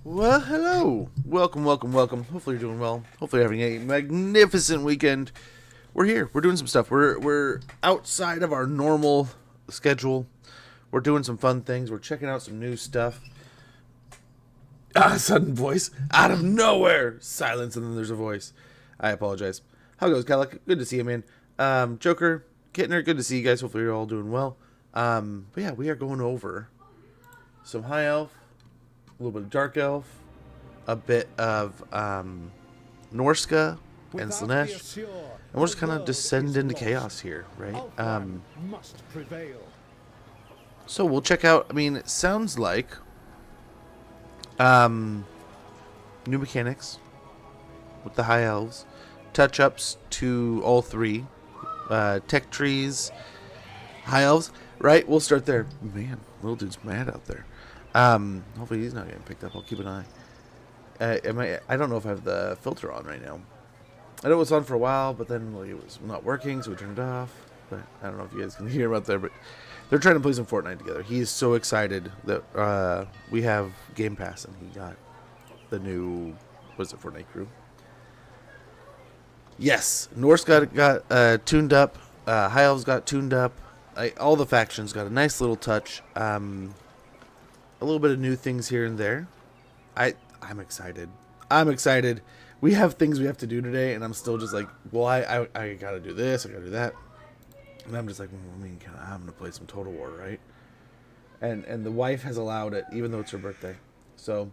Well, hello. Welcome, welcome, welcome. Hopefully you're doing well. Hopefully you're having a magnificent weekend. We're here. We're doing some stuff. We're outside of our normal schedule. We're doing some fun things. We're checking out some new stuff. Sudden voice. Out of nowhere. Silence, and then there's a voice. I apologize. How goes, Calic? Good to see you, man. Joker, Kittner, good to see you guys. Hopefully you're all doing well. But yeah, we are going over some High Elf, a little bit of Dark Elf, a bit of Norsca and Slaanesh, and we'll just kind of descend into chaos here, right? So we'll check out, I mean, it sounds like new mechanics with the High Elves, touch-ups to all three, tech trees, High Elves, right? We'll start there. Man, little dude's mad out there. Hopefully he's not getting picked up. I'll keep an eye. I don't know if I have the filter on right now. I know it was on for a while, but then it was not working, so we turned it off. But I don't know if you guys can hear him out there, but they're trying to play some Fortnite together. He's so excited that we have Game Pass, and he got the new, what is it, Fortnite crew? Yes, Norse got tuned up. High Elves got tuned up. All the factions got a nice little touch. A little bit of new things here and there. I'm excited. I'm excited. We have things we have to do today, and I'm still just like, well, I gotta do this, I gotta do that. And I'm just like, well, I mean, I'm gonna play some Total War, right? And the wife has allowed it, even though it's her birthday. So,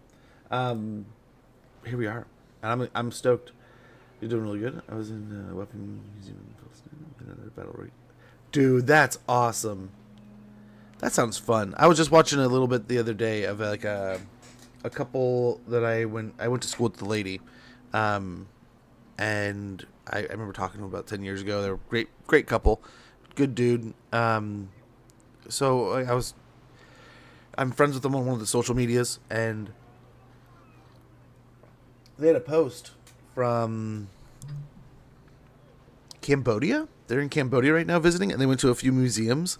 here we are. And I'm stoked. You're doing really good. I was in the Weapon Museum in another battle royale. Dude, that's awesome. That sounds fun. I was just watching a little bit the other day of like a couple that I went to school with the lady, and I remember talking to them about 10 years ago. They were great couple, good dude. So I'm friends with them on one of the social medias, and they had a post from Cambodia. They're in Cambodia right now visiting, and they went to a few museums.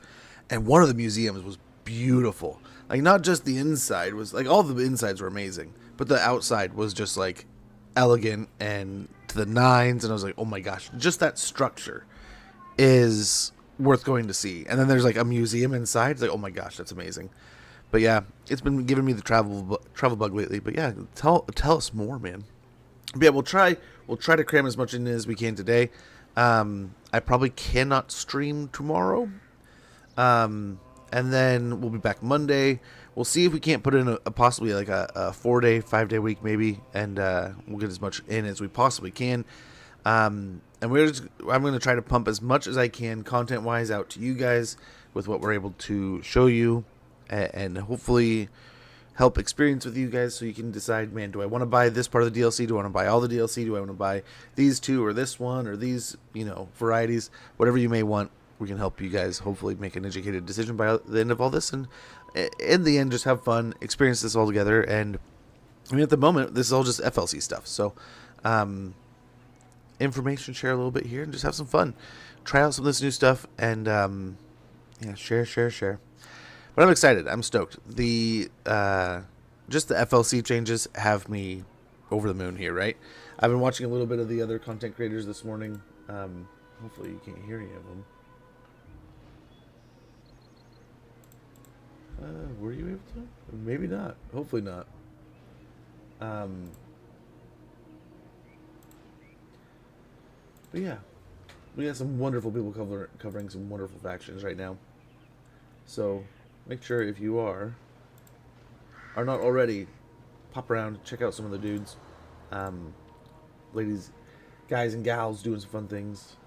And one of the museums was beautiful. Like, not just the inside was like, all the insides were amazing, but the outside was just like elegant and to the nines. And I was like, oh my gosh, just that structure is worth going to see. And then there's like a museum inside. It's like, oh my gosh, that's amazing. But yeah, it's been giving me the travel bug lately. But yeah, tell us more, man. But yeah, we'll try to cram as much in as we can today. I probably cannot stream tomorrow. And then we'll be back Monday. We'll see if we can't put in a possibly like a 4-day, 5-day week maybe, and we'll get as much in as we possibly can. And I'm going to try to pump as much as I can content-wise out to you guys with what we're able to show you, and hopefully help experience with you guys so you can decide, man, do I want to buy this part of the DLC? Do I want to buy all the DLC? Do I want to buy these two or this one or these, varieties? Whatever you may want. We can help you guys hopefully make an educated decision by the end of all this, and in the end just have fun, experience this all together. And I mean, at the moment this is all just FLC stuff, so information share a little bit here and just have some fun, try out some of this new stuff, and share. But I'm excited. I'm stoked. The just the FLC changes have me over the moon here, right? I've been watching a little bit of the other content creators this morning. Hopefully you can't hear any of them. Were you able to? Maybe not. Hopefully not. But yeah, we got some wonderful people covering some wonderful factions right now. So make sure if you are not already, pop around, check out some of the dudes, ladies, guys, and gals doing some fun things.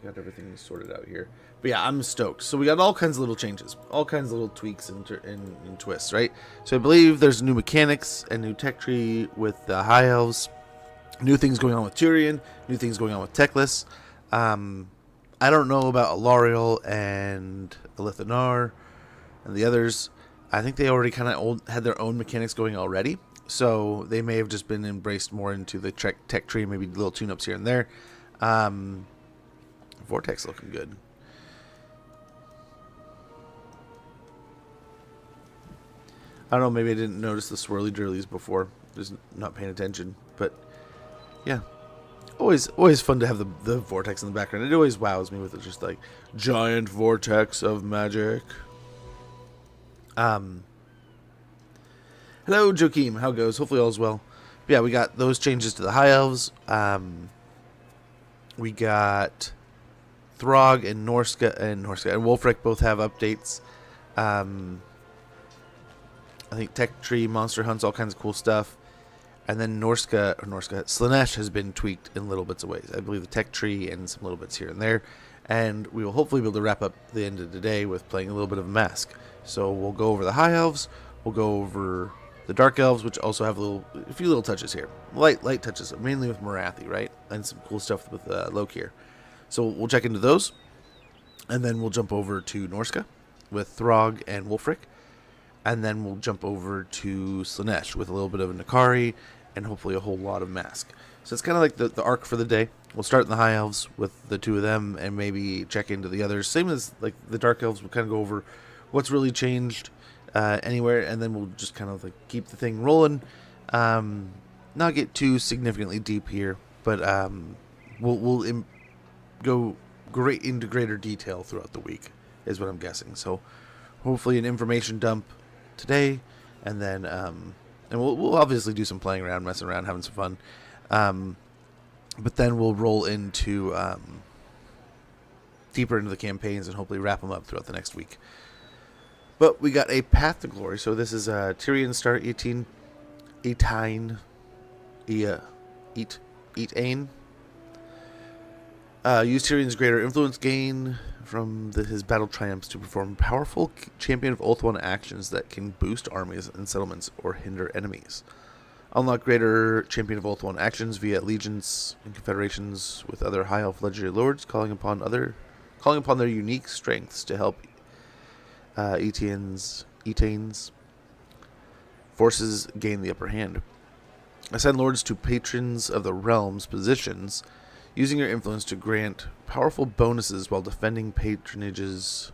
Got everything sorted out here, but yeah, I'm stoked. So we got all kinds of little changes, all kinds of little tweaks and twists, right? So I believe there's new mechanics and new tech tree with the High Elves, new things going on with Tyrion, new things going on with Teclis. I don't know about Alariel and Elithanar and the others. I think they already kind of had their own mechanics going already. so they may have just been embraced more into the tech tree, maybe little tune-ups here and there. Vortex looking good. I don't know, maybe I didn't notice the swirly dirlies before. Just not paying attention. But, yeah. Always fun to have the vortex in the background. It always wows me with it, just like, giant vortex of magic. Hello, Joakim. How goes? Hopefully all's well. But yeah, we got those changes to the High Elves. We got Throg and Norsca and Wulfric both have updates. I think Tech Tree, Monster Hunts, all kinds of cool stuff. And then Slaanesh has been tweaked in little bits of ways. I believe the Tech Tree and some little bits here and there. And we will hopefully be able to wrap up the end of the day with playing a little bit of Mask. So we'll go over the High Elves. We'll go over the Dark Elves, which also have a few little touches here. Light touches, mainly with Morathi, right? And some cool stuff with Lokir. So we'll check into those. And then we'll jump over to Norsca with Throg and Wulfric. And then we'll jump over to Slaanesh with a little bit of Nakari and hopefully a whole lot of Mask. So it's kind of like the arc for the day. We'll start in the High Elves with the two of them and maybe check into the others. Same as like the Dark Elves, we'll kind of go over what's really changed anywhere, and then we'll just kind of like keep the thing rolling. Not get too significantly deep here, but we'll go into greater detail throughout the week, is what I'm guessing. So hopefully an information dump today, and then and we'll obviously do some playing around, messing around, having some fun. But then we'll roll into deeper into the campaigns and hopefully wrap them up throughout the next week. But we got a Path to Glory. So this is Tyrion Star 18, Eataine. Use Tyrion's greater influence gain from his battle triumphs to perform powerful Champion of Ulthuan actions that can boost armies and settlements or hinder enemies. Unlock greater Champion of Ulthuan actions via allegiance and confederations with other High Elf legendary lords, calling upon their unique strengths to help Eataine's forces gain the upper hand. Ascend lords to patrons of the realm's positions, using your influence to grant powerful bonuses while defending patronages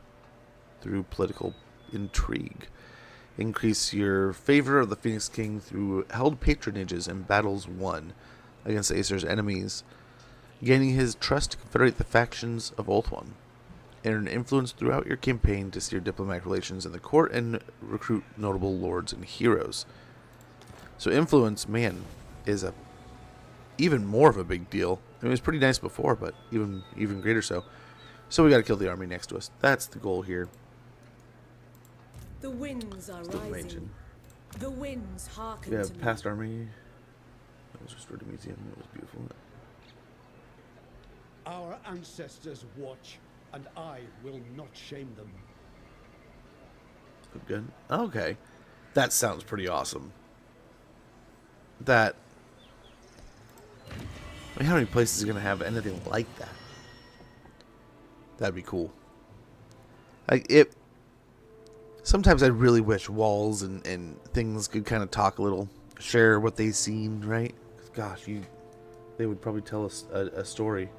through political intrigue. Increase your favor of the Phoenix King through held patronages in battles won against Acer's enemies, gaining his trust to confederate the factions of Ulthuan. Earn influence throughout your campaign to steer diplomatic relations in the court and recruit notable lords and heroes. So influence, man, is even more of a big deal. I mean, it was pretty nice before, but even greater so. So we got to kill the army next to us. That's the goal here. The winds are rising. The winds hearken We to have me. past army. That was restored to museum. That was beautiful. Our ancestors watch, and I will not shame them. Good. Okay. That sounds pretty awesome. I mean, how many places are going to have anything like that? That'd be cool. Sometimes I really wish walls and things could kind of talk a little, share what they've seen, right? Gosh, they would probably tell us a story.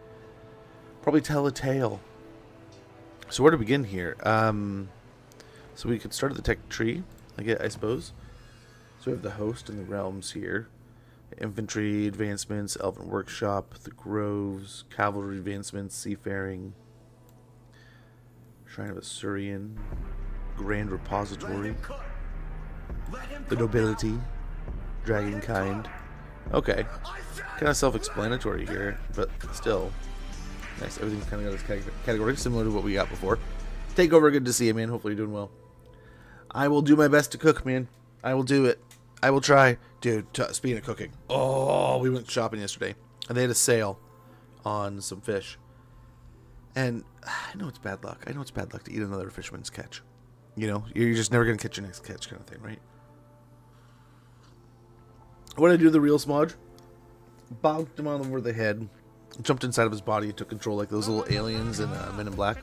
Probably tell a tale. So where to begin here? So we could start at the tech tree, I suppose. So we have the host and the realms here. Infantry advancements, Elven Workshop, the Groves, Cavalry advancements, Seafaring, Shrine of Asurian, Grand Repository, the Nobility, Dragonkind. Okay, kind of self-explanatory here, but still nice. Everything's kind of got its category, similar to what we got before. Takeover, good to see you, man. Hopefully you're doing well. I will do my best to cook, man. I will do it. I will try. Dude, speaking of cooking. Oh, we went shopping yesterday. And they had a sale on some fish. And I know it's bad luck. I know it's bad luck to eat another fisherman's catch. You know, you're just never going to catch your next catch kind of thing, right? What did I do to the real Smodge? Bonked him on over the head. Jumped inside of his body. Took control like those little aliens in Men in Black.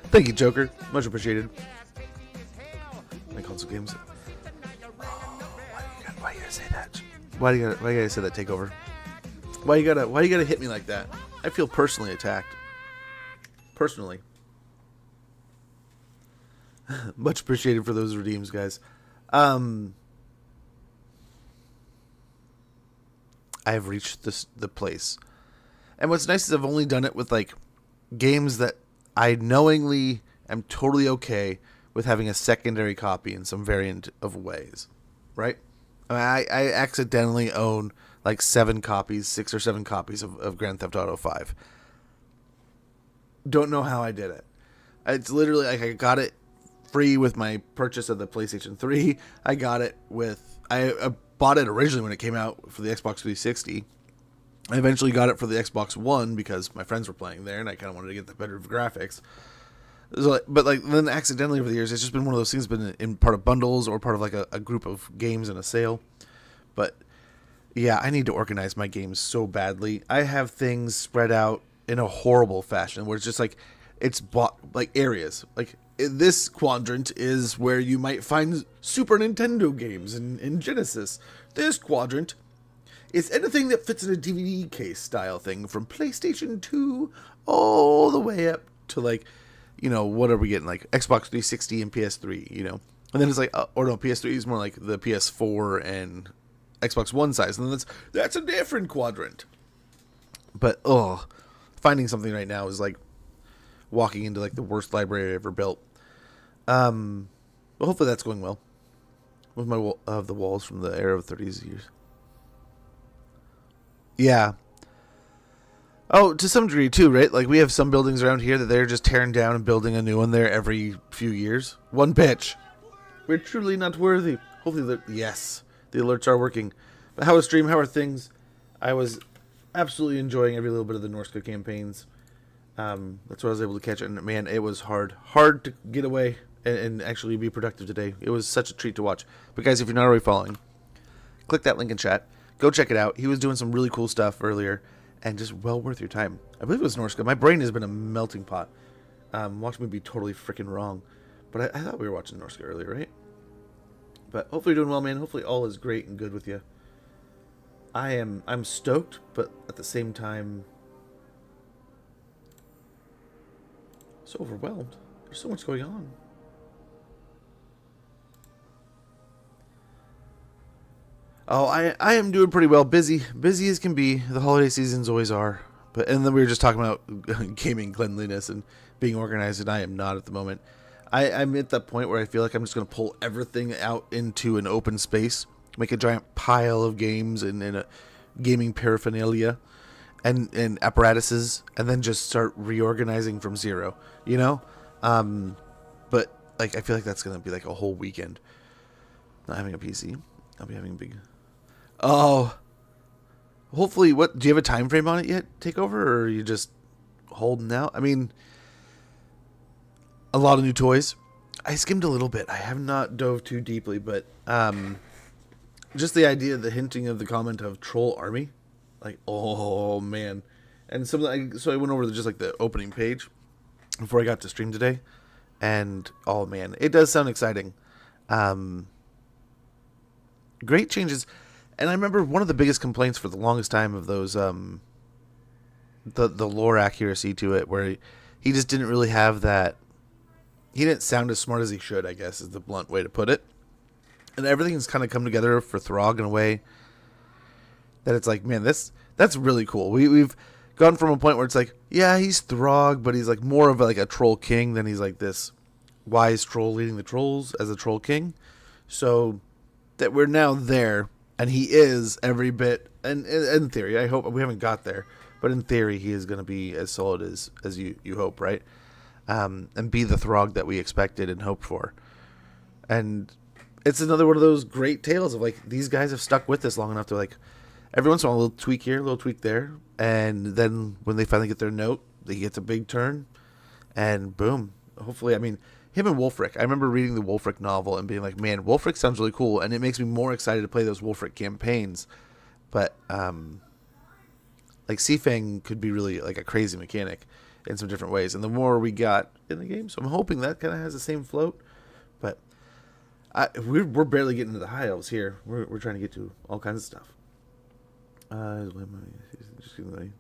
Thank you, Joker. Much appreciated. My console games. say that? Why do you gotta say that, Takeover? Why you gotta hit me like that? I feel personally attacked. Personally. Much appreciated for those redeems, guys. I have reached the place. And what's nice is I've only done it with like games that I knowingly am totally okay with having a secondary copy in some variant of ways. Right? I accidentally own like 6 or 7 copies of Grand Theft Auto 5. Don't know how I did it. It's literally like I got it free with my purchase of the PlayStation 3. I got it with... I bought it originally when it came out for the Xbox 360. I eventually got it for the Xbox One because my friends were playing there and I kind of wanted to get the better graphics. So, but like then accidentally over the years, it's just been one of those things, been in part of bundles or part of like a group of games in a sale. But yeah, I need to organize my games so badly. I have things spread out in a horrible fashion where it's just like it's bought like areas. Like this quadrant is where you might find Super Nintendo games in Genesis. This quadrant is anything that fits in a DVD case style thing from PlayStation 2 all the way up to like, you know, what are we getting? Like Xbox 360 and PS3, you know? And then it's like, or no, PS3 is more like the PS4 and Xbox One size. And then that's a different quadrant. But, finding something right now is like walking into like the worst library I ever built. But hopefully that's going well. With my the walls from the era of 30s years. Yeah. Oh, to some degree too, right? Like we have some buildings around here that they're just tearing down and building a new one there every few years. One pitch. We're truly not worthy. Hopefully, yes, the alerts are working. But how was stream? How are things? I was absolutely enjoying every little bit of the Norsca campaigns. That's what I was able to catch. And man, it was hard to get away and actually be productive today. It was such a treat to watch. But guys, if you're not already following, click that link in chat. Go check it out. He was doing some really cool stuff earlier, and just well worth your time. I believe it was Norsca. My brain has been a melting pot. Watch me be totally freaking wrong. But I thought we were watching Norsca earlier, right? But hopefully you're doing well, man. Hopefully all is great and good with you. I'm stoked, but at the same time, so overwhelmed. There's so much going on. Oh, I am doing pretty well. Busy as can be. The holiday seasons always are. And then we were just talking about gaming cleanliness and being organized, and I am not at the moment. I'm at that point where I feel like I'm just going to pull everything out into an open space, make a giant pile of games and a gaming paraphernalia and apparatuses, and then just start reorganizing from zero, you know? But like I feel like that's going to be like a whole weekend. Not having a PC. I'll be having a big... Oh, hopefully. What do you have a time frame on it yet? Takeover, or are you just holding out? I mean, a lot of new toys. I skimmed a little bit. I have not dove too deeply, but just the idea, the hinting of the comment of troll army, like, oh man. And so I went over to just like the opening page before I got to stream today, and oh man, it does sound exciting. Great changes. And I remember one of the biggest complaints for the longest time of those, the lore accuracy to it, where he just didn't really have that. He didn't sound as smart as he should, I guess, is the blunt way to put it. And everything's kind of come together for Throg in a way that it's like, man, that's really cool. We've gone from a point where it's like, yeah, he's Throg, but he's like more of like a troll king than he's like this wise troll leading the trolls as a troll king. So that we're now there. And he is every bit, and in theory, I hope we haven't got there, but in theory, he is going to be as solid as you hope, right? And be the Throg that we expected and hoped for. And it's another one of those great tales of like, these guys have stuck with this long enough to like, every once in a while, a little tweak here, a little tweak there. And then when they finally get their note, they get a big turn, and boom. Hopefully, I mean, him and Wolfric. I remember reading the Wolfric novel and being like, man, Wolfric sounds really cool, and it makes me more excited to play those Wolfric campaigns. But like Seafang could be really like a crazy mechanic in some different ways, and the more we got in the game, so I'm hoping that kind of has the same float. But We're barely getting to the High Elves here. We're trying to get to all kinds of stuff. Just kidding.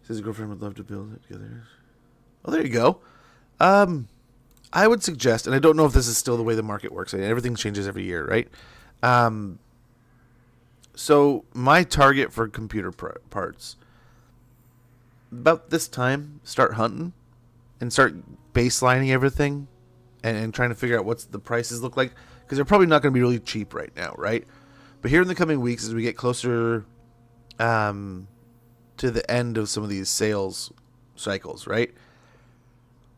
Says his girlfriend would love to build it together. Oh, there you go. I would suggest, and I don't know if this is still the way the market works. Everything changes every year, right? So my target for computer parts, about this time, start hunting and start baselining everything and trying to figure out what's the prices look like, because they're probably not going to be really cheap right now, right? But here in the coming weeks, as we get closer to the end of some of these sales cycles, right?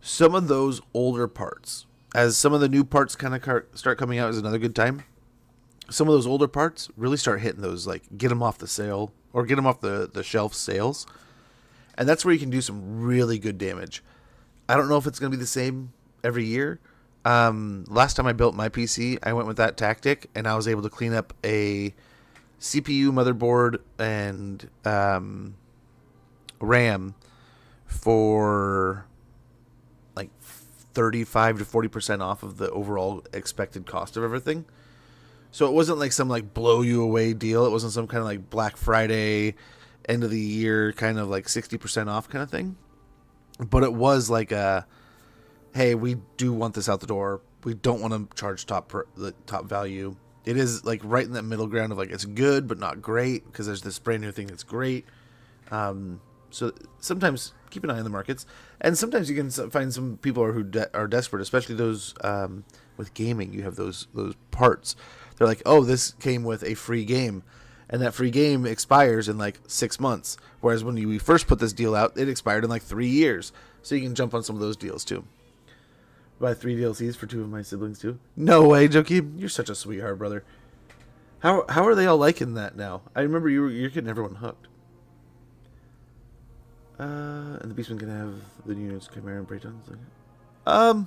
Some of those older parts, as some of the new parts kind of start coming out, is another good time. Some of those older parts really start hitting those, like, get them off the sale or get them off the shelf sales. And that's where you can do some really good damage. I don't know if it's going to be the same every year. Last time I built my PC, I went with that tactic, and I was able to clean up a CPU, motherboard, and RAM for like 35 to 40% off of the overall expected cost of everything. So it wasn't like some like blow you away deal. It wasn't some kind of like Black Friday, end of the year kind of like 60% off kind of thing. But it was like a, hey, we do want this out the door. We don't want to charge the top value. It is like right in that middle ground of like, it's good but not great, because there's this brand new thing that's great. So sometimes keep an eye on the markets, and sometimes you can find some people who are desperate, especially those with gaming. You have those parts. They're like, oh, this came with a free game, and that free game expires in like 6 months. Whereas when we first put this deal out, it expired in like 3 years. So you can jump on some of those deals too. Buy 3 DLCs for 2 of my siblings too. No way, Joakim. You're such a sweetheart, brother. How are they all liking that now? I remember you're getting everyone hooked. And the Beastman can have the new Chimera and Braytons.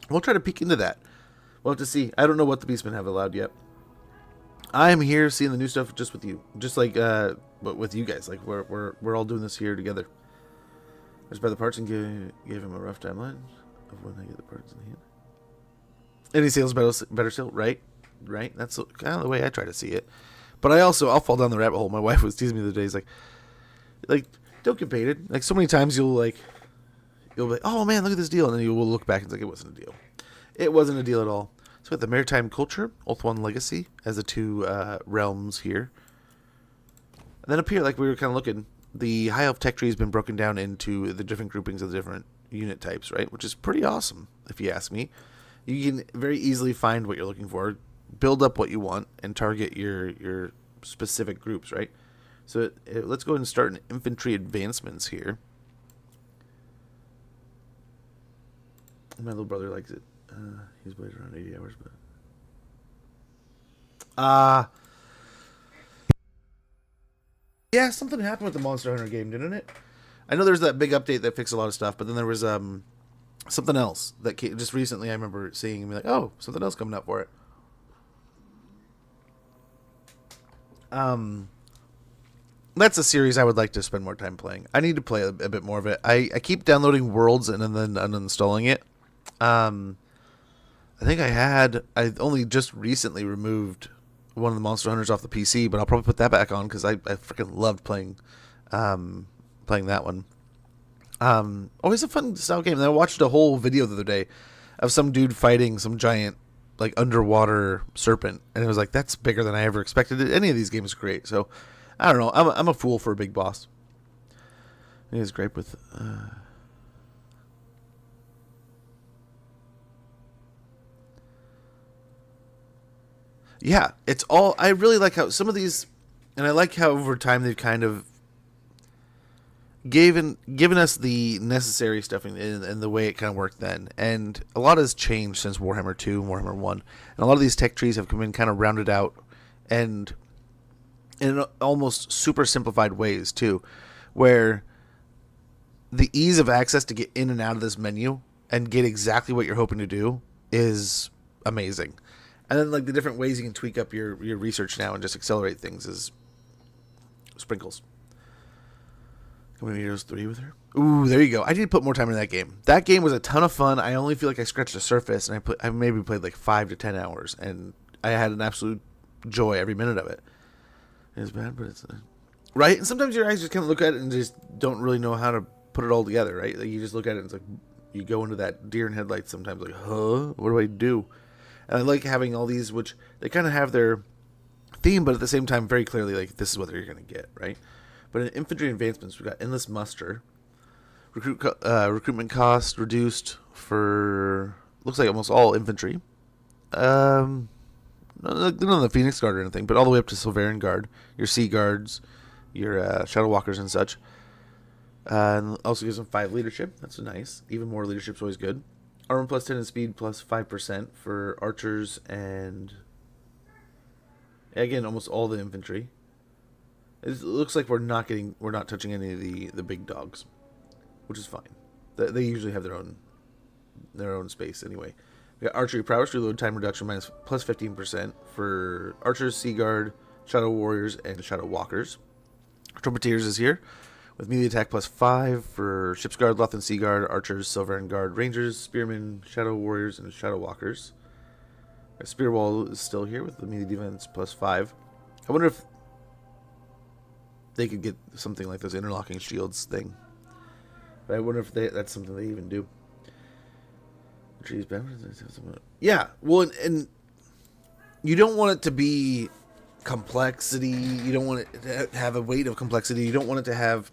We'll try to peek into that. We'll have to see. I don't know what the Beastmen have allowed yet. I am here seeing the new stuff just with you, just like but with you guys. Like we're all doing this here together. I just buy the parts and gave him a rough timeline of when I get the parts in hand. Any sales better sale, right? That's kind of the way I try to see it. But I'll fall down the rabbit hole. My wife was teasing me the other day. He's like, don't get baited. Like, so many times you'll be like, oh man, look at this deal, and then you will look back and it's like, it wasn't a deal. It wasn't a deal at all. So we got the Maritime Culture, Ulthuan Legacy as the 2 realms here. And then up here, like we were kind of looking, the High Elf tech tree has been broken down into the different groupings of the different unit types, right? Which is pretty awesome, if you ask me. You can very easily find what you're looking for, build up what you want, and target your specific groups, right? So let's go ahead and start an infantry advancements here. My little brother likes it. He's played around 80 hours, but yeah, something happened with the Monster Hunter game, didn't it? I know there's that big update that fixed a lot of stuff, but then there was something else that came just recently. I remember seeing and be like, oh, something else coming up for it. That's a series I would like to spend more time playing. I need to play a bit more of it. I keep downloading Worlds and then uninstalling it. I think I only just recently removed one of the Monster Hunters off the PC, but I'll probably put that back on because I freaking loved playing that one. Always a fun style game. And I watched a whole video the other day of some dude fighting some giant like underwater serpent, and it was like, that's bigger than I ever expected. Any of these games are great. So I don't know. I'm a fool for a big boss. I think it's great with. Yeah, it's all. I really like how some of these, and I like how over time they've kind of given us the necessary stuff and the way it kind of worked then. And a lot has changed since Warhammer 2 and Warhammer 1. And a lot of these tech trees have come in kind of rounded out and in almost super simplified ways too, where the ease of access to get in and out of this menu and get exactly what you're hoping to do is amazing. And then like the different ways you can tweak up your research now and just accelerate things is sprinkles. How many Heroes 3 with her? Ooh, there you go. I need to put more time into that game. That game was a ton of fun. I only feel like I scratched the surface, and I maybe played like 5 to 10 hours, and I had an absolute joy every minute of it. It's bad, but it's right. And sometimes your eyes just kind of look at it and just don't really know how to put it all together, right? Like you just look at it and it's like you go into that deer in headlights sometimes, like, huh? What do I do? And I like having all these, which they kind of have their theme, but at the same time, very clearly, like, this is what you're going to get, right? But in infantry advancements, we've got endless muster. Recruitment cost reduced for, looks like almost all infantry. None of the Phoenix Guard or anything, but all the way up to Silverian Guard, your Sea Guards, your Shadow Walkers and such. And also gives them 5 leadership. That's nice. Even more leadership's always good. Armor plus 10 and speed plus 5% for archers and again almost all the infantry. It looks like we're not touching any of the big dogs, which is fine. They usually have their own space anyway. We got archery prowess reload time reduction minus plus 15% for archers, Sea Guard, Shadow Warriors, and Shadow Walkers. Trumpeteers is here with melee attack plus 5 for Ship's Guard, Lothan Sea Guard, Archers, Silverian Guard, Rangers, Spearmen, Shadow Warriors, and Shadow Walkers. Spear Wall is still here with the melee defense plus 5. I wonder if they could get something like those interlocking shields thing. But I wonder if that's something they even do. Yeah, well, and you don't want it to be complexity. You don't want it to have a weight of complexity. You don't want it to have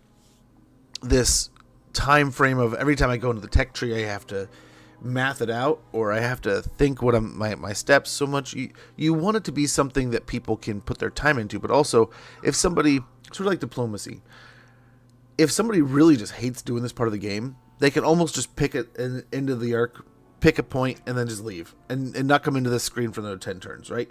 this time frame of every time I go into the tech tree, I have to math it out or I have to think what my steps so much. You want it to be something that people can put their time into, but also if somebody, sort of like diplomacy, if somebody really just hates doing this part of the game, they can almost just pick it into the arc, pick a point, and then just leave and not come into this screen for another 10 turns, right?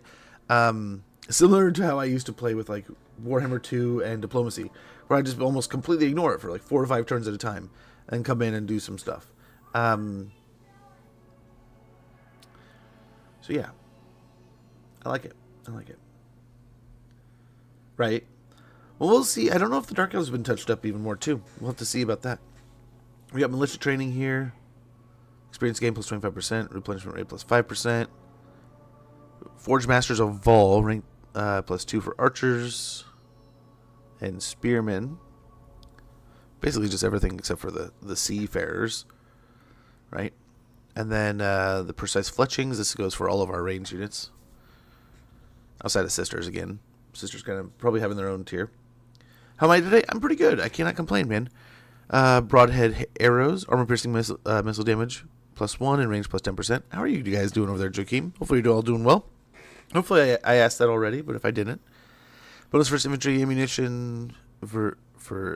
Similar to how I used to play with like Warhammer 2 and diplomacy, where I just almost completely ignore it for like 4 or 5 turns at a time and come in and do some stuff. So yeah, I like it. Right. Well, we'll see. I don't know if the Dark Elves have been touched up even more too. We'll have to see about that. We got militia training here. Experience gain plus 25%. Replenishment rate plus 5%. Forge Masters of Vol, rank plus 2 for archers and spearmen. Basically just everything except for the seafarers, right? And then the precise fletchings. This goes for all of our range units. Outside of Sisters again. Sisters kind of probably having their own tier. How am I today? I'm pretty good. I cannot complain, man. Broadhead arrows, armor piercing missile damage plus 1 and range plus 10%. How are you guys doing over there, Joakim? Hopefully you're all doing well. Hopefully I asked that already, but if I didn't. Bonus first infantry ammunition for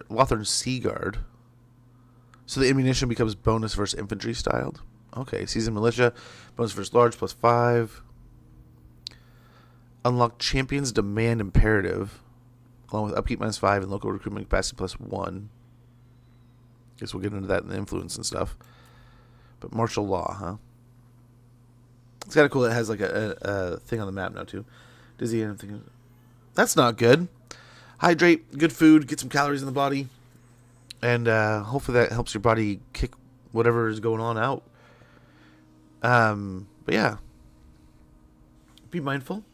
Lothern Sea Guard. So the ammunition becomes bonus versus infantry styled. Okay, seasoned militia, bonus versus large plus 5. Unlock Champion's Demand Imperative, along with upkeep minus 5 and local recruitment capacity plus 1. Guess we'll get into that in the influence and stuff. But martial law, huh? It's kind of cool. It has like a thing on the map now too. Dizzy, I'm thinking that's not good. Hydrate, good food, get some calories in the body, and hopefully that helps your body kick whatever is going on out. But yeah, be mindful.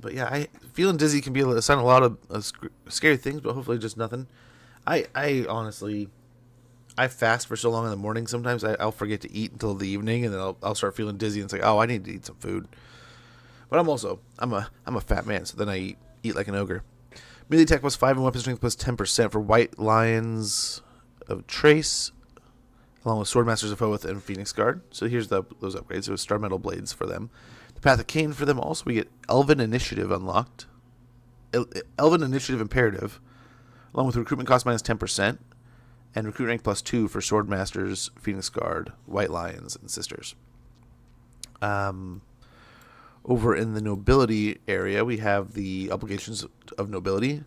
But yeah, feeling dizzy can be a sign of a lot of scary things, but hopefully just nothing. I honestly, I fast for so long in the morning. Sometimes I'll forget to eat until the evening, and then I'll start feeling dizzy and it's like, oh, I need to eat some food. But I'm a fat man, so then I eat like an ogre. Melee attack plus 5 and weapon strength plus 10% for White Lions of Trace, along with Swordmasters of Hoeth and Phoenix Guard. So here's those upgrades. It was Star Metal Blades for them. The Path of Cain for them. Also, we get Elven Initiative unlocked. Elven Initiative Imperative, along with recruitment cost minus 10%, and recruit rank plus 2 for Swordmasters, Phoenix Guard, White Lions, and Sisters. Over in the nobility area, we have the obligations of nobility.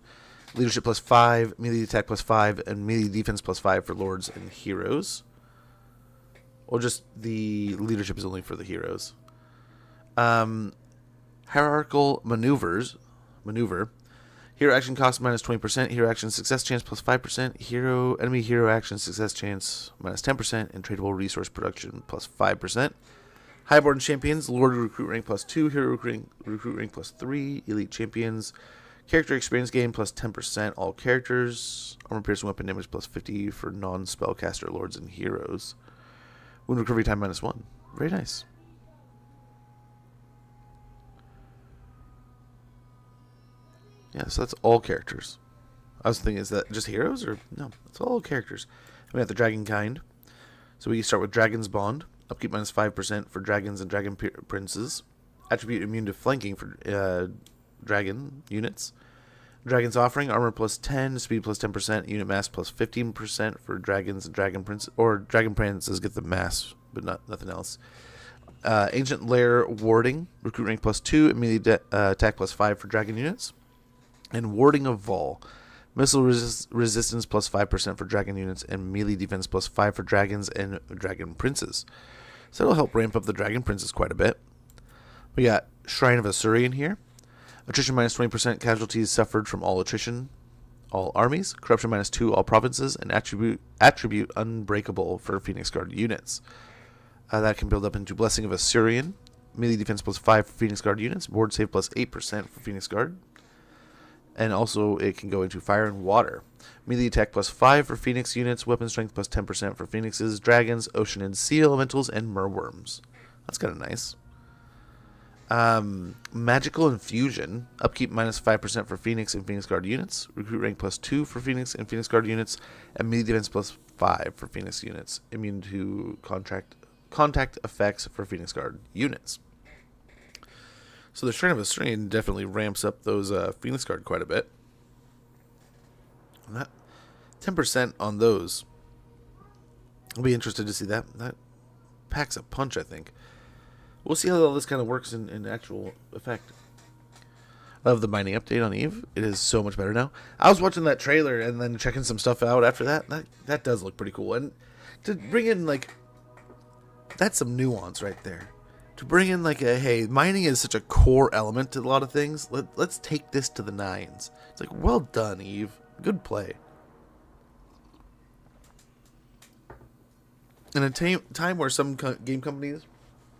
Leadership plus 5, melee attack plus 5, and melee defense plus 5 for lords and heroes. Or just the leadership is only for the heroes. Hierarchical maneuver. Hero action cost minus 20%. Hero action success chance plus 5%. Enemy hero action success chance minus 10%. And tradable resource production plus 5%. Highborn champions, Lord recruit rank plus 2. Hero recruit rank plus 3. Elite champions. Character experience gain plus 10%. All characters. Armor piercing weapon damage plus 50 for non-spellcaster lords and heroes. Wound recovery time minus 1. Very nice. Yeah, so that's all characters. I was thinking, is that just heroes? Or no, it's all characters. We have the dragon kind. So we start with Dragon's Bond. Upkeep minus 5% for dragons and dragon princes. Attribute immune to flanking for dragon units. Dragon's Offering, armor plus 10, speed plus 10%, unit mass plus 15% for dragons and dragon princes. Or dragon princes get the mass, but nothing else. Ancient Lair Warding, recruit rank plus 2, immediate attack plus 5 for dragon units. And Warding of Vol, missile resistance plus 5% for dragon units, and melee defense plus 5 for dragons and dragon princes. So that'll help ramp up the dragon princes quite a bit. We got Shrine of Asurian here. Attrition minus 20%, casualties suffered from all attrition, all armies. Corruption minus 2, all provinces. And attribute Unbreakable for Phoenix Guard units. That can build up into Blessing of Asurian. Melee defense plus 5 for Phoenix Guard units. Board save plus 8% for Phoenix Guard. And also it can go into Fire and Water. Melee attack plus 5 for Phoenix units. Weapon strength plus 10% for Phoenixes, dragons, ocean and sea elementals, and merworms. That's kind of nice. Magical Infusion. Upkeep minus 5% for Phoenix and Phoenix Guard units. Recruit rank plus 2 for Phoenix and Phoenix Guard units. And melee defense plus 5 for Phoenix units. Immune to contact effects for Phoenix Guard units. So the Shrine of Asurian definitely ramps up those Phoenix Guard quite a bit. 10% on those. I'll be interested to see that. That packs a punch, I think. We'll see how all this kind of works in actual effect. I love the mining update on Eve. It is so much better now. I was watching that trailer and then checking some stuff out after that. That does look pretty cool. And to bring in, like, that's some nuance right there. To bring in, like, hey, mining is such a core element to a lot of things. Let's take this to the nines. It's like, well done, Eve. Good play. In a time where some game companies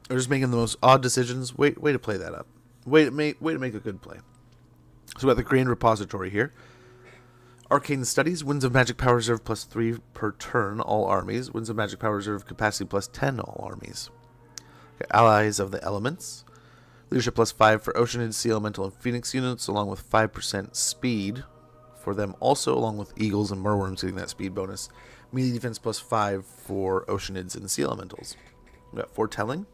are just making the most odd decisions, way to play that up. Way to make a good play. So we got the Grand Repository here. Arcane Studies, Winds of Magic Power Reserve plus 3 per turn, all armies. Winds of Magic Power Reserve capacity plus 10, all armies. Allies of the Elements. Leadership plus 5 for Ocean and Sea Elemental and Phoenix units, along with 5% speed for them also, along with Eagles and Merworms getting that speed bonus. Melee defense plus 5 for Oceanids and Sea Elementals. We got Foretelling.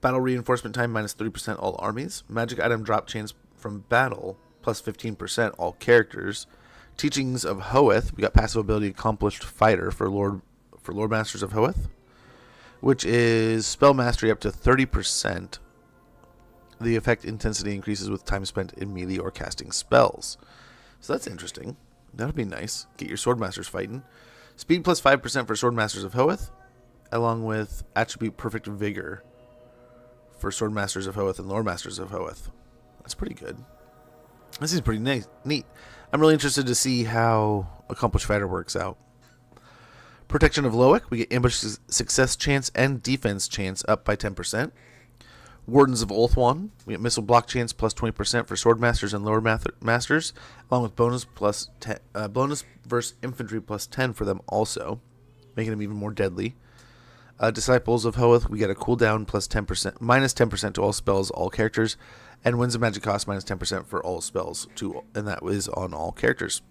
Battle reinforcement time minus 30% all armies. Magic item drop chance from battle plus 15% all characters. Teachings of Hoeth. We got passive ability Accomplished Fighter for Lord Masters of Hoeth, which is spell mastery up to 30%. The effect intensity increases with time spent in melee or casting spells. So that's interesting. That would be nice. Get your Swordmasters fighting. Speed plus 5% for Swordmasters of Hoeth, along with attribute Perfect Vigor for Swordmasters of Hoeth and Loremasters of Hoeth. That's pretty good. This is pretty neat. I'm really interested to see how Accomplished Fighter works out. Protection of Loic, we get ambush success chance and defense chance up by 10%. Wardens of Ulthuan, we get missile block chance plus 20% for Swordmasters and Lower Masters, along with bonus versus infantry plus 10 for them also, making them even more deadly. Disciples of Hoeth, we get a cooldown plus 10%, minus 10% to all spells, all characters, and Winds of Magic cost minus 10% for all spells, and that is on all characters.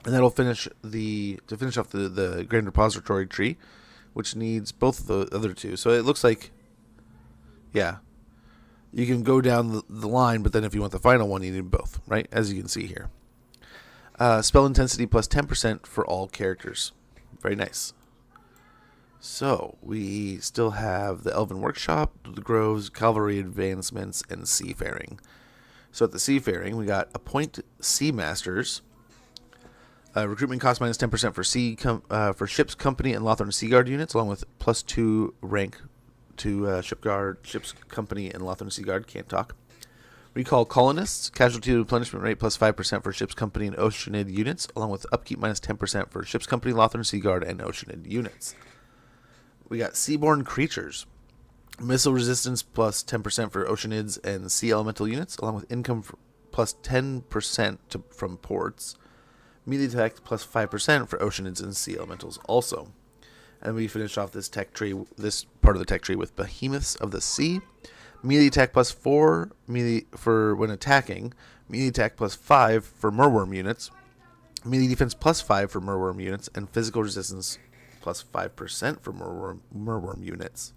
And that'll finish off the Grand Repository tree, which needs both of the other two. So it looks like, yeah, you can go down the line, but then if you want the final one, you need both, right? As you can see here. Spell intensity plus 10% for all characters. Very nice. So we still have the Elven Workshop, the Groves, Cavalry Advancements, and Seafaring. So at the Seafaring, we got Appoint Sea Masters. Recruitment cost minus 10% for ships, company, and Lothern Sea Guard units, along with plus 2 rank to ship's company and Lothern Sea Guard. Can't talk. Recall colonists, casualty replenishment rate plus 5% for ship's company and Oceanid units, along with upkeep minus 10% for ship's company, Lothern Sea Guard, and Oceanid units. We got seaborne creatures. Missile resistance plus 10% for Oceanids and sea elemental units, along with income plus 10% from ports. Melee attack plus 5% for Oceanids and sea elementals also. And we finish off this part of the tech tree with Behemoths of the Sea. Melee attack plus 4 melee for when attacking. Melee attack plus 5 for Merworm units. Melee defense plus 5 for Merworm units. And physical resistance plus 5% for Merworm units.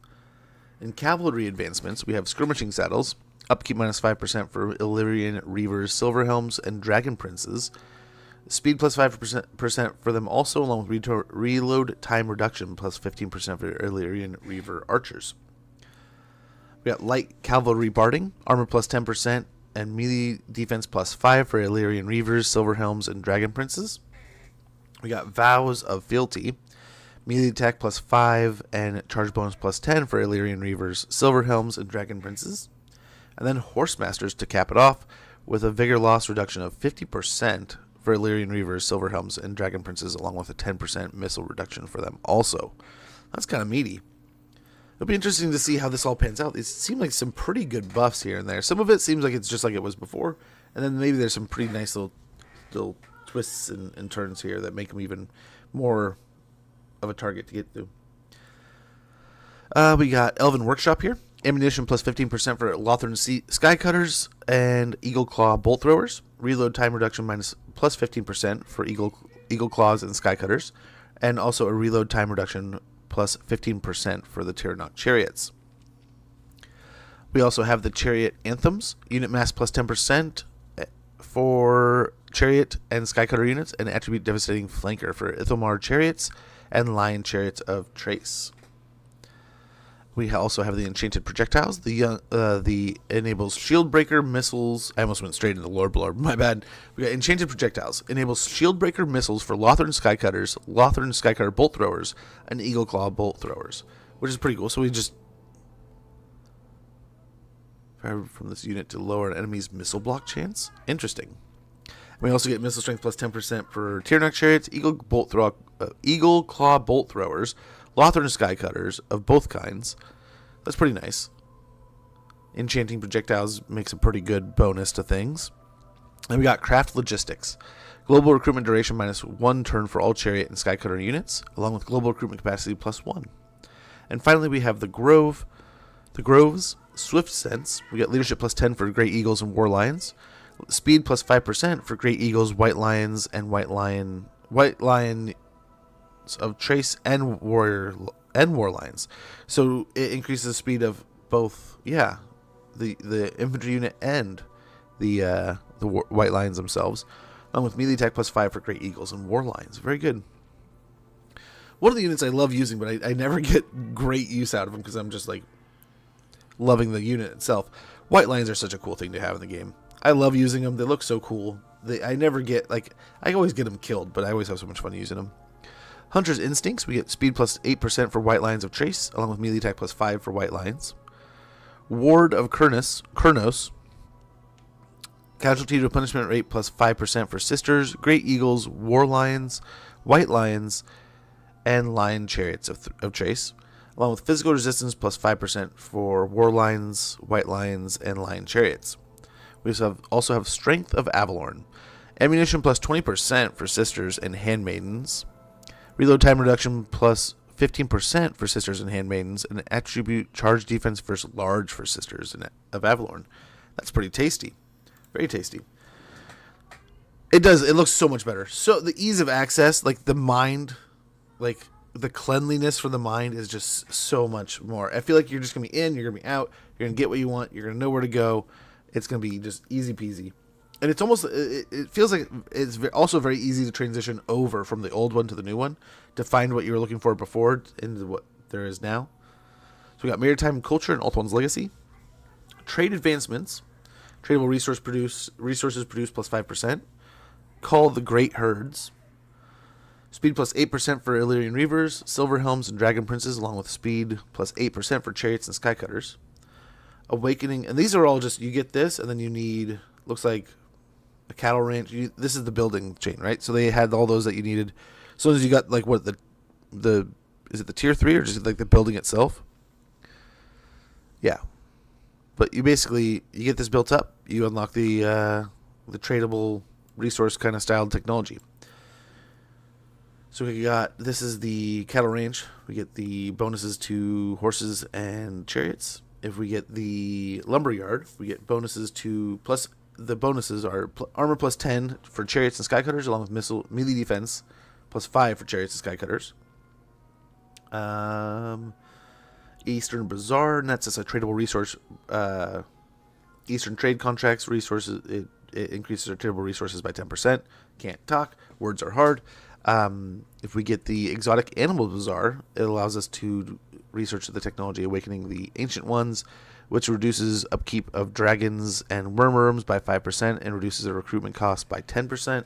In cavalry advancements, we have skirmishing saddles. Upkeep minus 5% for Illyrian Reavers, Silverhelms, and Dragon Princes. Speed plus 5% for them also, along with reload time reduction plus 15% for Illyrian Reaver Archers. We got light cavalry barding, armor plus 10%, and melee defense plus 5 for Illyrian Reavers, Silverhelms, and Dragon Princes. We got vows of fealty, melee attack plus 5, and charge bonus plus 10 for Illyrian Reavers, Silverhelms, and Dragon Princes. And then Horsemasters to cap it off with a vigor loss reduction of 50% for Illyrian Reavers, Silverhelms, and Dragon Princes, along with a 10% missile reduction for them also. That's kind of meaty. It'll be interesting to see how this all pans out. These seem like some pretty good buffs here and there. Some of it seems like it's just like it was before, and then maybe there's some pretty nice little twists and turns here that make them even more of a target to get through. We got Elven Workshop here. Ammunition plus 15% for Lothern Skycutters and Eagle Claw Bolt Throwers. Reload time reduction minus plus 15% for Eagle Claws and Skycutters. And also a reload time reduction plus 15% for the Tyrannok Chariots. We also have the Chariot Anthems. Unit mass plus 10% for Chariot and Skycutter units. And attribute Devastating Flanker for Ithilmar Chariots and Lion Chariots of Trace. We also have the Enchanted Projectiles. The enables Shield Breaker missiles. I almost went straight into Lore Blurb. My bad. We got Enchanted Projectiles. Enables Shield Breaker missiles for Lothern Skycutters, Lothern Skycutter Bolt Throwers, and Eagle Claw Bolt Throwers, which is pretty cool. So we just fire from this unit to lower an enemy's missile block chance. Interesting. We also get missile strength plus 10% for Tyrannok Chariots, Eagle Claw Bolt Throwers, Lothern Skycutters of both kinds. That's pretty nice. Enchanting Projectiles makes a pretty good bonus to things. And we got Craft Logistics. Global recruitment duration minus 1 turn for all Chariot and Skycutter units, along with global recruitment capacity plus 1. And finally we have the Grove's Swift Sense. We got leadership plus 10 for Great Eagles and War Lions. Speed plus 5% for Great Eagles, White Lions, and White Lion of Trace and War Lions. So it increases the speed of both, the infantry unit and the White Lions themselves, along with melee attack plus 5 for Great Eagles and War Lions. Very good. One of the units I love using, but I never get great use out of them because I'm just like loving the unit itself. White Lions are such a cool thing to have in the game. I love using them. They look so cool. I never get, I always get them killed, but I always have so much fun using them. Hunter's Instincts, we get speed plus 8% for White Lions of Trace, along with melee attack plus 5 for White Lions. Ward of Kurnos, casualty replenishment rate plus 5% for Sisters, Great Eagles, War Lions, White Lions, and Lion Chariots of Trace, along with physical resistance plus 5% for War Lions, White Lions, and Lion Chariots. We also have Strength of Avalorn, ammunition plus 20% for Sisters and Handmaidens, reload time reduction plus 15% for Sisters and Handmaidens, and attribute charge defense versus large for Sisters of Avalorn. That's pretty tasty. Very tasty. It looks so much better. So the ease of access, the mind, the cleanliness for the mind is just so much more. I feel like you're just going to be in, you're going to be out, you're going to get what you want, you're going to know where to go. It's going to be just easy peasy. And it's almost, it feels like it's also very easy to transition over from the old one to the new one to find what you were looking for before into what there is now. So we got Maritime Culture and Alt-One's Legacy. Trade Advancements. Tradable resources produced plus 5%. Call the Great Herds. Speed plus 8% for Illyrian Reavers, Silverhelms, and Dragon Princes, along with speed plus 8% for Chariots and Skycutters. Awakening, and these are all just, you get this, and then you need, looks like a cattle ranch. This is the building chain, right? So they had all those that you needed. As soon as you got like what the is it the tier 3 or just like the building itself? Yeah, but you basically you get this built up, you unlock the tradable resource kind of styled technology. So we got, this is the cattle ranch. We get the bonuses to horses and chariots. If we get the lumberyard, we get bonuses to, plus the bonuses are armor plus 10 for chariots and skycutters, along with melee defense plus 5 for chariots and skycutters. Eastern Bazaar, and that's just a tradable resource. Eastern trade contracts resources, it increases our tradable resources by 10%. Can't talk, words are hard. If we get the exotic animal bazaar, it allows us to research the technology awakening the ancient ones, which reduces upkeep of dragons and wormworms by 5% and reduces the recruitment cost by 10%.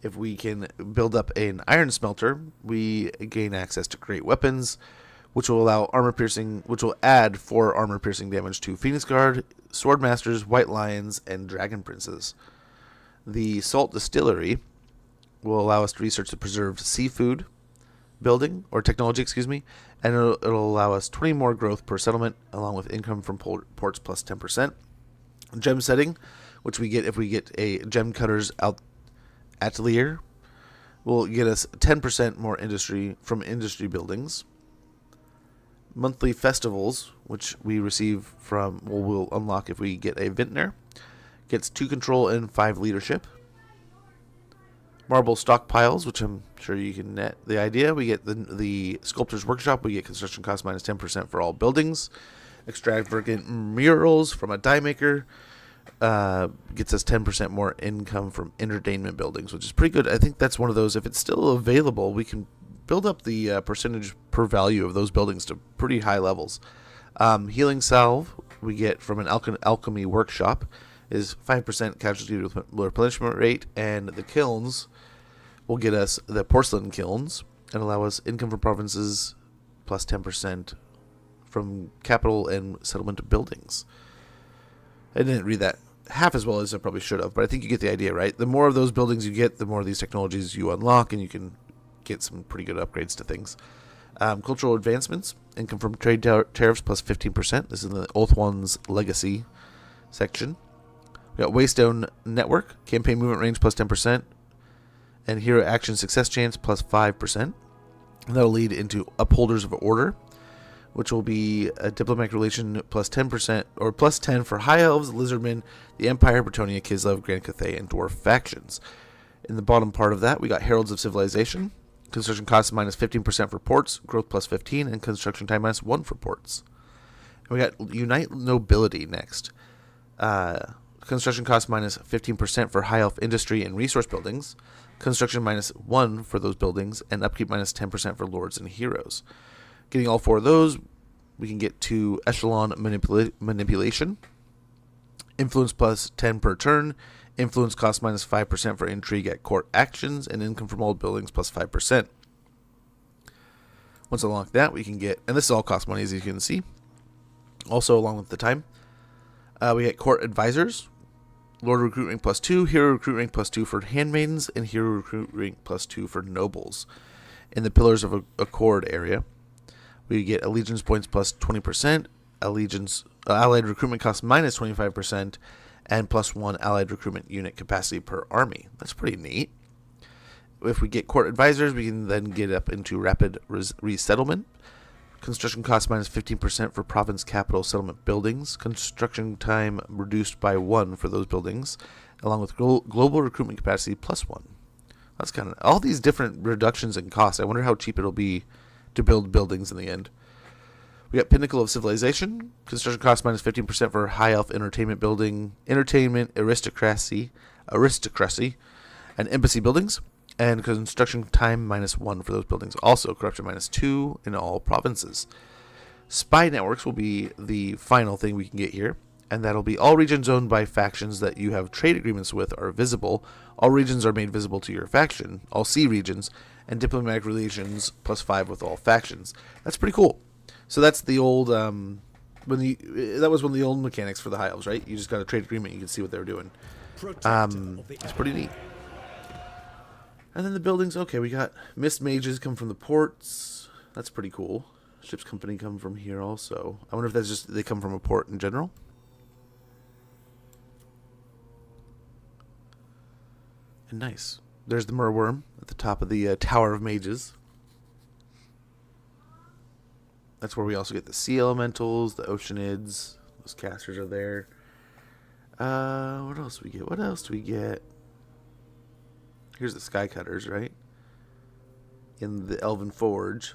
If we can build up an iron smelter, we gain access to great weapons, which will allow armor piercing, which will add 4 armor piercing damage to Phoenix Guard, Sword Masters, White Lions, and Dragon Princes. The salt distillery will allow us to research the preserved seafood building, or technology, and it'll allow us 20 more growth per settlement, along with income from ports plus 10%. Gem setting, which we get if we get a gem cutters atelier, will get us 10% more industry from industry buildings. Monthly festivals, which we receive from, we'll unlock if we get a vintner, gets 2 control and 5 leadership. Marble stockpiles, which I'm sure you can net the idea. We get the sculptor's workshop. We get construction cost minus 10% for all buildings. Extravagant murals from a die maker gets us 10% more income from entertainment buildings, which is pretty good. I think that's one of those, if it's still available, we can build up the percentage per value of those buildings to pretty high levels. Healing salve we get from an alchemy workshop is 5% casualty replenishment rate, and the kilns will get us the porcelain kilns and allow us income from provinces plus 10% from capital and settlement buildings. I didn't read that half as well as I probably should have, but I think you get the idea, right? The more of those buildings you get, the more of these technologies you unlock, and you can get some pretty good upgrades to things. Cultural advancements, income from trade tariffs plus 15%. This is in the Oath One's Legacy section. We got Waystone Network, campaign movement range plus 10%, and hero action success chance plus 5%. And that'll lead into Upholders of Order, which will be a diplomatic relation plus 10%, or plus 10 for High Elves, Lizardmen, the Empire, Bretonia, Kislev, Grand Cathay, and Dwarf factions. In the bottom part of that, we got Heralds of Civilization, construction cost minus 15% for ports, growth plus 15, and construction time minus 1 for ports. And we got Unite Nobility next. Construction cost minus 15% for High Elf industry and resource buildings, construction minus 1 for those buildings, and upkeep minus 10% for lords and heroes. Getting all 4 of those, we can get to Echelon Manipulation, influence plus 10 per turn, influence cost minus 5% for intrigue at court actions, and income from old buildings plus 5%. Once unlocked that, we can get, and this all costs money as you can see, also along with the time, we get court advisors, Lord recruit rank plus 2, hero recruit rank plus 2 for handmaidens, and hero recruit rank plus 2 for nobles. In the Pillars of Accord area, we get allegiance points plus 20%, allegiance allied recruitment cost minus 25%, and plus 1 allied recruitment unit capacity per army. That's pretty neat. If we get court advisors, we can then get up into rapid resettlement. Construction cost minus 15% for province capital settlement buildings. Construction time reduced by 1 for those buildings, along with global recruitment capacity plus 1. That's kind of all these different reductions in cost. I wonder how cheap it'll be to build buildings in the end. We got Pinnacle of Civilization. Construction cost minus 15% for High Elf entertainment building, entertainment, aristocracy, and embassy buildings. And construction time minus 1 for those buildings. Also, corruption minus 2 in all provinces. Spy networks will be the final thing we can get here. And that'll be all regions owned by factions that you have trade agreements with are visible. All regions are made visible to your faction. All sea regions. And diplomatic relations plus 5 with all factions. That's pretty cool. So that's the old That was one of the old mechanics for the High Elves, right? You just got a trade agreement. You can see what they were doing. It's pretty neat. And then the buildings. Okay, we got mist mages come from the ports. That's pretty cool. Ship's company come from here also. I wonder if that's just they come from a port in general. And nice. There's the Merworm at the top of the Tower of Mages. That's where we also get the Sea Elementals, the Oceanids. Those casters are there. What else do we get? What else do we get? Here's the Sky Cutters, right? In the Elven Forge.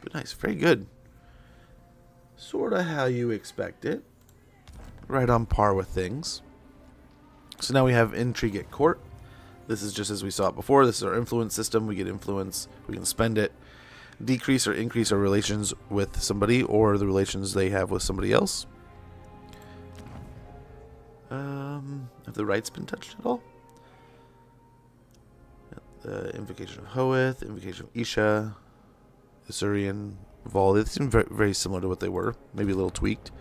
But nice. Very good. Sort of how you expect it. Right on par with things. So now we have Intrigue at Court. This is just as we saw it before. This is our influence system. We get influence. We can spend it. Decrease or increase our relations with somebody or the relations they have with somebody else. Have the rights been touched at all? The Invocation of Hoeth, Invocation of Isha, Isurian, Vol. They seem very, very similar to what they were. Maybe a little tweaked.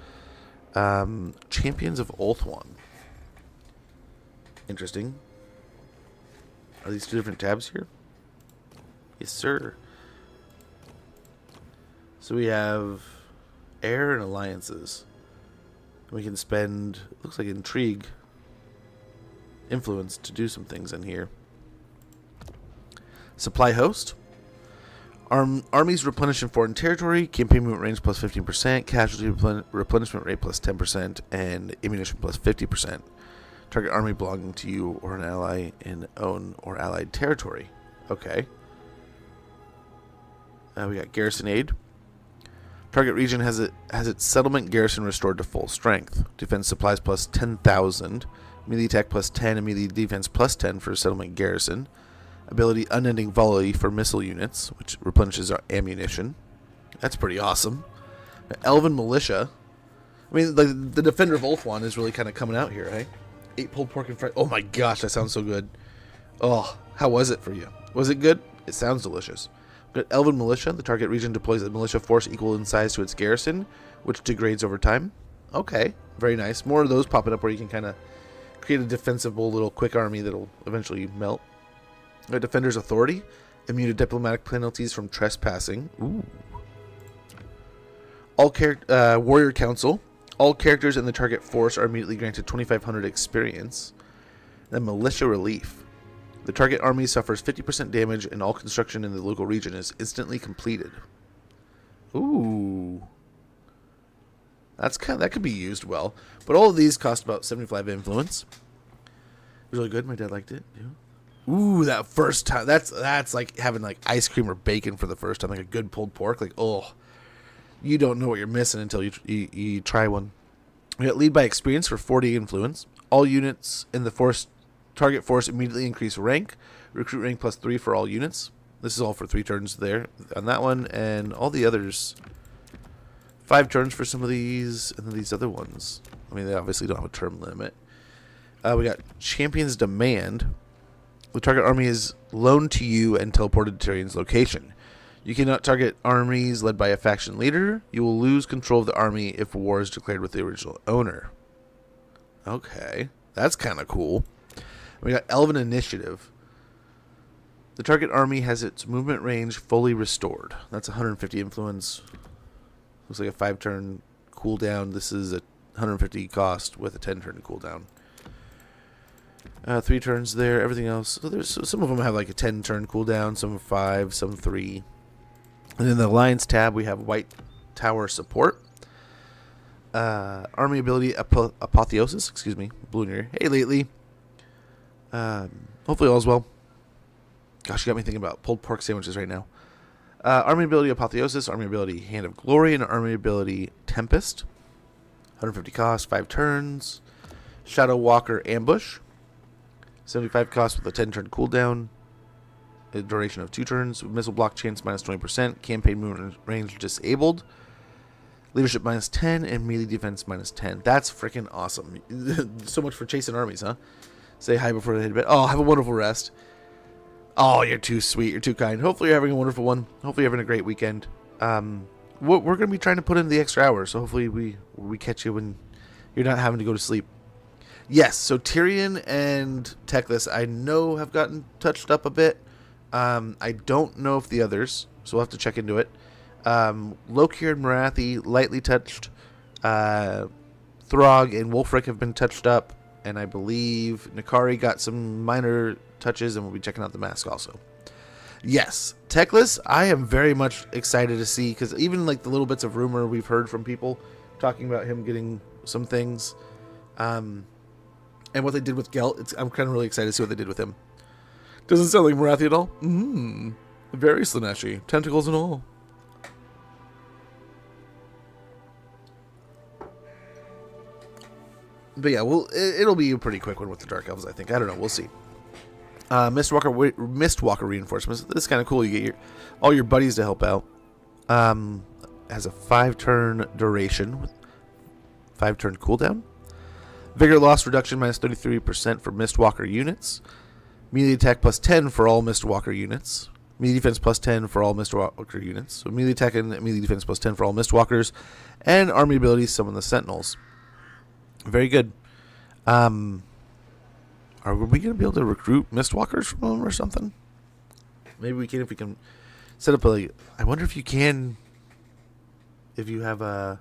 Champions of Ulthuan. Interesting. Are these two different tabs here? Yes, sir. So we have air and alliances. We can spend, looks like intrigue, influence to do some things in here. Supply host. Armies replenish in foreign territory. Campaign movement range plus 15%. Casualty replenishment rate plus 10%. And ammunition plus 50%. Target army belonging to you or an ally in own or allied territory. Okay. We got garrison aid. Target region has its settlement garrison restored to full strength. Defense supplies plus 10,000. Melee attack plus 10 and melee defense plus 10 for settlement garrison. Ability unending volley for missile units, which replenishes our ammunition. That's pretty awesome. Elven militia. I mean, like the Defender of Ulthuan is really kind of coming out here, right? 8 pulled pork and fried. Oh my gosh, that sounds so good. Oh, how was it for you? Was it good? It sounds delicious. But Elven militia, the target region deploys a militia force equal in size to its garrison, which degrades over time. Okay, very nice. More of those popping up where you can kind of create a defensible little quick army that'll eventually melt. Defender's authority, immune to diplomatic penalties from trespassing. Ooh. Warrior council. All characters in the target force are immediately granted 2,500 experience. Then militia relief. The target army suffers 50% damage and all construction in the local region is instantly completed. Ooh. That could be used well. But all of these cost about 75 influence. Really good. My dad liked it. Yeah. Ooh, that first time. That's like having like ice cream or bacon for the first time. Like a good pulled pork. Like, oh. You don't know what you're missing until you try one. We got lead by experience for 40 influence. All units in the target force immediately increase rank. Recruit rank plus 3 for all units. This is all for 3 turns there on that one. And all the others, 5 turns for some of these. And then these other ones. I mean, they obviously don't have a term limit. We got Champion's Demand. The target army is loaned to you and teleported to Tyrion's location. You cannot target armies led by a faction leader. You will lose control of the army if war is declared with the original owner. Okay, that's kind of cool. We got Elven Initiative. The target army has its movement range fully restored. That's 150 influence. Looks like a 5-turn cooldown. This is a 150 cost with a 10-turn cooldown. 3 turns there. Everything else. So there's some of them have like a 10-turn cooldown. Some 5. Some 3. And in the Alliance tab, we have White Tower Support. Army ability Apotheosis. Excuse me. Blue in your ear. Hey, lately. Hopefully all's well. Gosh, you got me thinking about pulled pork sandwiches right now. Army ability Apotheosis. Army ability Hand of Glory. And Army ability Tempest. 150 cost. 5 turns. Shadow Walker Ambush. 75 cost with a 10-turn cooldown. A duration of 2 turns. Missile block chance minus 20%. Campaign movement range disabled. Leadership minus 10. And melee defense minus 10. That's freaking awesome. So much for chasing armies, huh? Say hi before they hit bed. Oh, have a wonderful rest. Oh, you're too sweet. You're too kind. Hopefully you're having a wonderful one. Hopefully you're having a great weekend. we're going to be trying to put in the extra hours, so hopefully we catch you when you're not having to go to sleep. Yes, so Tyrion and Teclis I know have gotten touched up a bit. I don't know if the others, so we'll have to check into it. Lokir and Marathi lightly touched. Throg and Wolfric have been touched up, and I believe Nakari got some minor touches, and we'll be checking out the mask also. Yes, Teclis, I am very much excited to see, because even like the little bits of rumor we've heard from people talking about him getting some things, and what they did with Gelt, I'm kind of really excited to see what they did with him. Doesn't sound like Marathi at all. Very Slaanesh-y, tentacles and all. But yeah, it'll be a pretty quick one with the Dark Elves, I think. I don't know. We'll see. Mistwalker reinforcements. This is kind of cool. You get all your buddies to help out. Has a 5-turn duration, 5-turn cooldown. Vigor loss reduction minus 33% for Mistwalker units. Melee attack plus 10 for all Mistwalker units. Melee defense plus 10 for all Mistwalker units. So melee attack and melee defense plus 10 for all Mistwalkers. And army abilities summon the Sentinels. Very good. Are we going to be able to recruit Mistwalkers from them or something? Maybe we can if we can set up a... I wonder if you can... If you have a...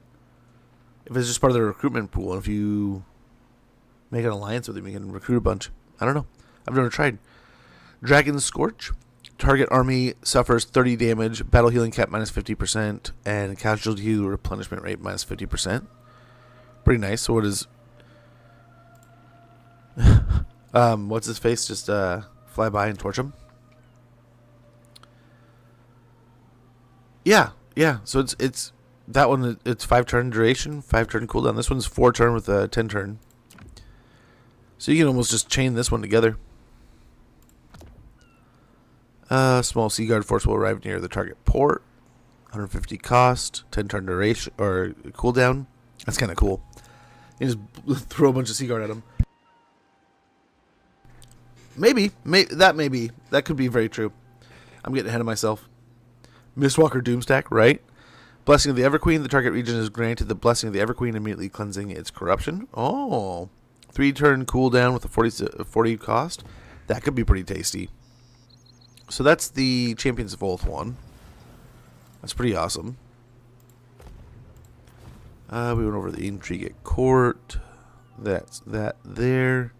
If it's just part of the recruitment pool. And if you make an alliance with them, you can recruit a bunch. I don't know. I've never tried. Dragon Scorch. Target army suffers 30 damage. Battle healing cap minus 50%. And casualty replenishment rate minus 50%. Pretty nice. So what is... what's his face? Just fly by and torch him. Yeah. So it's that one. It's 5-turn duration, 5-turn cooldown. This one's 4-turn with a 10-turn. So you can almost just chain this one together. Small Sea Guard force will arrive near the target port. 150 cost, 10-turn duration or cooldown. That's kind of cool. You just throw a bunch of Sea Guard at them. Maybe. That could be very true. I'm getting ahead of myself. Mistwalker Doomstack, right? Blessing of the Everqueen. The target region is granted the Blessing of the Everqueen, immediately cleansing its corruption. Oh. 3-turn cooldown with a 40 cost. That could be pretty tasty. So that's the Champions of Oath one. That's pretty awesome. We went over the Intrigue at Court. That's that there.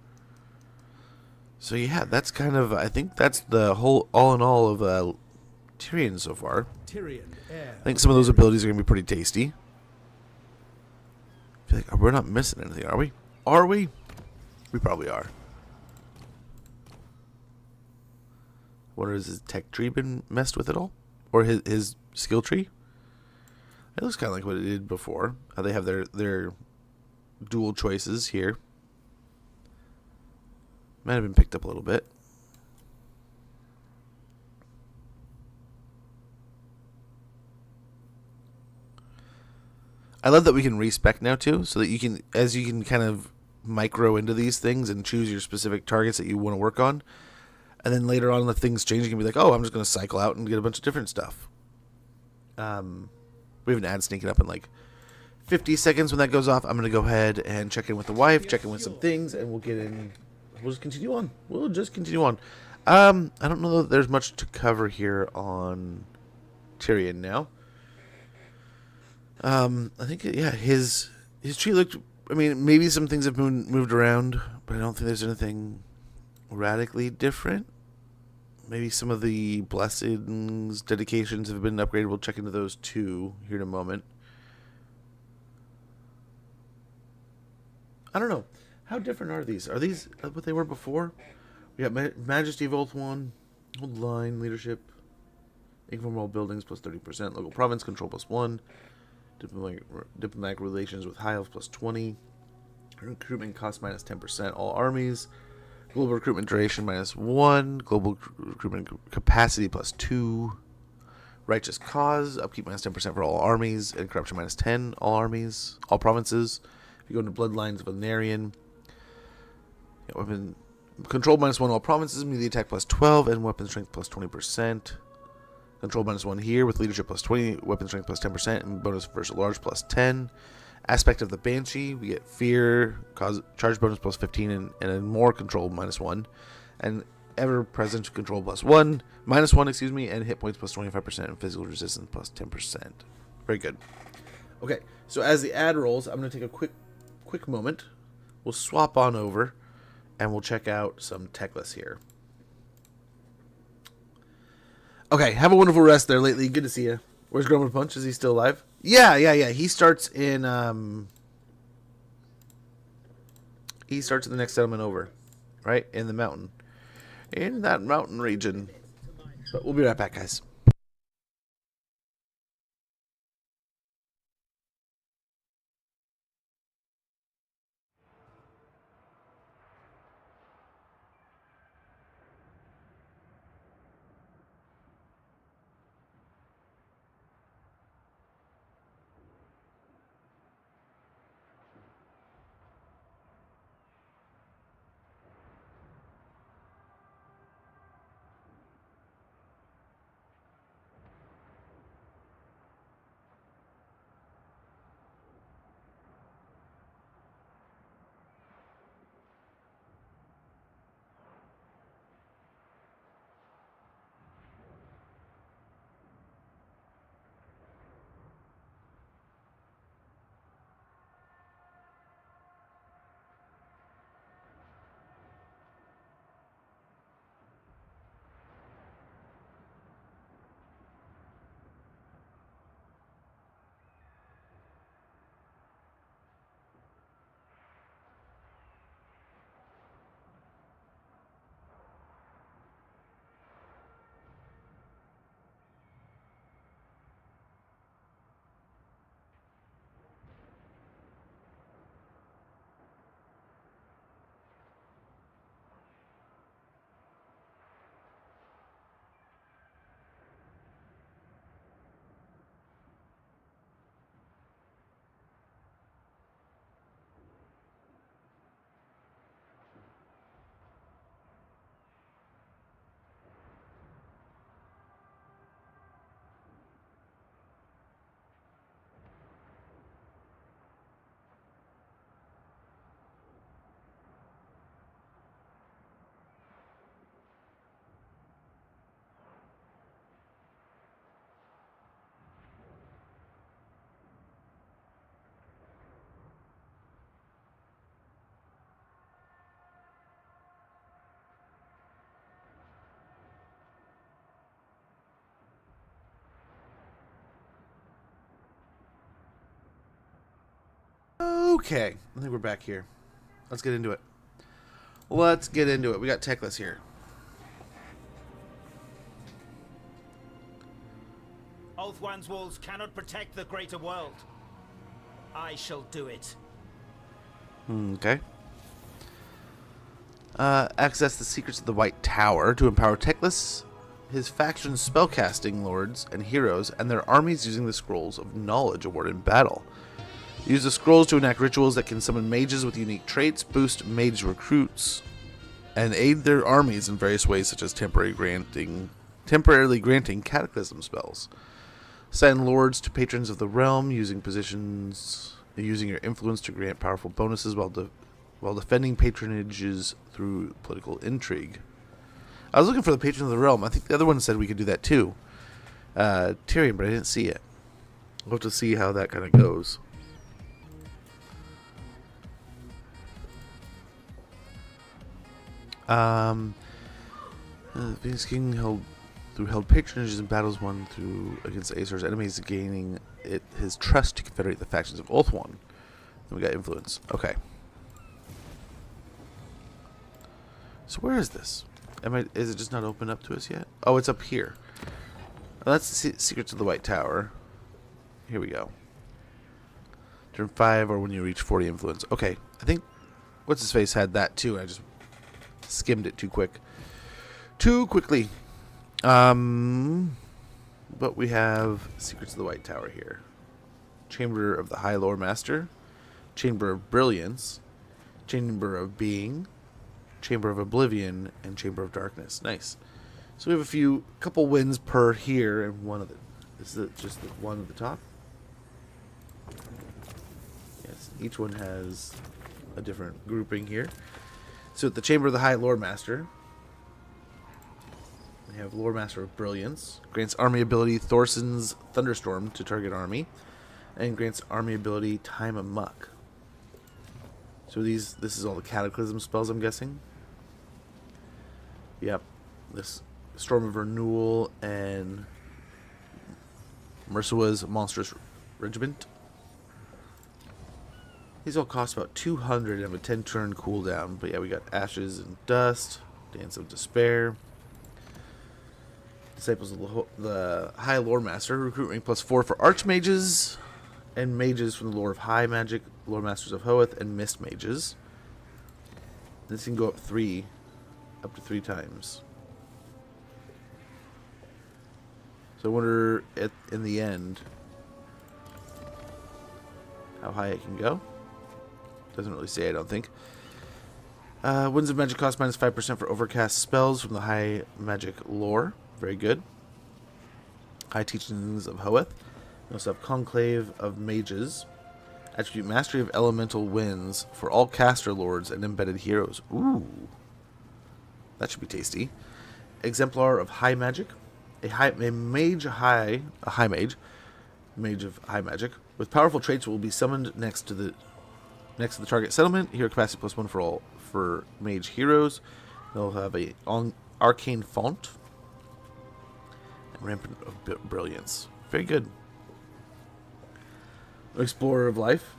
So yeah, that's kind of, I think that's the whole, all in all of Tyrion so far. Tyrion, I think some of those abilities are going to be pretty tasty. I feel like we're not missing anything, are we? Are we? We probably are. What has his tech tree been messed with at all? Or his skill tree? It looks kind of like what it did before. How they have their dual choices here. Might have been picked up a little bit. I love that we can respec now too, so that you can, as you can kind of micro into these things and choose your specific targets that you want to work on, and then later on, if things change, you can be like, oh, I'm just going to cycle out and get a bunch of different stuff. We have an ad sneaking up in like 50 seconds. When that goes off, I'm going to go ahead and check in with the wife, check in with some things, and we'll get in. We'll just continue on. I don't know that there's much to cover here on Tyrion now. I think, yeah, his tree looked... I mean, maybe some things have moved around, but I don't think there's anything radically different. Maybe some of the blessings, dedications have been upgraded. We'll check into those too here in a moment. I don't know. How different are these? Are these what they were before? We got Majesty of Oath 1, Hold Line, Leadership, Income from all buildings plus 30%, Local Province Control plus 1, Diplomatic Relations with High Elves plus 20, Recruitment Cost minus 10%, All Armies, Global Recruitment Duration minus 1, Global Recruitment Capacity plus 2, Righteous Cause, Upkeep minus 10% for all armies, and Corruption minus 10, all armies, all provinces. If you go into Bloodlines of Anarian, Weapon Control minus 1, all provinces, Melee Attack plus 12, and Weapon Strength plus 20%. Control -1 here with leadership +20, weapon strength +10%, and bonus versus large +10. Aspect of the Banshee, we get fear, charge bonus +15, and a more control -1. And ever-present control -1, excuse me, and hit points +25%, and physical resistance +10%. Very good. Okay, so as the ad rolls, I'm going to take a quick moment. We'll swap on over, and we'll check out some tech lists here. Okay, have a wonderful rest there lately. Good to see you. Where's Grumble Punch? Is he still alive? Yeah. He starts in the next settlement over, right? In the mountain. In that mountain region. But we'll be right back, guys. Okay, I think we're back here. Let's get into it. We got tech lists here. Ulthuan's walls cannot protect the greater world. I shall do it. Okay. Access the secrets of the White Tower to empower Teclis, his faction's spellcasting lords and heroes, and their armies using the scrolls of knowledge awarded in battle. Use the scrolls to enact rituals that can summon mages with unique traits, boost mage recruits, and aid their armies in various ways, such as temporarily granting cataclysm spells. Send lords to patrons of the realm, using your influence to grant powerful bonuses while defending patronages through political intrigue. I was looking for the patron of the realm. I think the other one said we could do that too. Tyrion, but I didn't see it. We'll have to see how that kind of goes. Phoenix King held patronages in battles won through against Aesir's enemies, gaining his trust to confederate the factions of Ulthuan. Then we got influence. Okay. So where is this? Is it just not open up to us yet? Oh, it's up here. Oh, that's the secrets of the White Tower. Here we go. Turn 5 or when you reach 40 influence. Okay, I think what's his face had that too. I just skimmed it too quickly. But we have Secrets of the White Tower here. Chamber of the High Lore Master, Chamber of Brilliance, Chamber of Being, Chamber of Oblivion, and Chamber of Darkness. Nice. So we have couple wins per here, and one of the. This is just the one at the top. Yes, each one has a different grouping here. So at the Chamber of the High Lore Master, we have Lore Master of Brilliance. Grants army ability Thorson's Thunderstorm to target army, and grants army ability Time Amok. So this is all the Cataclysm spells, I'm guessing. Yep, this Storm of Renewal and Mercia's Monstrous Regiment. These all cost about 200 and have a 10-turn cooldown. But yeah, we got Ashes and Dust, Dance of Despair. Disciples of the High Lore Master, recruit rank +4 for Archmages and Mages from the Lore of High Magic, Lore Masters of Hoeth, and Mist Mages. This can go up to 3 times. So I wonder in the end how high it can go. Doesn't really say, I don't think. Winds of Magic cost -5% for overcast spells from the High Magic Lore. Very good. High Teachings of Hoeth. We also have Conclave of Mages. Attribute Mastery of Elemental Winds for all caster lords and embedded heroes. Ooh. That should be tasty. Exemplar of High Magic. A mage of High Magic with powerful traits will be summoned next to the target settlement. Hero capacity +1 for mage heroes. They'll have a arcane font and rampant of brilliance. Very good. Explorer of Life.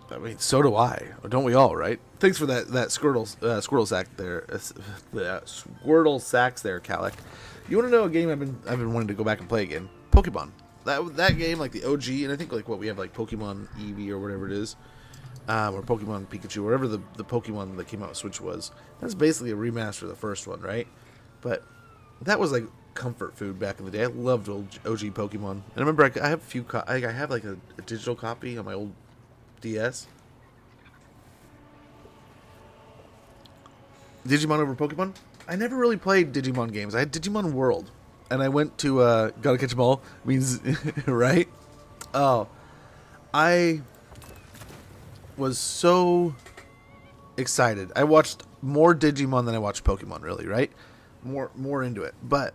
I mean, so do I. Don't we all, right? Thanks for that Squirtle sack there. The Squirtle sacks there, Calic. You want to know a game I've been wanting to go back and play again? Pokemon. That game, like the OG, and I think like what we have, like Pokemon Eevee or whatever it is, or Pokemon Pikachu, whatever the Pokemon that came out with Switch was. That's basically a remaster of the first one, right? But that was like comfort food back in the day. I loved old OG Pokemon, and I remember I have a few. I have like a digital copy on my old DS. Digimon over Pokemon? I never really played Digimon games. I had Digimon World. And I went to Gotta Catch 'Em All. Means, right? Oh. I was so excited. I watched more Digimon than I watched Pokemon, really, right? More into it. But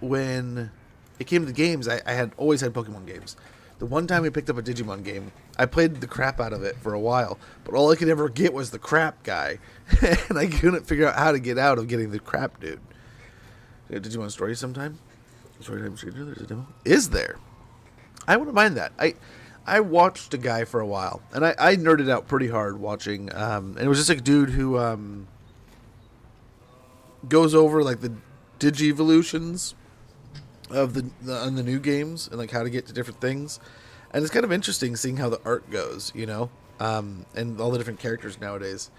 when it came to the games, I had always had Pokemon games. The one time we picked up a Digimon game, I played the crap out of it for a while, but all I could ever get was the crap guy, and I couldn't figure out how to get out of getting the crap dude. Digimon Story sometime? Storytime Stranger, there's a demo? Is there? I wouldn't mind that. I watched a guy for a while, and I nerded out pretty hard watching, and it was just like a dude who goes over like the Digivolutions of on the new games and like how to get to different things, and it's kind of interesting seeing how the art goes, you know, and all the different characters nowadays.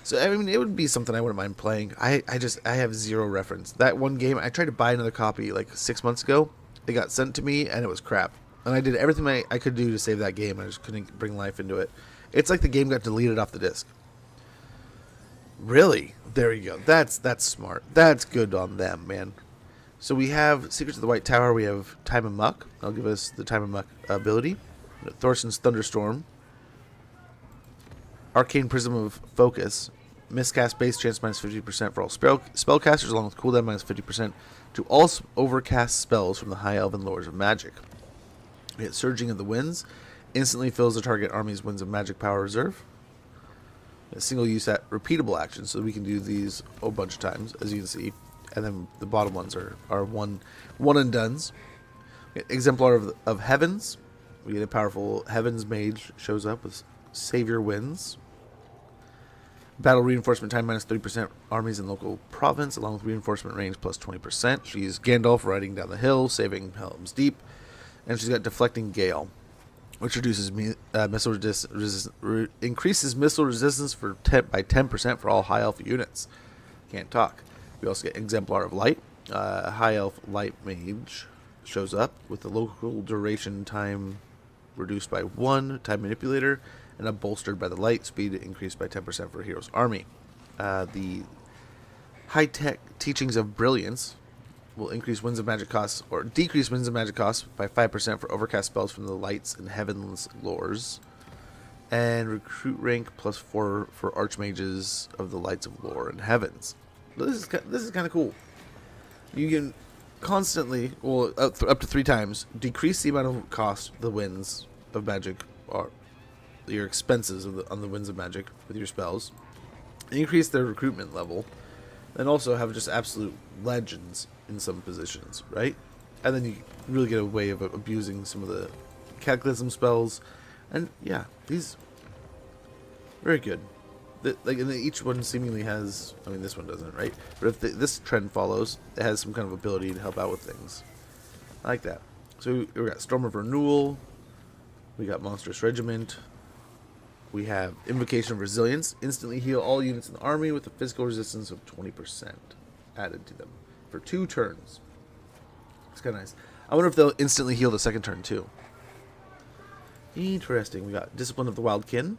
So I mean, it would be something I wouldn't mind playing. I have zero reference. That one game I tried to buy another copy like 6 months ago. It got sent to me and it was crap, and I did everything I could do to save that game. I just couldn't bring life into it. It's like the game got deleted off the disc. Really? There you go. That's smart. That's good on them, man. So we have Secrets of the White Tower. We have Time Amok. That'll give us the Time Amok ability. Thorson's Thunderstorm. Arcane Prism of Focus. Miscast base chance -50% for all spellcasters, along with cooldown -50% to all overcast spells from the High Elven Lords of Magic. We get Surging of the Winds. Instantly fills the target army's Winds of Magic power reserve. A single use repeatable action, so we can do these a bunch of times, as you can see. And then the bottom ones are one and dones. Exemplar of Heavens. We get a powerful Heavens Mage shows up with Savior Winds. Battle reinforcement time -30% armies in local province, along with reinforcement range +20%. She's Gandalf riding down the hill, saving Helm's Deep, and she's got Deflecting Gale, which reduces increases missile resistance by 10% for all High Elf units. Can't talk. We also get Exemplar of Light. High Elf Light Mage shows up with the local duration time reduced by 1, Time Manipulator, and a bolstered by the light speed increased by 10% for Hero's Army. The High-tech teachings of brilliance will increase winds of magic costs or decrease winds of magic costs by 5% for overcast spells from the lights and heavens lores. And recruit rank +4 for archmages of the lights of lore and heavens. This is kind of cool. You can constantly, well, up to 3 times, decrease the amount of cost the winds of magic or your expenses on the winds of magic with your spells. Increase their recruitment level, and also have just absolute legends in some positions, right? And then you really get a way of abusing some of the cataclysm spells, and yeah, these very good. And each one seemingly has, I mean, this one doesn't, right? But if this trend follows, it has some kind of ability to help out with things. I like that. So we got Storm of Renewal, we got Monstrous Regiment, we have Invocation of Resilience, instantly heal all units in the army with a physical resistance of 20% added to them for 2 turns. It's kind of nice. I wonder if they'll instantly heal the second turn too. Interesting. We got Discipline of the Wildkin.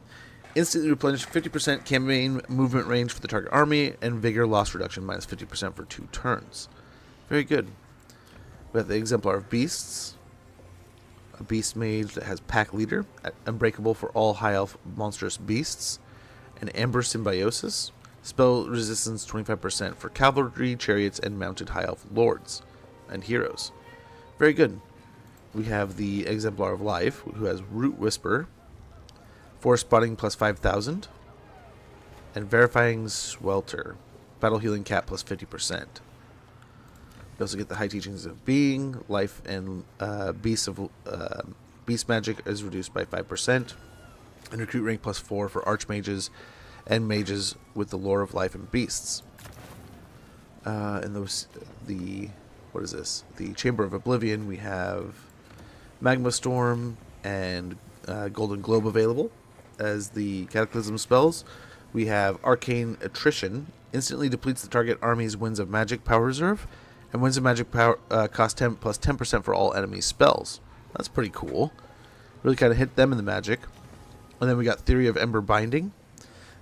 Instantly replenish 50% campaign movement range for the target army, and Vigor loss reduction minus 50% for 2 turns. Very good. We got the Exemplar of Beasts. A beast mage that has pack leader, unbreakable for all high elf monstrous beasts. An Amber Symbiosis. Spell resistance 25% for cavalry, chariots, and mounted high elf lords and heroes. Very good. We have the Exemplar of Life, who has Root Whisper, Force Spotting plus 5,000, and Verifying Swelter, Battle Healing Cap plus 50%. You also get the High Teachings of Being, Life, and Beast Magic is reduced by 5%, and Recruit Rank plus 4 for Archmages and Mages with the Lore of Life and Beasts. And what is this? The Chamber of Oblivion, we have Magma Storm and Golden Globe available as the Cataclysm spells. We have Arcane Attrition, instantly depletes the target army's Winds of Magic power reserve, and Winds of Magic power cost 10 plus 10% for all enemy spells. That's pretty cool. Really kind of hit them in the magic. And then we got Theory of Ember Binding.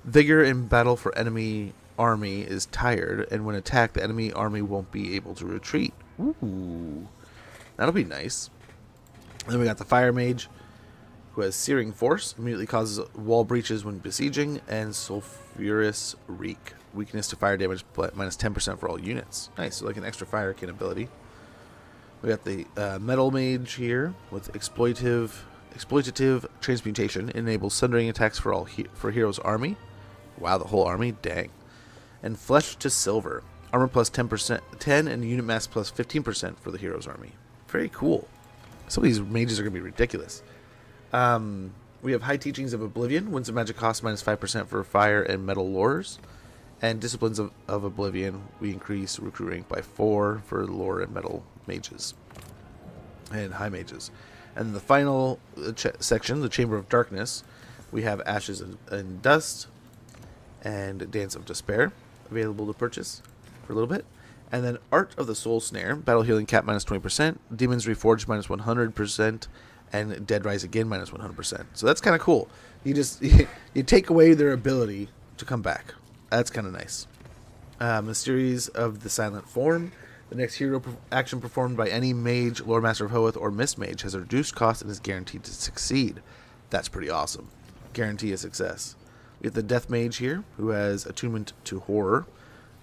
Vigor in battle for enemy army is tired, and when attacked, the enemy army won't be able to retreat. Ooh, that'll be nice. And then we got the Fire Mage, who has Searing Force, immediately causes wall breaches when besieging, and Sulfurous Reek, weakness to fire damage minus 10% for all units. Nice, so like an extra fire kin ability. We got the Metal Mage here with exploitative transmutation, enables sundering attacks for hero's army. Wow, the whole army, dang. And Flesh to Silver, armor plus 10%, and unit mass plus 15% for the hero's army. Very cool. Some of these mages are going to be ridiculous. We have High Teachings of Oblivion. Winds of Magic cost minus 5% for fire and metal lores. And Disciplines of Oblivion, we increase recruit rank by 4 for lore and metal mages. And high mages. And the final section, the Chamber of Darkness, we have Ashes and Dust and Dance of Despair available to purchase for a little bit. And then Art of the Soul Snare, Battle Healing Cap minus 20%, Demons Reforged minus 100%, and Dead Rise Again minus 100%. So that's kind of cool. You just you take away their ability to come back. That's kind of nice. Mysteries of the Silent Form. The next hero action performed by any mage, Lord Master of Hoeth, or Mist Mage has a reduced cost and is guaranteed to succeed. That's pretty awesome. Guarantee a success. We have the Death Mage here, who has Attunement to Horror.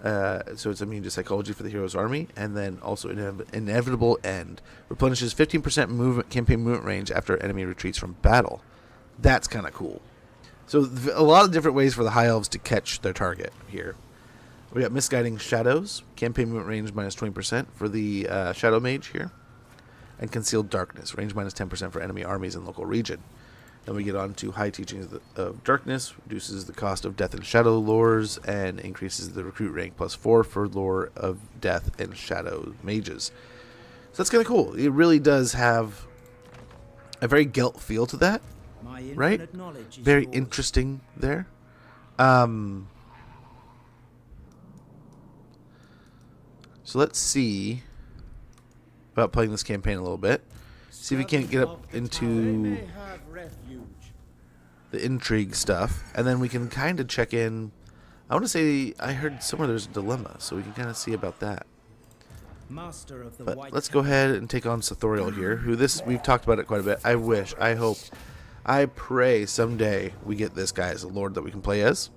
So it's immune to psychology for the hero's army, and then also Inevitable End. Replenishes 15% campaign movement range after enemy retreats from battle. That's kind of cool. So a lot of different ways for the High Elves to catch their target here. We got Misguiding Shadows, campaign movement range minus 20% for the Shadow Mage here. And Concealed Darkness, range minus 10% for enemy armies in local region. Then we get on to High Teachings of Darkness, reduces the cost of Death and Shadow lores, and increases the recruit rank plus 4 for lore of Death and Shadow mages. So that's kind of cool. It really does have a very Gelt feel to that, right? Very yours. Interesting there. So let's see about playing this campaign a little bit. See if we can't get up into the intrigue stuff, and then we can kind of check in I want to say I heard somewhere there's a dilemma, so we can kind of see about that. Master of the But White let's go ahead and take on Sathoriel here, who we've talked about it quite a bit. I wish, I hope, I pray someday we get this guy as a lord that we can play as.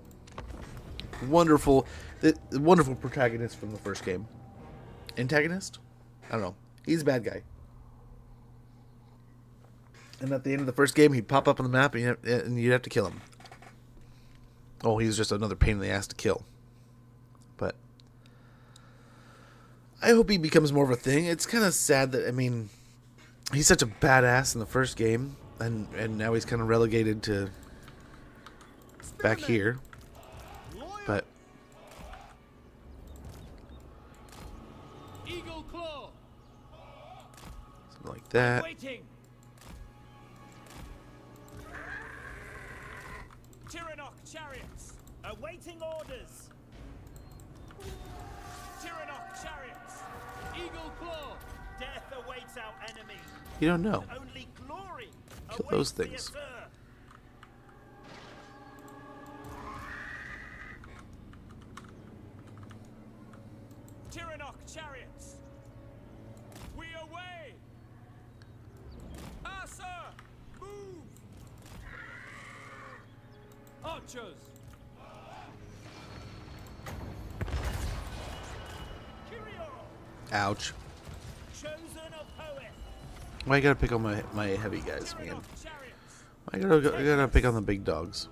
Wonderful, the wonderful protagonist from the first game. Antagonist? I don't know. He's a bad guy. And at the end of the first game, he'd pop up on the map and you'd have to kill him. Oh, he's just another pain in the ass to kill. But I hope he becomes more of a thing. It's kind of sad that, I mean, he's such a badass in the first game, and now he's kind of relegated to back here. But Eagle Claw. something like that. Waiting. Tyrannoc chariots. Awaiting orders. Tyrannoc chariots. Eagle Claw. Death awaits our enemy. You don't know. Only glory. Kill awaits those the things. Asur. Tyrannoc chariots. We away. Ah, sir. Move. Archers. Ouch. Chosen of Hoeth. Why you gotta pick on my heavy guys, man? Tyrannoc chariots. I gotta pick on the big dogs.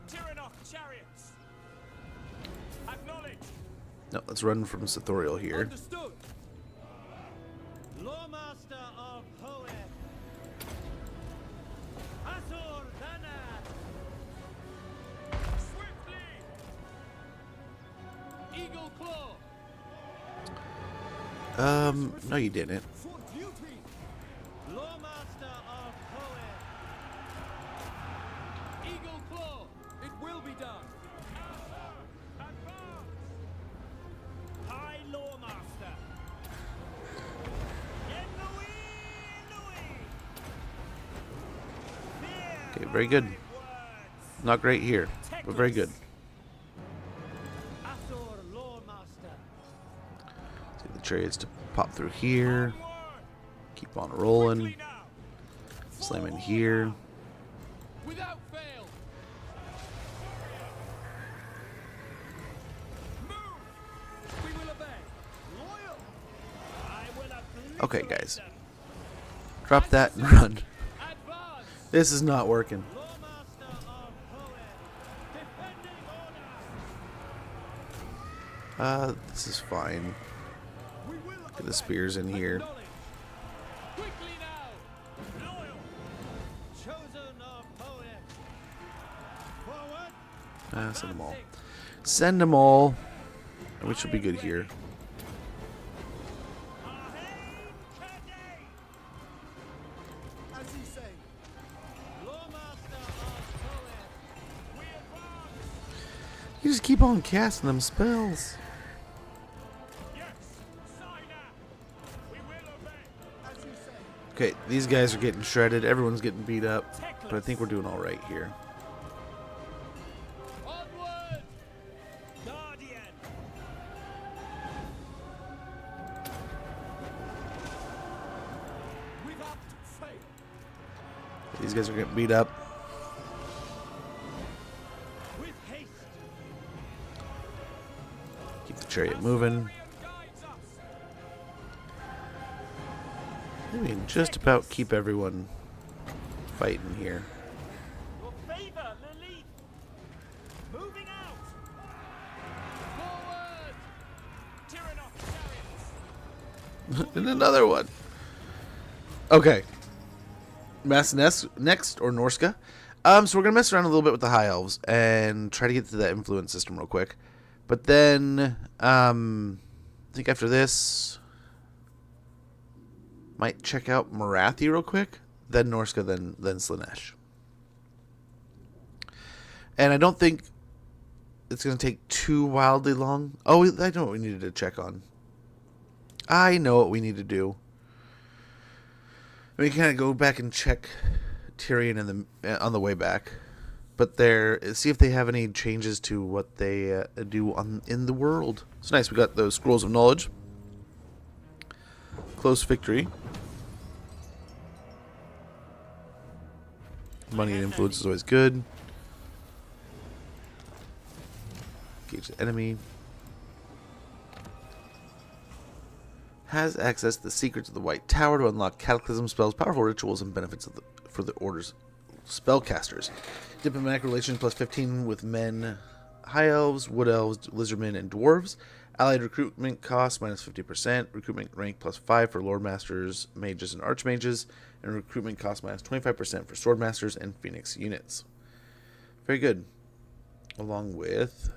Tyrannoc chariots. Acknowledge. No, let's run from Sathoriel here. Understood. Lawmaster of Hoeth. Azor Dana. Swiftly. Eagle Claw. No you didn't. For duty. Lawmaster of Hoeth. Eagle Claw. It will be done. Advance. High Lawmaster. Yen Louis. Okay, very good. Words. Not great here, but very good. Azor Lawmaster. See the chariots to pop through here. Keep on rolling. Quickly now. Slam in here. Without fail. Move. We will obey. Loyal. I will obliterate Okay, guys. them. Drop that and run. Advance. This is not working. Lawmaster of Hoeth. Defending order. This is fine. We will Get the spears in here. Acknowledge. Quickly now. Loyal. chosen of Hoeth. Forward. Send them all. Send them all. We should be good here. Ahain Kadei. As he say. Lawmaster of Hoeth. We advance. You just keep on casting them spells. Yes. Sinai. We will obey. As he say. Okay, these guys are getting shredded. Everyone's getting beat up. But I think we're doing all right here. Onward. Guardian. Without fail. These guys are getting beat up. With haste. Keep the chariot moving. Warrior guides us. I mean, just about keep everyone fighting here. Your favor, Lilith. Moving out. Forward. Tyrannoc chariots. And another one. Okay. Mass next, or Norsca. So we're gonna mess around a little bit with the High Elves and try to get to that influence system real quick. But then, I think after this, might check out Marathi real quick. Then Norsca, then Slaanesh. And I don't think it's gonna take too wildly long. Oh, I know what we needed to check on. I know what we need to do. We kind of go back and check Tyrion on the way back. But see if they have any changes to what they do in the world. It's nice. We got those scrolls of knowledge. Close victory. Money and influence is always good. Engage the enemy. Has access to the secrets of the White Tower to unlock cataclysm spells, powerful rituals, and benefits for the Order's spellcasters. Diplomatic relations plus 15 with men, High Elves, Wood Elves, Lizardmen, and Dwarves. Allied recruitment cost minus 50%. Recruitment rank plus 5 for Lord Masters, Mages, and Archmages. And recruitment cost minus 25% for Swordmasters and Phoenix units. Very good. Along with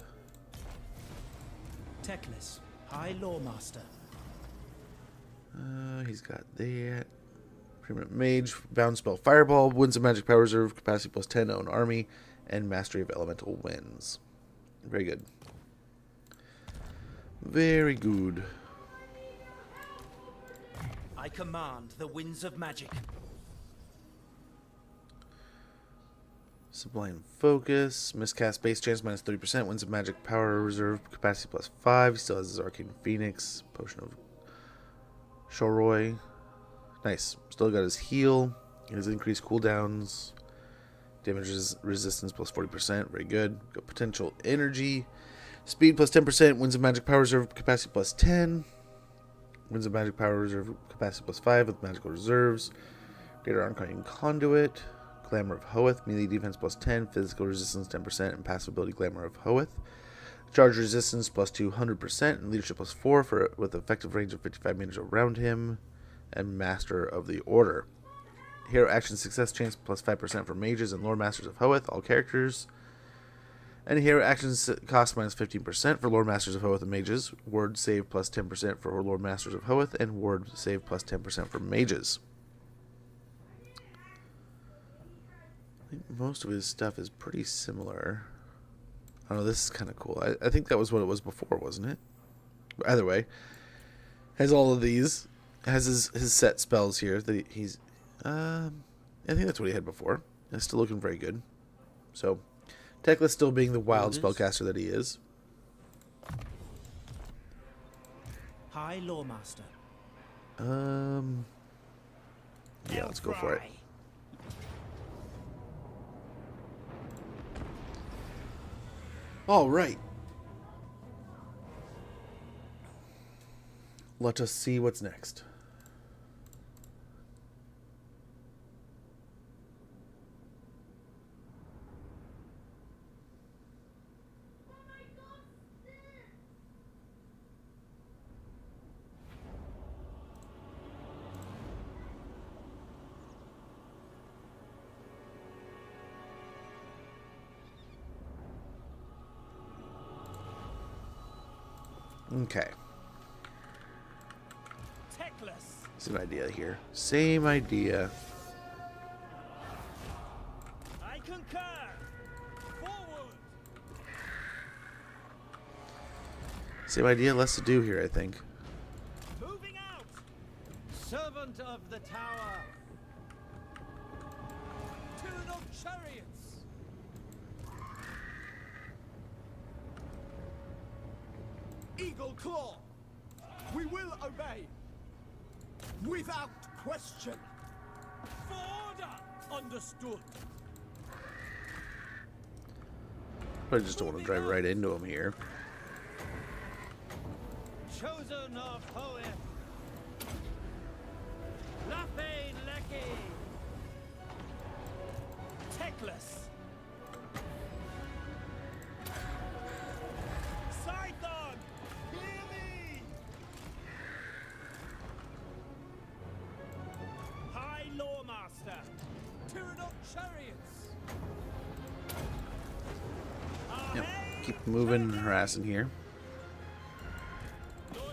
Teclis, High Lawmaster. He's got that. Permanent Mage, Bound Spell Fireball, Winds of Magic Power Reserve, Capacity plus 10, Own Army, and Mastery of Elemental Winds. Very good. Very good. I command the winds of magic. Sublime Focus, Miscast Base Chance minus 30%, Winds of Magic Power Reserve, Capacity plus 5. He still has his Arcane Phoenix, Potion of Shoroi. Nice. Still got his heal. His increased cooldowns. Damage resistance plus 40%. Very good. Got potential energy. Speed plus 10%. Winds of Magic Power Reserve. Capacity plus 10. Winds of Magic Power Reserve. Capacity plus 5 with magical reserves. Greater Arcane Conduit. Glamour of Hoeth. Melee defense plus 10. Physical resistance 10%. And passive ability Glamour of Hoeth. Charge resistance plus 200%. And leadership plus 4 with effective range of 55 meters around him. And Master of the Order. Hero action success chance plus 5% for mages and Lord Masters of Hoeth, all characters. And hero action cost minus 15% for Lord Masters of Hoeth and mages. Ward save plus 10% for Lord Masters of Hoeth, and ward save plus 10% for mages. I think most of his stuff is pretty similar. I don't know, this is kind of cool. I think that was what it was before, wasn't it? But either way, has all of these. Has his set spells here that he's I think that's what he had before. It's still looking very good. So Teclis still being the wild spellcaster that he is. High Lawmaster. Yeah, let's go for it. All right. Let us see what's next. Okay. Teclis. Same idea here. Same idea. I concur. Forward. Same idea, less to do here, I think. Moving out. Servant of the tower. Turn of chariots. Eagle Claw. We will obey. Without question. For order. Understood. I just don't want to drive right into him here. Chosen of Hoeth. Lapane Lecky. Teclis. Scython. Hear me. High Lawmaster. Tyrannop Chariots. Yep. Keep moving and harassing here. Loyal.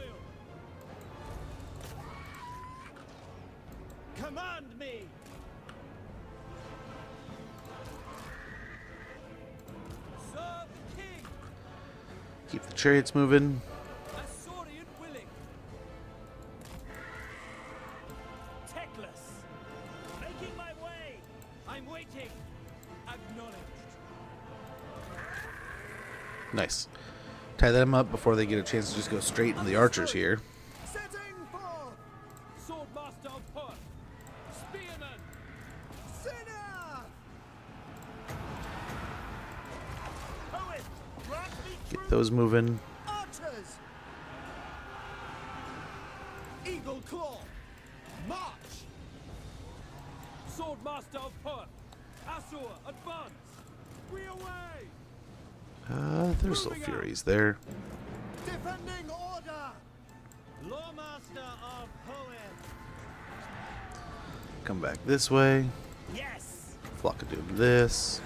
Command me. Serve the king. Keep the chariots moving. Assaurian willing. Teclis. Making my way. I'm waiting. Acknowledged. Nice. Tie them up before they get a chance to just go straight into the archers here. Setting forth. Swordmaster of Hoth. Spearman. Sinner. Poet. Grant me Get those moving. archers. Eagle claw. March. Swordmaster of Hoth. Asur, advance. We away. There's little furies there. Defending order. Lawmaster of Hoeth. Come back this way. Yes. Flock of Doom this.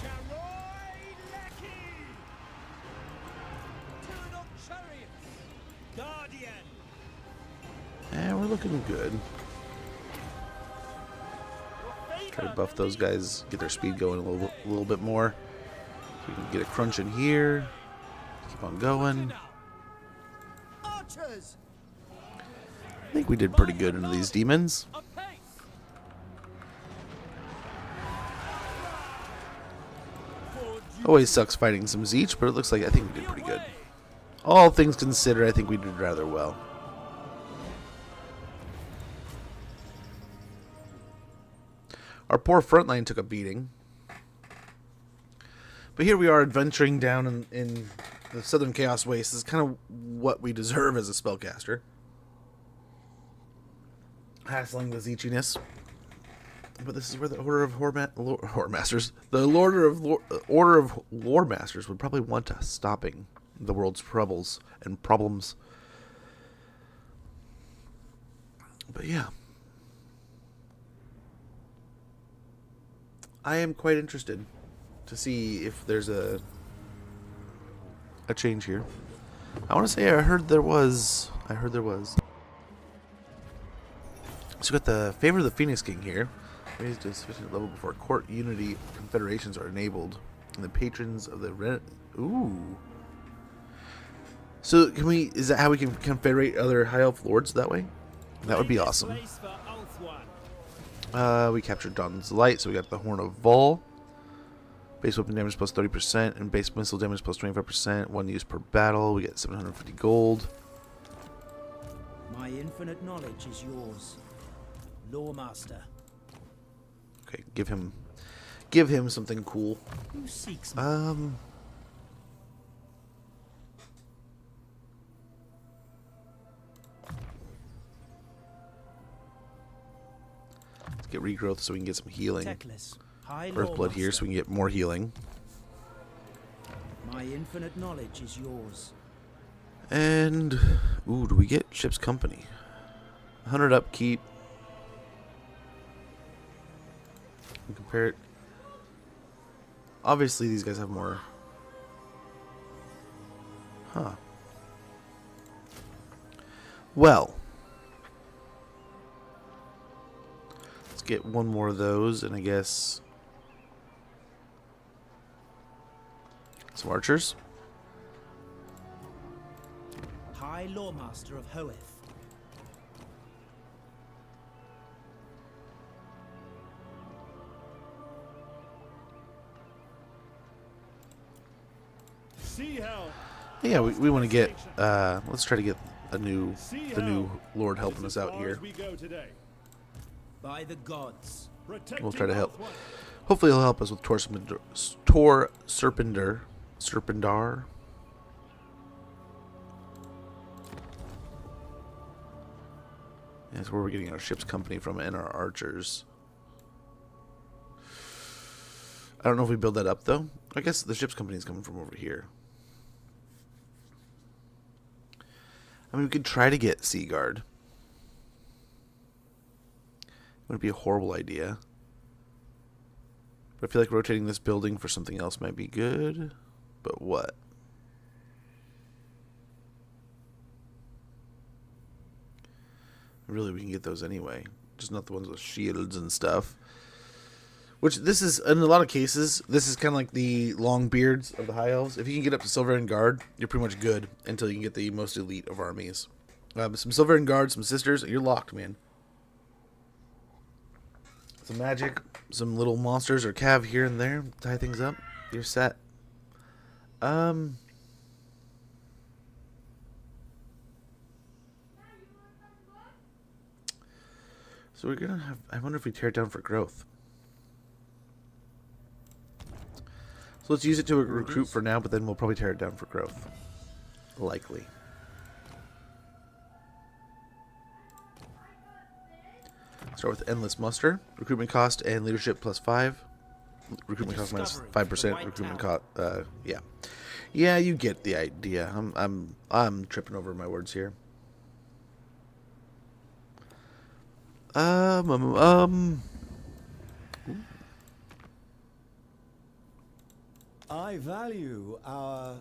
Charoy Lecky. Tyrannoc chariots. Guardian. And we're looking good. Try to buff those guys, get their speed going a little bit more. We can get a crunch in here. Keep on going. Archers. I think we did pretty good into these demons. Apace. Always sucks fighting some Zeech, but it looks like I think we did pretty good. All things considered, I think we did rather well. Our poor front line took a beating. But here we are adventuring down in the Southern Chaos Waste. This is kind of what we deserve as a spellcaster. Hassling the Zeechiness. But this is where the Order of Whoremasters, the Order of Warmasters would probably want us stopping the world's troubles and problems. But yeah. I am quite interested to see if there's a change here. I want to say I heard there was. So we got the Favor of the Phoenix King here. Raised to a sufficient level before court unity confederations are enabled. And the patrons of the Ooh. So can we, is that how we can confederate other High Elf lords that way? That would be awesome. We captured Dawn's Light, so we got the Horn of Vol. Base weapon damage plus 30% and base missile damage plus 25%. One use per battle. We get 750 gold. My infinite knowledge is yours, Lawmaster. Okay, give him something cool. Who seeks me? Let's get regrowth so we can get some healing. Teclis, High Earth blood here so we can get more healing. My infinite knowledge is yours. And ooh, do we get ship's company? 100 upkeep. Compare it. Obviously, these guys have more. Huh. Well, let's get one more of those, and I guess some archers. High Lawmaster of Hoeth. Yeah, we want to get. Let's try to get the new Lord helping us out here. By the gods. We'll try to help. Hopefully, he'll help us with Serpendar. That's where we're getting our ship's company from and our archers. I don't know if we build that up though. I guess the ship's company is coming from over here. I mean, we could try to get Seaguard. Wouldn't be a horrible idea. But I feel like rotating this building for something else might be good. But what? Really, we can get those anyway. Just not the ones with shields and stuff. Which, this is, in a lot of cases, this is kind of like the long beards of the High Elves. If you can get up to Silverian Guard, you're pretty much good until you can get the most elite of armies. Some Silverian Guard, some Sisters, you're locked, man. Some magic, some little monsters or cav here and there, tie things up. You're set. So we're gonna have. I wonder if we tear it down for growth. So let's use it to recruit for now, but then we'll probably tear it down for growth. Likely. Start with Endless Muster. Recruitment cost and leadership +5. Recruitment cost minus 5%. Recruitment cost, yeah. Yeah, you get the idea. I'm tripping over my words here. I value our...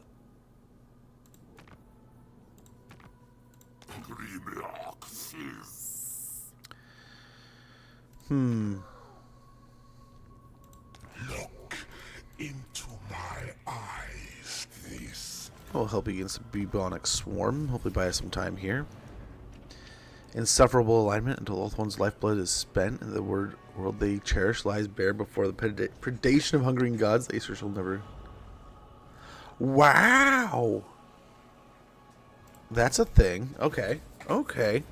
Look into my eyes, this. I'll help you against the bubonic swarm. Hopefully buy us some time here. Insufferable alignment until Ulthuan's lifeblood is spent and the world they cherish lies bare before the predation of hungering gods. The Acer shall never... Wow! That's a thing. Okay. Okay.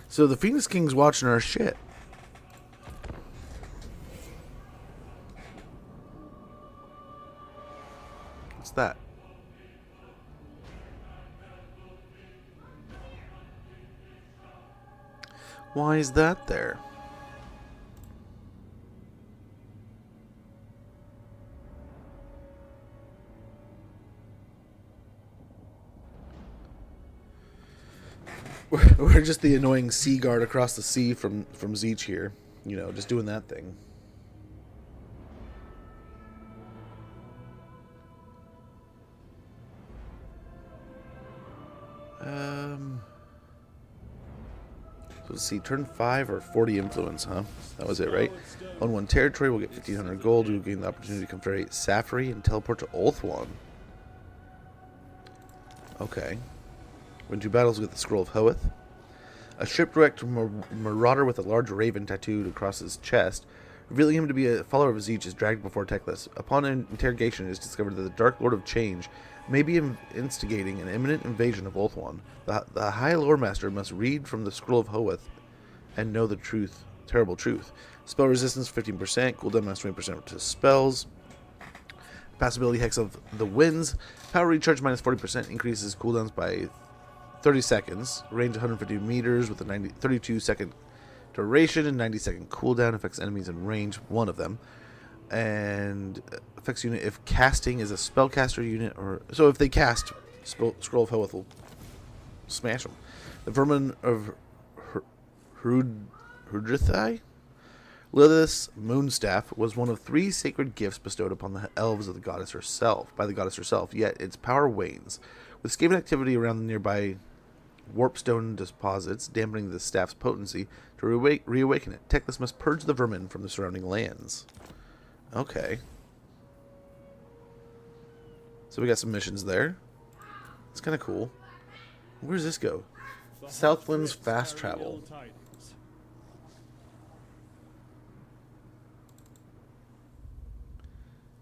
So the Phoenix King's watching our shit. What's that? Why is that there? We're just the annoying sea guard across the sea from Zeech here. You know, just doing that thing. Let's see, turn 5 or 40 influence, huh? That was it, right? On one territory, we'll get 1,500 gold. We'll gain the opportunity to convert Safri and teleport to Ulthuan. Okay. Win 2 battles, we'll get the Scroll of Hoeth. A shipwrecked marauder with a large raven tattooed across his chest, revealing him to be a follower of Zeech, is dragged before Teclis. Upon interrogation, it is discovered that the Dark Lord of Change may be instigating an imminent invasion of Ulthuan. The High Lore Master must read from the Scroll of Hoeth and know the truth, terrible truth. Spell resistance 15%, cooldown minus 20% to spells. Passability Hex of the Winds. Power recharge minus 40%, increases cooldowns by 30 seconds. Range 150 meters with a 32-second duration and 90-second cooldown. Affects enemies in range, one of them. And affects unit if casting is a spellcaster unit, or so if they cast Scroll of Hoeth will smash them. The Vermin of Hudrithai. Lilith's Moonstaff was one of 3 sacred gifts bestowed upon the elves of the goddess herself, by the goddess herself, yet its power wanes. With Skaven activity around the nearby warpstone deposits, dampening the staff's potency, to reawaken it, Teclis must purge the vermin from the surrounding lands. Okay. So we got some missions there. It's kind of cool. Where does this go? Southland's Fast Travel.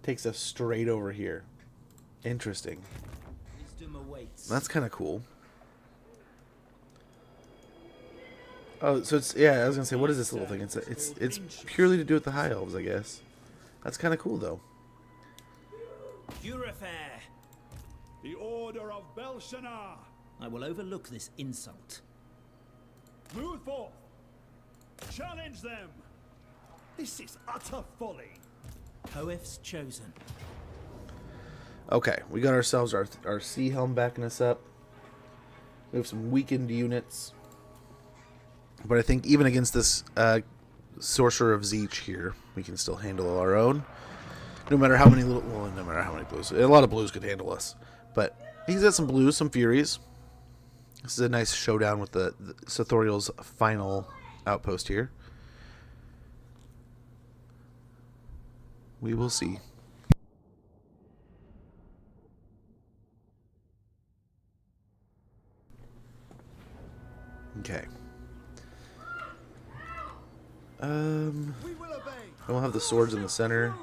Takes us straight over here. Interesting. That's kind of cool. Oh, so it's, yeah, I was gonna say, what is this little thing? It's purely to do with the High Elves, I guess. That's kind of cool, though. Durafair. The Order of Belshazzar. I will overlook this insult. Move forth. Challenge them. This is utter folly. Hoeth's chosen. Okay, we got ourselves our Sea Helm backing us up. We have some weakened units. But I think even against this Sorcerer of Zeech here, we can still handle our own. No matter how many little... Well, no matter how many blues. A lot of blues could handle us. But he's got some blues, some furies. This is a nice showdown with the Sithoriel's final outpost here. We will see. Okay. We will obey. And we'll have the swords in the center.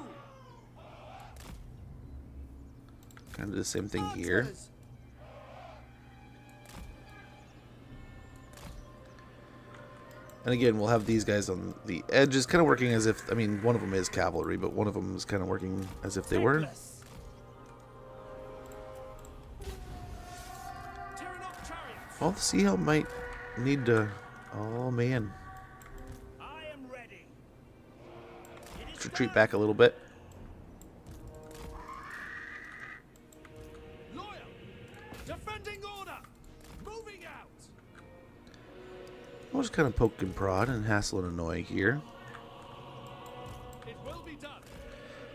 Kind of the same thing here. And again, we'll have these guys on the edges, kind of working as if, I mean, one of them is cavalry, but one of them is kind of working as if they were. Oh, the Sea Helm might need to... Oh, man. Let's retreat back a little bit. We'll just kind of poke and prod and hassle and annoy here.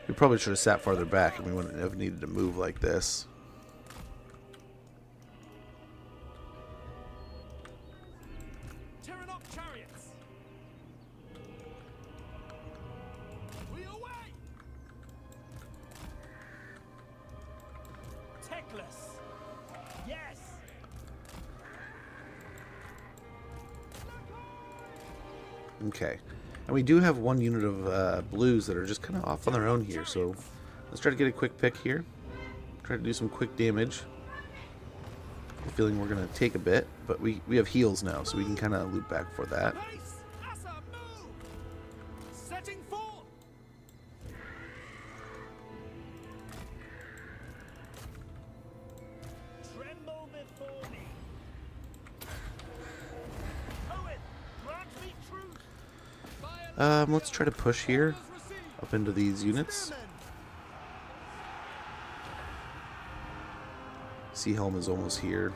We probably should have sat farther back and we wouldn't have needed to move like this. Okay, and we do have one unit of blues that are just kind of off on their own here, so let's try to get a quick pick here. Try to do some quick damage. I'm feeling we're going to take a bit, but we have heals now, so we can kind of loop back for that. Let's try to push here up into these units. Sea Helm is almost here.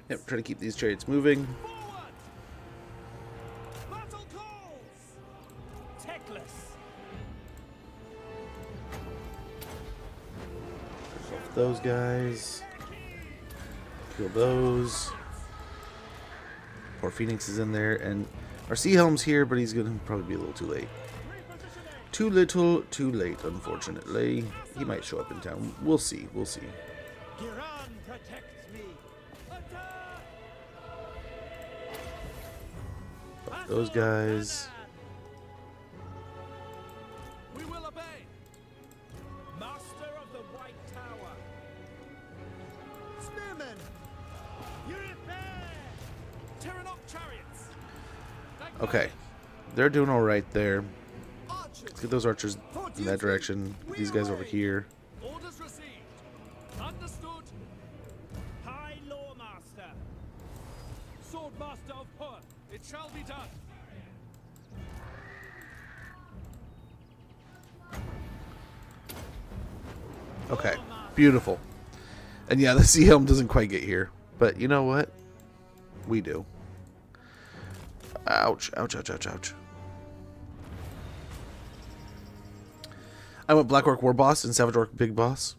Yep, try to keep these chariots moving. Those guys. Kill those. Poor Phoenix is in there, and our Sea Helm's here, but he's gonna probably be a little too late. Too little, too late, unfortunately. He might show up in town. We'll see, we'll see. Fuck those guys. Okay, they're doing all right there. Let's get those archers in that direction. These guys over here. Orders received. Understood. High Law Master. Sword Master of Power. It shall be done. Okay, beautiful. And yeah, the Sea Helm doesn't quite get here, but you know what? We do. Ouch, ouch, ouch, ouch, ouch. I went Black Orc War Boss and Savage Orc Big Boss.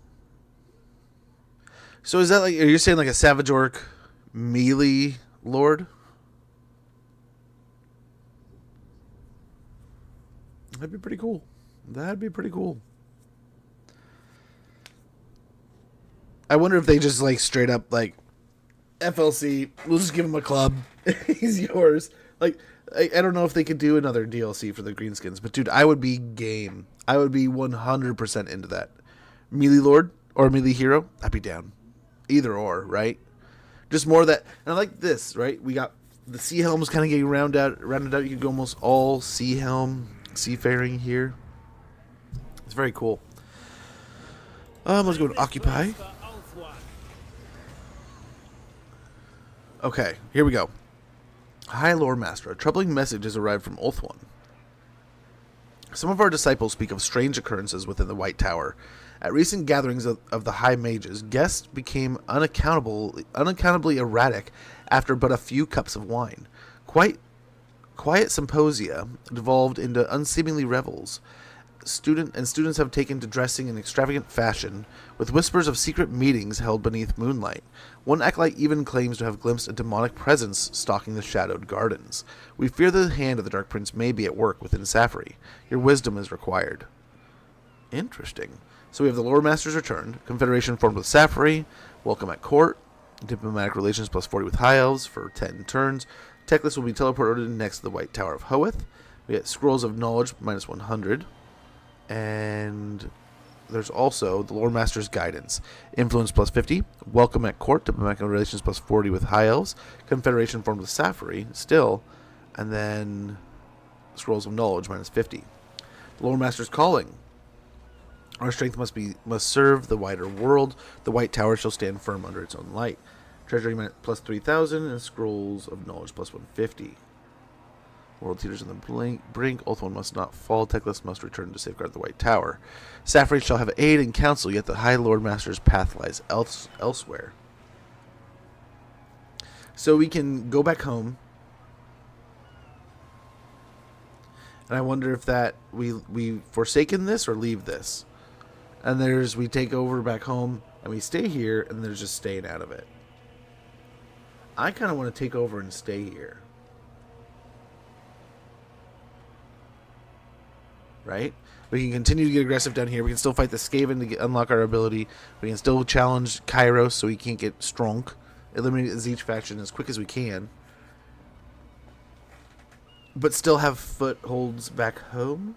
So is that like, are you saying like a Savage Orc melee lord? That'd be pretty cool. That'd be pretty cool. I wonder if they just like straight up like FLC, we'll just give him a club. He's yours. Like, I don't know if they could do another DLC for the Greenskins, but dude, I would be game. I would be 100% into that. Melee Lord or Melee Hero, I'd be down. Either or, right? Just more of that. And I like this, right? We got the Sea Helms kind of getting rounded out. You could go almost all Sea Helm, seafaring here. It's very cool. Let's go to Occupy. Okay, here we go. High Lore Master, a troubling message has arrived from Ulthuan. Some of our disciples speak of strange occurrences within the White Tower. At recent gatherings of the High Mages, guests became unaccountably erratic after but a few cups of wine. Quiet symposia devolved into unseemly revels. students have taken to dressing in extravagant fashion, with whispers of secret meetings held beneath moonlight. One acolyte even claims to have glimpsed a demonic presence stalking the shadowed gardens. We fear the hand of the Dark Prince may be at work within Safri. Your wisdom is required. Interesting. So we have the Lore Masters returned, Confederation formed with Safri, welcome at court, diplomatic relations plus 40 with High Elves for 10 turns. Techless will be teleported next to the White Tower of Hoeth. We get Scrolls of Knowledge minus 100. And there's also the Lore Master's Guidance. Influence plus 50. Welcome at Court. Diplomatic Relations plus 40 with High Elves. Confederation formed with Safri still. And then Scrolls of Knowledge minus 50. The Lore Master's Calling. Our strength must serve the wider world. The White Tower shall stand firm under its own light. Treasury plus 3,000. And Scrolls of Knowledge plus 150. World Teeters on the brink. Ulthuan must not fall. Techless must return to safeguard the White Tower. Safri shall have aid and counsel, yet the High Lord Master's path lies elsewhere. So we can go back home. And I wonder if that we forsaken this or leave this. And we take over back home and we stay here and there's just staying out of it. I kind of want to take over and stay here. Right? We can continue to get aggressive down here. We can still fight the Skaven to unlock our ability. We can still challenge Kairos so he can't get strong. Eliminate the Zeech faction as quick as we can. But still have footholds back home.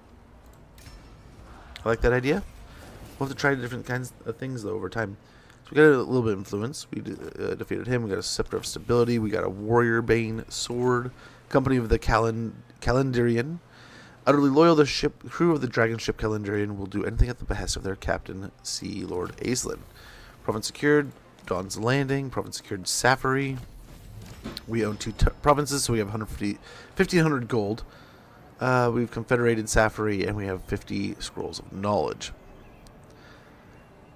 I like that idea. We'll have to try different kinds of things, though, over time. So we got a little bit of influence. We defeated him. We got a Scepter of Stability. We got a Warrior Bane Sword. Company of the Calendarian. Utterly loyal, the crew of the dragon ship Calendarian will do anything at the behest of their captain, Sea Lord Aislinn. Province secured, Dawn's Landing. Province secured, Safari. We own 2 provinces, so we have 1,500 gold. We've confederated Safari, and we have 50 Scrolls of Knowledge.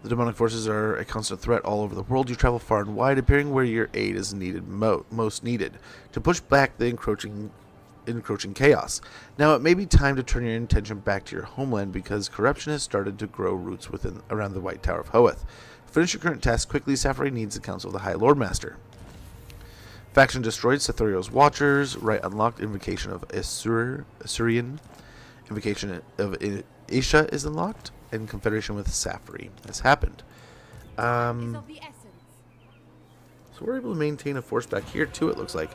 The demonic forces are a constant threat all over the world. You travel far and wide, appearing where your aid is needed most needed to push back the encroaching chaos. Now it may be time to turn your attention back to your homeland because corruption has started to grow roots around the White Tower of Hoeth. Finish your current task quickly. Safari needs the counsel of the High Lord Master. Faction destroyed. Cethuriel's Watchers. Right unlocked. Invocation of Assyrian. Invocation of Asia is unlocked. And Confederation with Safari has happened. So we're able to maintain a force back here too, it looks like.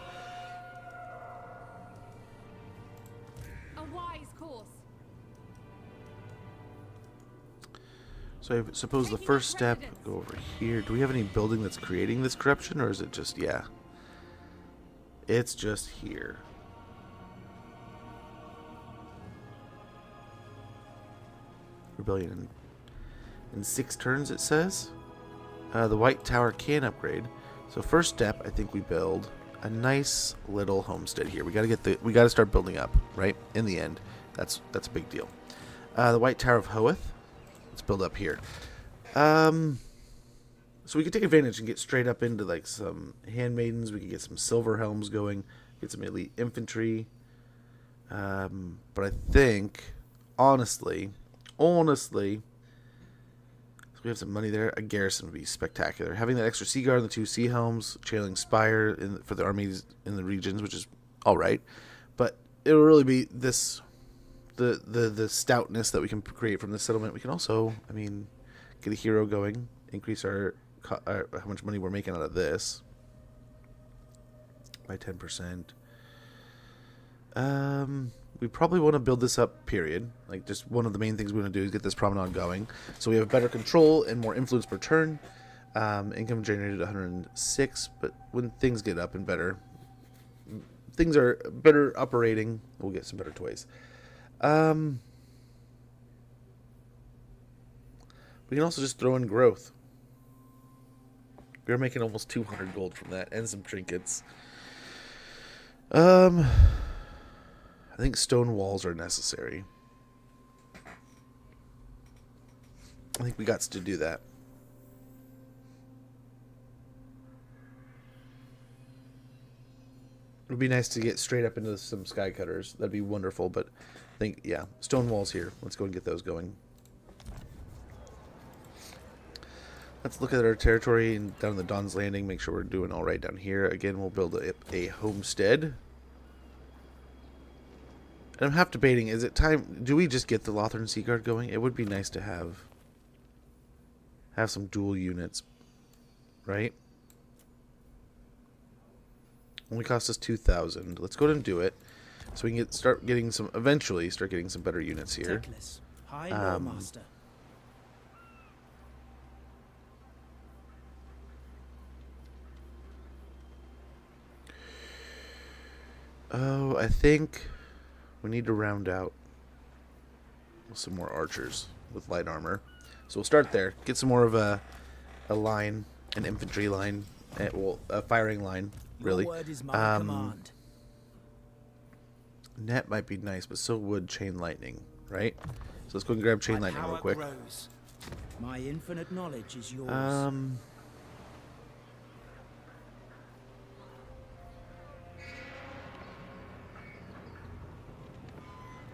So I suppose the first step, go over here. Do we have any building that's creating this corruption, or is it just, yeah. It's just here. Rebellion in 6 turns, it says. The White Tower can upgrade. So first step, I think we build a nice little homestead here. We gotta start building up, right? In the end, that's a big deal. The White Tower of Hoeth. Let's build up here. So we could take advantage and get straight up into like some handmaidens. We could get some silver helms going. Get some elite infantry. But I think, honestly, so we have some money there. A garrison would be spectacular. Having that extra sea guard and the 2 sea helms, trailing spire for the armies in the regions, which is all right. But it will really be this. The stoutness that we can create from this settlement. We can also, I mean, get a hero going, increase our how much money we're making out of this by 10%. We probably want to build this up, period. Like, just one of the main things we want to do is get this promenade going, so we have better control and more influence per turn. Income generated 106, but when things get up and better, things are better operating, we'll get some better toys. We can also just throw in growth. We're making almost 200 gold from that and some trinkets. I think stone walls are necessary. I think we got to do that. would be nice to get straight up into some sky cutters. That'd be wonderful, but I think, yeah, stone walls here. Let's go and get those going. Let's look at our territory down the Dawn's Landing, make sure we're doing all right down here. Again, we'll build a homestead. And I'm half debating, is it time, do we just get the Lothern Sea Guard going? It would be nice to have some dual units, right? Only cost us 2,000. Let's go ahead and do it, so we can eventually start getting some better units here. Teclis, High Loremaster. Oh, I think we need to round out with some more archers with light armor. So we'll start there. Get some more of a line, an infantry line, well, a firing line. Really. Your word is my command. Net might be nice, but so would chain lightning, right? So let's go and grab chain My lightning real power quick. grows. My infinite knowledge is yours.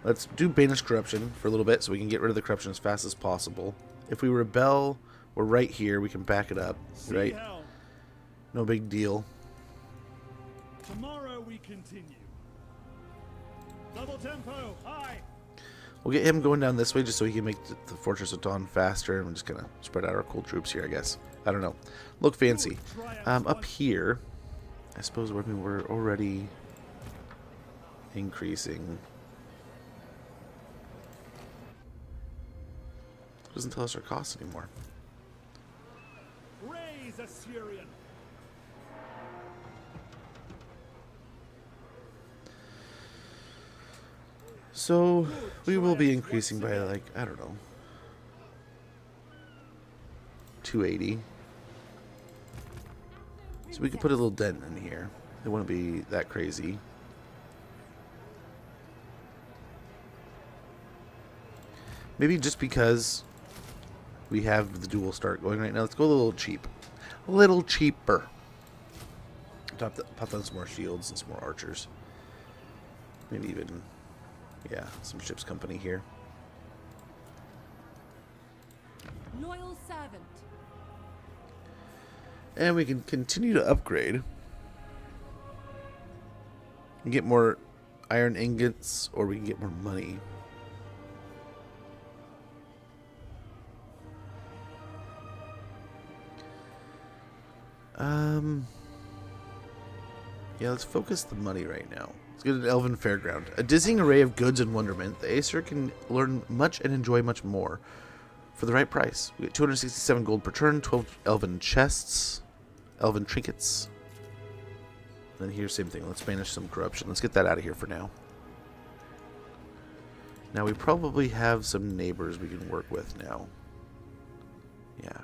Let's do Banish Corruption for a little bit so we can get rid of the corruption as fast as possible. If we rebel, we're right here. We can back it up, right? Hell. No big deal. Tomorrow we continue. Double tempo, high. We'll get him going down this way just so he can make the Fortress of Dawn faster. And we're just going to spread out our cool troops here, I guess. I don't know. Look fancy. Up here, I suppose we're already increasing. Doesn't tell us our costs anymore. Raise Assyrian. So we will be increasing by, like, I don't know, 280. So we could put a little dent in here. It wouldn't be that crazy. Maybe just because we have the dual start going right now, let's go a little cheap. A little cheaper. Pop down some more shields and some more archers. Maybe even, yeah, some ship's company here. Loyal servant. And we can continue to upgrade. And get more iron ingots, or we can get more money. Yeah, let's focus the money right now. Let's get an Elven Fairground. A dizzying array of goods and wonderment. The Acer can learn much and enjoy much more for the right price. We get 267 gold per turn, 12 Elven chests, Elven trinkets. And then here's the same thing. Let's banish some corruption. Let's get that out of here for now. Now we probably have some neighbors we can work with now. Yeah.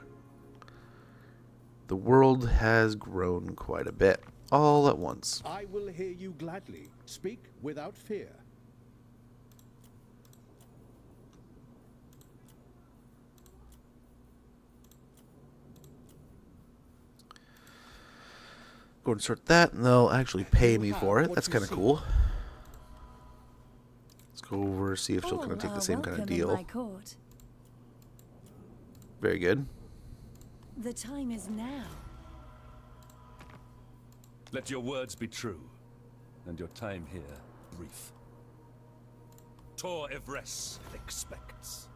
The world has grown quite a bit, all at once. I will hear you gladly. Speak without fear. Go and sort that, and they'll actually pay me for it. That's kind of cool. Let's go over, see if she'll kind of take the same kind of deal. Very good. The time is now. Let your words be true, and your time here brief. Tor Evres expects.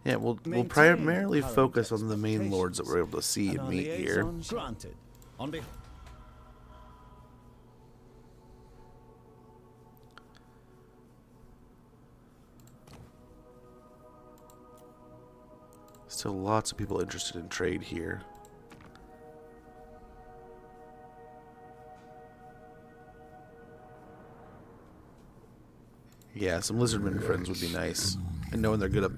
Yeah, we'll Maintain primarily current focus on the main lords that we're able to see and our meet here. liaison granted. On behalf. Still lots of people interested in trade here. Yeah, some lizardmen friends would be nice. And knowing they're good at...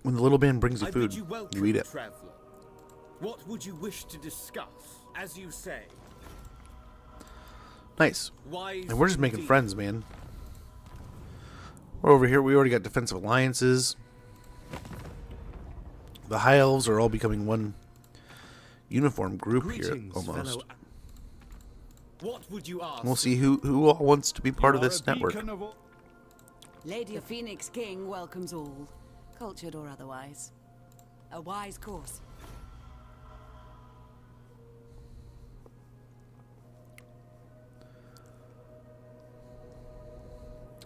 When the little man brings you I food, bid you welcome, you eat it. traveler. What would you wish to discuss? As you say. Nice. Wise And we're just making indeed. friends, man. We're over here. We already got defensive alliances. The High Elves are all becoming one uniform group here, Greetings, almost. fellow. What would you ask? And we'll see who all wants to be part of You are this a network. beacon of all- Lady of Phoenix King welcomes all, cultured or otherwise. A wise course.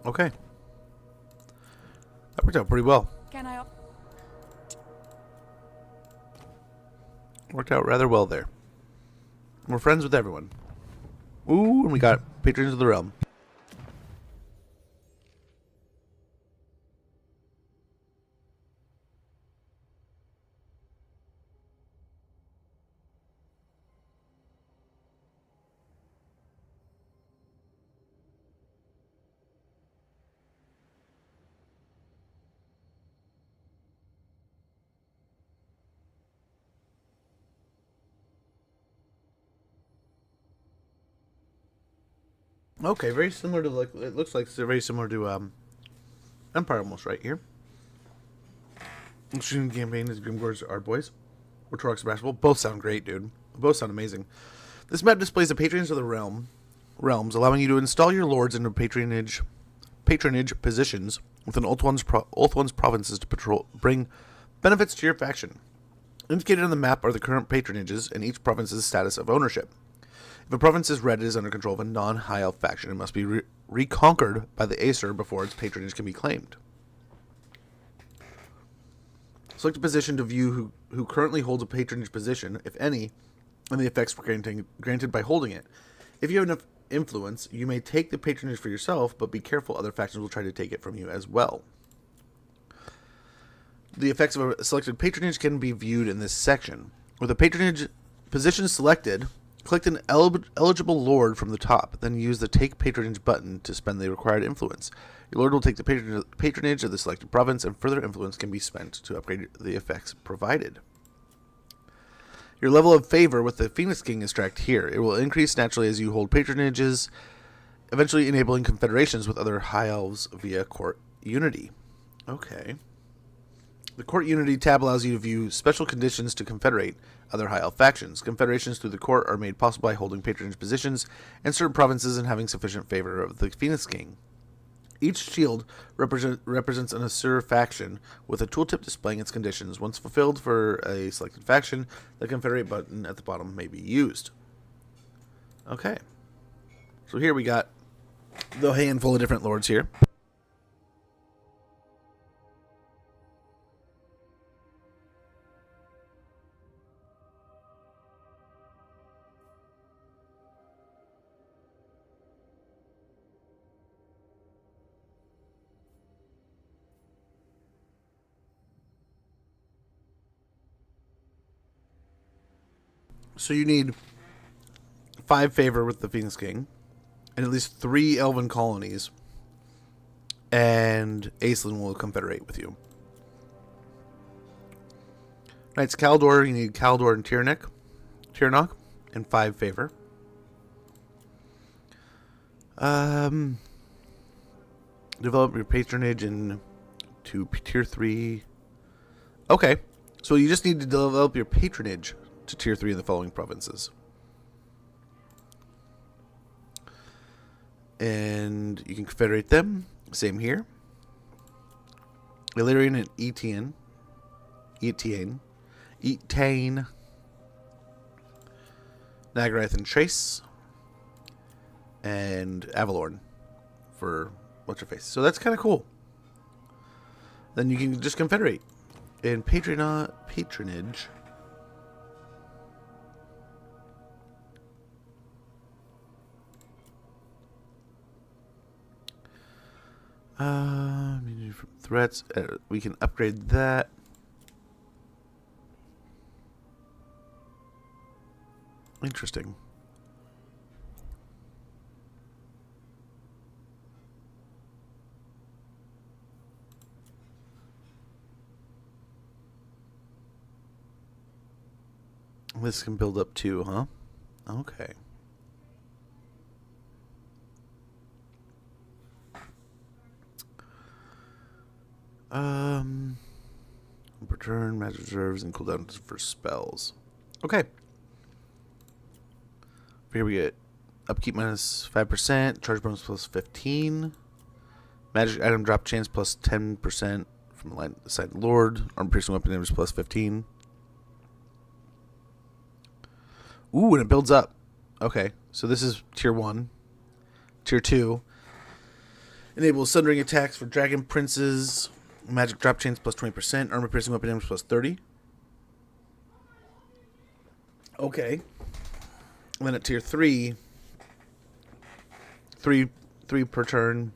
Okay. That worked out pretty well. Can I Worked out rather well there. We're friends with everyone. Ooh, and we got Patrons of the Realm. Okay, very similar to, like, it looks like it's very similar to Empire almost right here. Shooting campaign is Grimgor's Our Boys. Or Torok's Basketball. Both sound great, dude. Both sound amazing. This map displays the Patrons of the realms, allowing you to install your lords into patronage positions within Ulthuan's provinces to bring benefits to your faction. Indicated on the map are the current patronages and each province's status of ownership. If a province is red, it is under control of a non-High Elf faction and must be reconquered by the Aesir before its patronage can be claimed. Select a position to view who currently holds a patronage position, if any, and the effects granted by holding it. If you have enough influence, you may take the patronage for yourself, but be careful, other factions will try to take it from you as well. The effects of a selected patronage can be viewed in this section. With a patronage position selected, click an eligible lord from the top, then use the Take Patronage button to spend the required influence. Your lord will take the patronage of the selected province, and further influence can be spent to upgrade the effects provided. Your level of favor with the Phoenix King is tracked here. It will increase naturally as you hold patronages, eventually enabling confederations with other High Elves via Court Unity. Okay. The Court Unity tab allows you to view special conditions to confederate other High Elf factions. Confederations through the court are made possible by holding patronage positions in certain provinces and having sufficient favor of the Phoenix King. Each shield represents an Aesir faction, with a tooltip displaying its conditions. Once fulfilled for a selected faction, the Confederate button at the bottom may be used. Okay. So here we got the handful of different lords here. So you need 5 favor with the Phoenix King, and at least 3 elven colonies, and Aislinn will confederate with you. Knights Kaldor, you need Kaldor and Tyrnok, and 5 favor. Develop your patronage to tier 3. Okay, so you just need to develop your patronage to tier 3 in the following provinces. And you can confederate them. Same here. Illyrian and Etain, Nagarath and Trace, and Avalorn for what's her face. So that's kind of cool. Then you can just confederate. And patronage. Threats. We can upgrade that. Interesting. this can build up too, huh? Okay. Return magic reserves and cooldowns for spells. Okay. Here we get upkeep minus 5%, charge bonus plus 15, magic item drop chance plus 10% from the side lord, armor piercing weapon damage plus 15. Ooh, and it builds up. Okay, so this is tier 1. Tier 2 enables sundering attacks for dragon princes, magic drop chains plus 20%, armor piercing weapon damage plus 30. Okay. And then at tier 3, 3 per turn,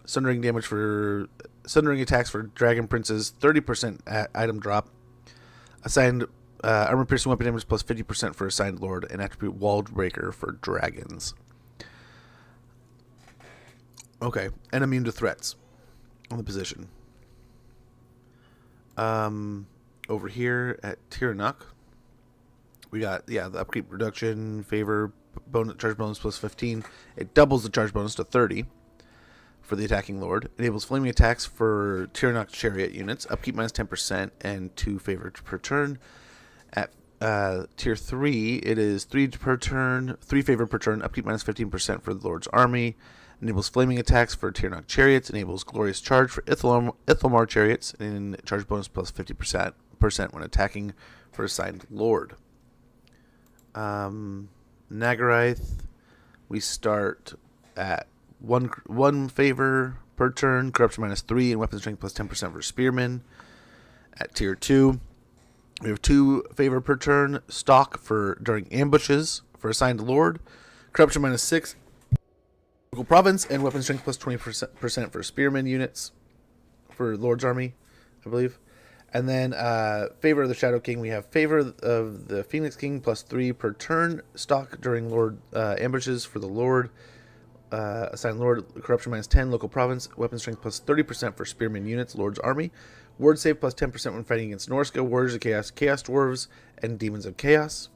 sundering attacks for dragon princes, 30% item drop, assigned armor piercing weapon damage plus 50% for assigned lord, and attribute walled breaker for dragons. Okay, and immune to threats on the position. Over here at Tiranoc, we got, the upkeep reduction, favor, charge bonus plus 15. It doubles the charge bonus to 30 for the attacking lord. Enables flaming attacks for Tiranoc chariot units, upkeep minus 10% and 2 favor per turn. At tier 3, it is 3 favor per turn, upkeep minus 15% for the lord's army. Enables flaming attacks for Tiranoc chariots. Enables glorious charge for Ithalmar chariots, and charge bonus plus 50% when attacking for assigned lord. Nagarath, we start at one favor per turn, corruption minus 3, and weapon strength plus 10% for spearmen. At tier 2, we have 2 favor per turn, stalk for during ambushes for assigned lord, corruption minus 6, local province, and weapon strength plus 20% for spearmen units for lord's army, I believe. And then favor of the Shadow King, we have favor of the Phoenix King plus 3 per turn, stalk during lord ambushes for the lord, assigned lord, corruption minus 10, local province, weapon strength plus 30% for spearmen units, lord's army, ward save plus 10% when fighting against Norsca, warriors of chaos, chaos dwarves, and demons of chaos.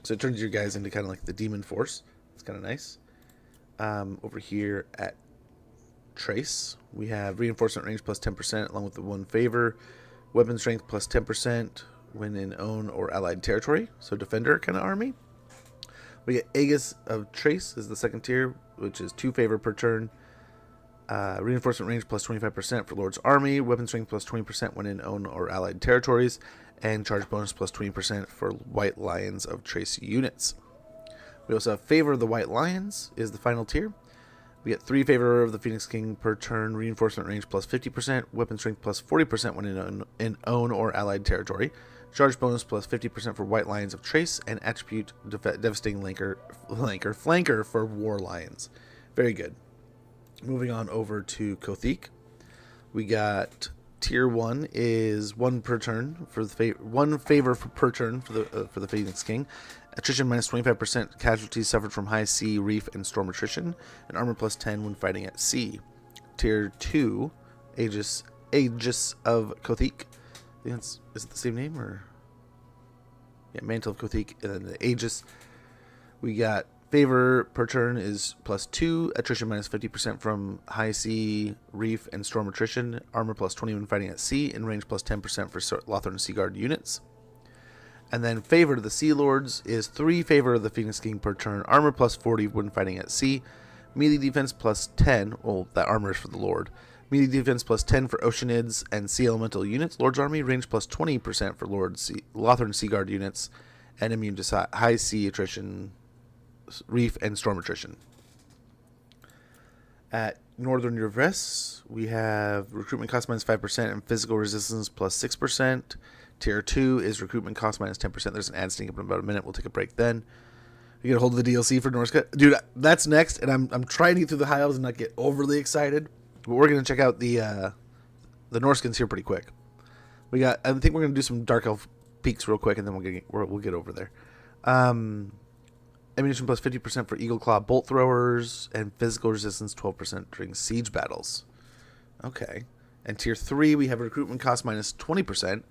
So it turns your guys into kind of like the demon force. It's kind of nice. Over here at Trace, we have reinforcement range plus 10% along with the 1 favor, weapon strength plus 10% when in own or allied territory, so defender kind of army. We get Aegis of Trace is the second tier, which is 2 favor per turn, reinforcement range plus 25% for lord's army, weapon strength plus 20% when in own or allied territories, and charge bonus plus 20% for White Lions of Trace units. We also have favor of the White Lions is the final tier. We get 3 favor of the Phoenix King per turn, reinforcement range plus 50%, weapon strength plus 40% when in own or allied territory, charge bonus plus 50% for White Lions of Trace, and attribute devastating flanker for War Lions. Very good. Moving on over to Kothik, we got tier 1 is 1 per turn for the 1 favor per turn for the Phoenix King. Attrition minus 25%, casualties suffered from high sea, reef, and storm attrition, and armor plus 10 when fighting at sea. Tier 2, Aegis of Kothik. I think is it the same name or? Yeah, Mantle of Kothik, and then the Aegis. We got favor per turn is plus 2, attrition minus 50% from high sea, reef, and storm attrition, armor plus 20 when fighting at sea, and range plus 10% for Lothern Sea Guard units. And then favor to the Sea Lords is 3 favor of the Phoenix King per turn, armor plus 40 when fighting at sea, melee defense plus 10, well, that armor is for the Lord, melee defense plus 10 for Oceanids and Sea Elemental units, Lord's Army, range plus 20% for Lothern Sea Guard units, and immune to high sea attrition, reef, and storm attrition. At Northern Reverse, we have recruitment cost minus 5% and physical resistance plus 6%. Tier 2 is recruitment cost minus 10%. There's an ad sneak up in about a minute. We'll take a break then. We get a hold of the DLC for Norsca. Dude, that's next, and I'm trying to get through the High Elves and not get overly excited. But we're going to check out the Norskins here pretty quick. I think we're going to do some Dark Elf peaks real quick, and then we'll get over there. Ammunition plus 50% for Eagle Claw bolt throwers, and physical resistance 12% during siege battles. Okay. And Tier 3, we have recruitment cost minus 20%.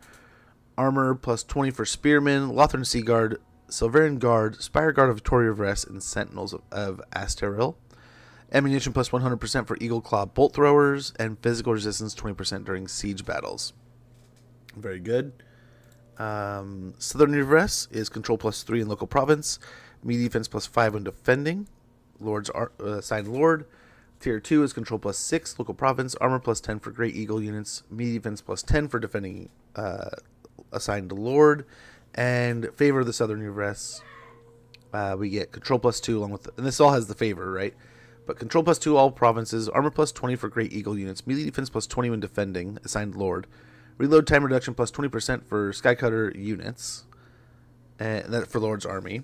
Armor plus 20 for Spearmen, Lothern Sea Guard Silverian Guard, Spire Guard of Tori of Rest, and Sentinels of Asteril. Ammunition plus 100% for Eagle Claw bolt throwers, and physical resistance 20% during siege battles. Very good. Southern Rest is control plus 3 in local province, melee defense plus 5 when defending. Lord's assigned Lord. Tier 2 is control plus 6 local province, armor plus 10 for Great Eagle units, melee defense plus 10 for defending assigned Lord, and favor of the Southern Rest. We get control plus 2 along with, and this all has the favor, right? But control plus 2 all provinces, armor plus 20 for Great Eagle units, melee defense plus 20 when defending, assigned Lord, reload time reduction plus 20% for Skycutter units, and that for Lord's army.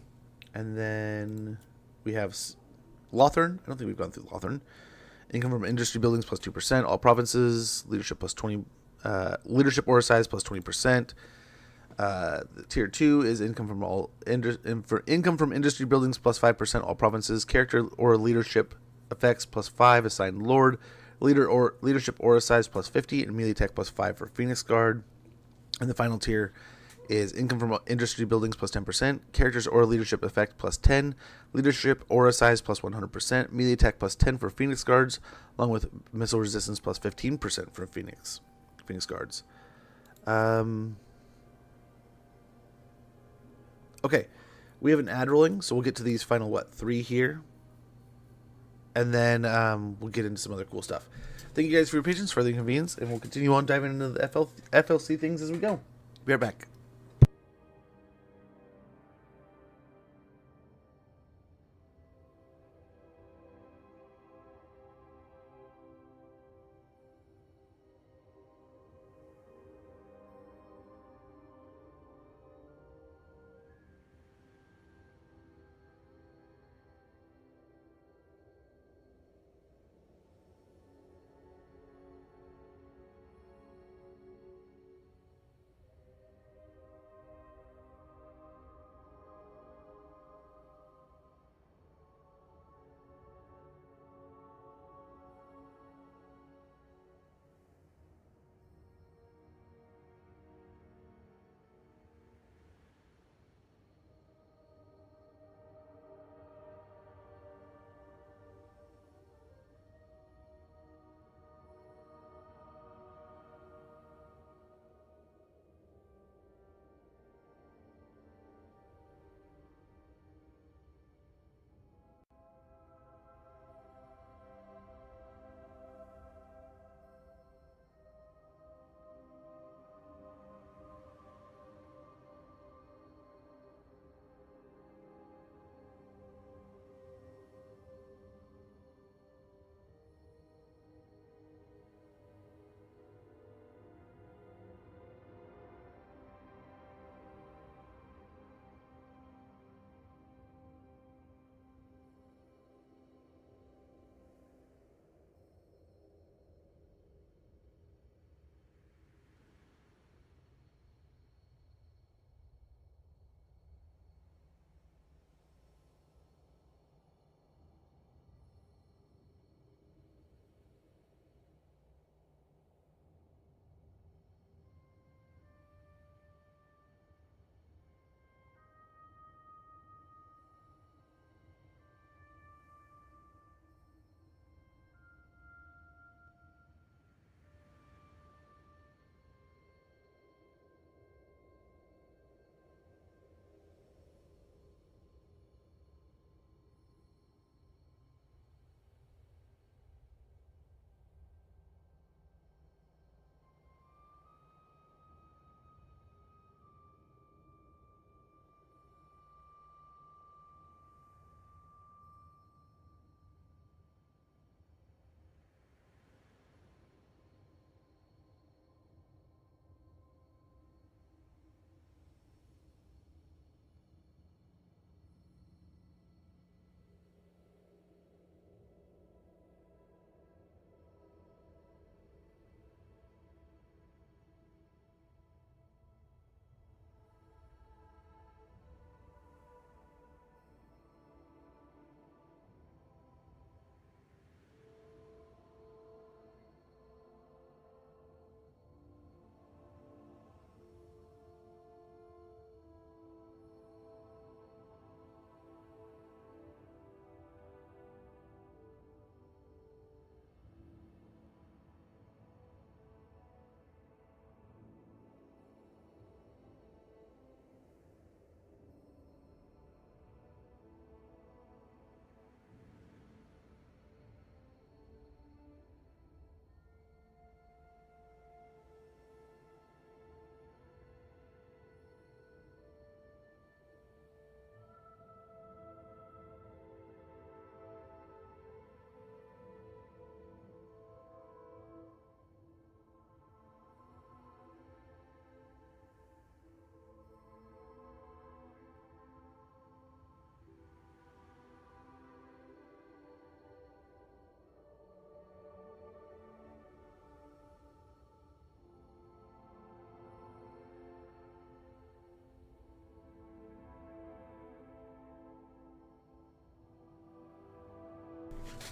And then we have Lothern. I don't think we've gone through Lothern. Income from industry buildings plus 2%, all provinces, leadership plus 20, leadership aura size plus 20%. Tier 2 is income from all income from industry buildings plus 5%, all provinces, character or leadership effects plus 5, assigned Lord, leader or leadership aura size plus 50, and melee attack plus 5 for Phoenix Guard. And the final tier is income from industry buildings plus 10%, characters or leadership effect plus 10, leadership aura size plus 100%, melee attack plus 10 for Phoenix Guards, along with missile resistance plus 15% for Phoenix Guards. Okay, we have an ad rolling, so we'll get to these final, 3 here. And then we'll get into some other cool stuff. Thank you guys for your patience, for the inconvenience, and we'll continue on diving into the FLC things as we go. Be right back.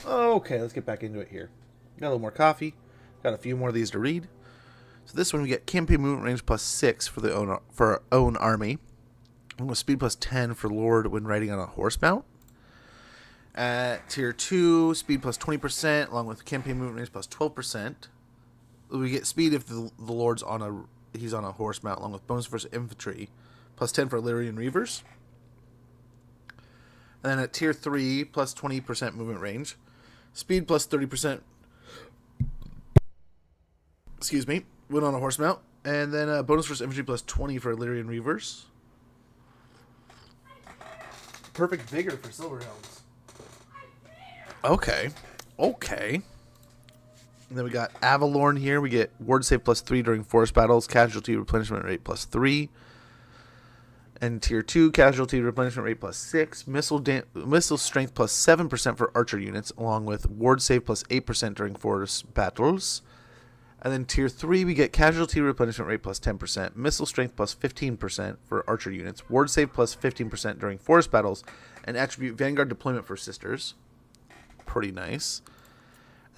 Okay, let's get back into it here. Got a little more coffee. Got a few more of these to read. So this one we get campaign movement range +6 for our own army. And with speed +10 for Lord when riding on a horse mount. At tier 2, speed +20%, along with campaign movement range +12%. We get speed if the Lord's on a horse mount, along with bonus for infantry, +10 for artillery and reavers. And then at tier 3, +20% movement range, speed +30%. Excuse me, when on a horse mount, and then bonus for infantry +20 for artillery and reavers. Perfect vigor for silver helms. Okay. And then we got Avalorn here. We get ward save +3 during forest battles, casualty replenishment rate +3. And tier 2, casualty replenishment rate +6, missile strength +7% for archer units, along with ward save +8% during forest battles. And then tier 3, we get casualty replenishment rate +10%, missile strength +15% for archer units, ward save +15% during forest battles, and attribute Vanguard deployment for sisters. Pretty nice.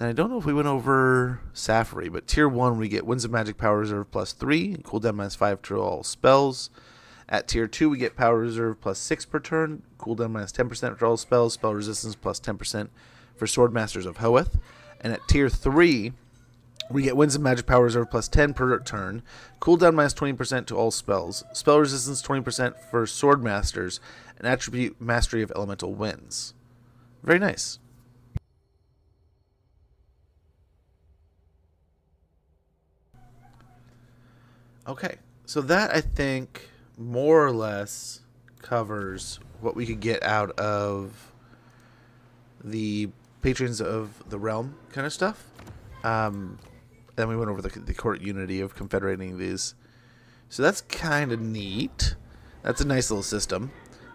And I don't know if we went over Safari, but tier 1, we get Winds of Magic Power Reserve +3, cooldown -5 to all spells. At tier 2, we get Power Reserve +6 per turn, cooldown -10% for all spells, spell resistance +10% for Sword Masters of Hoeth. And at tier 3, we get Winds of Magic Power Reserve +10 per turn, cooldown -20% to all spells, spell resistance 20% for Sword Masters, and attribute Mastery of Elemental Winds. Very nice. Okay, so that I think more or less covers what we could get out of the Patrons of the Realm kind of stuff. Then we went over the court unity of confederating these. So that's kind of neat. That's a nice little system.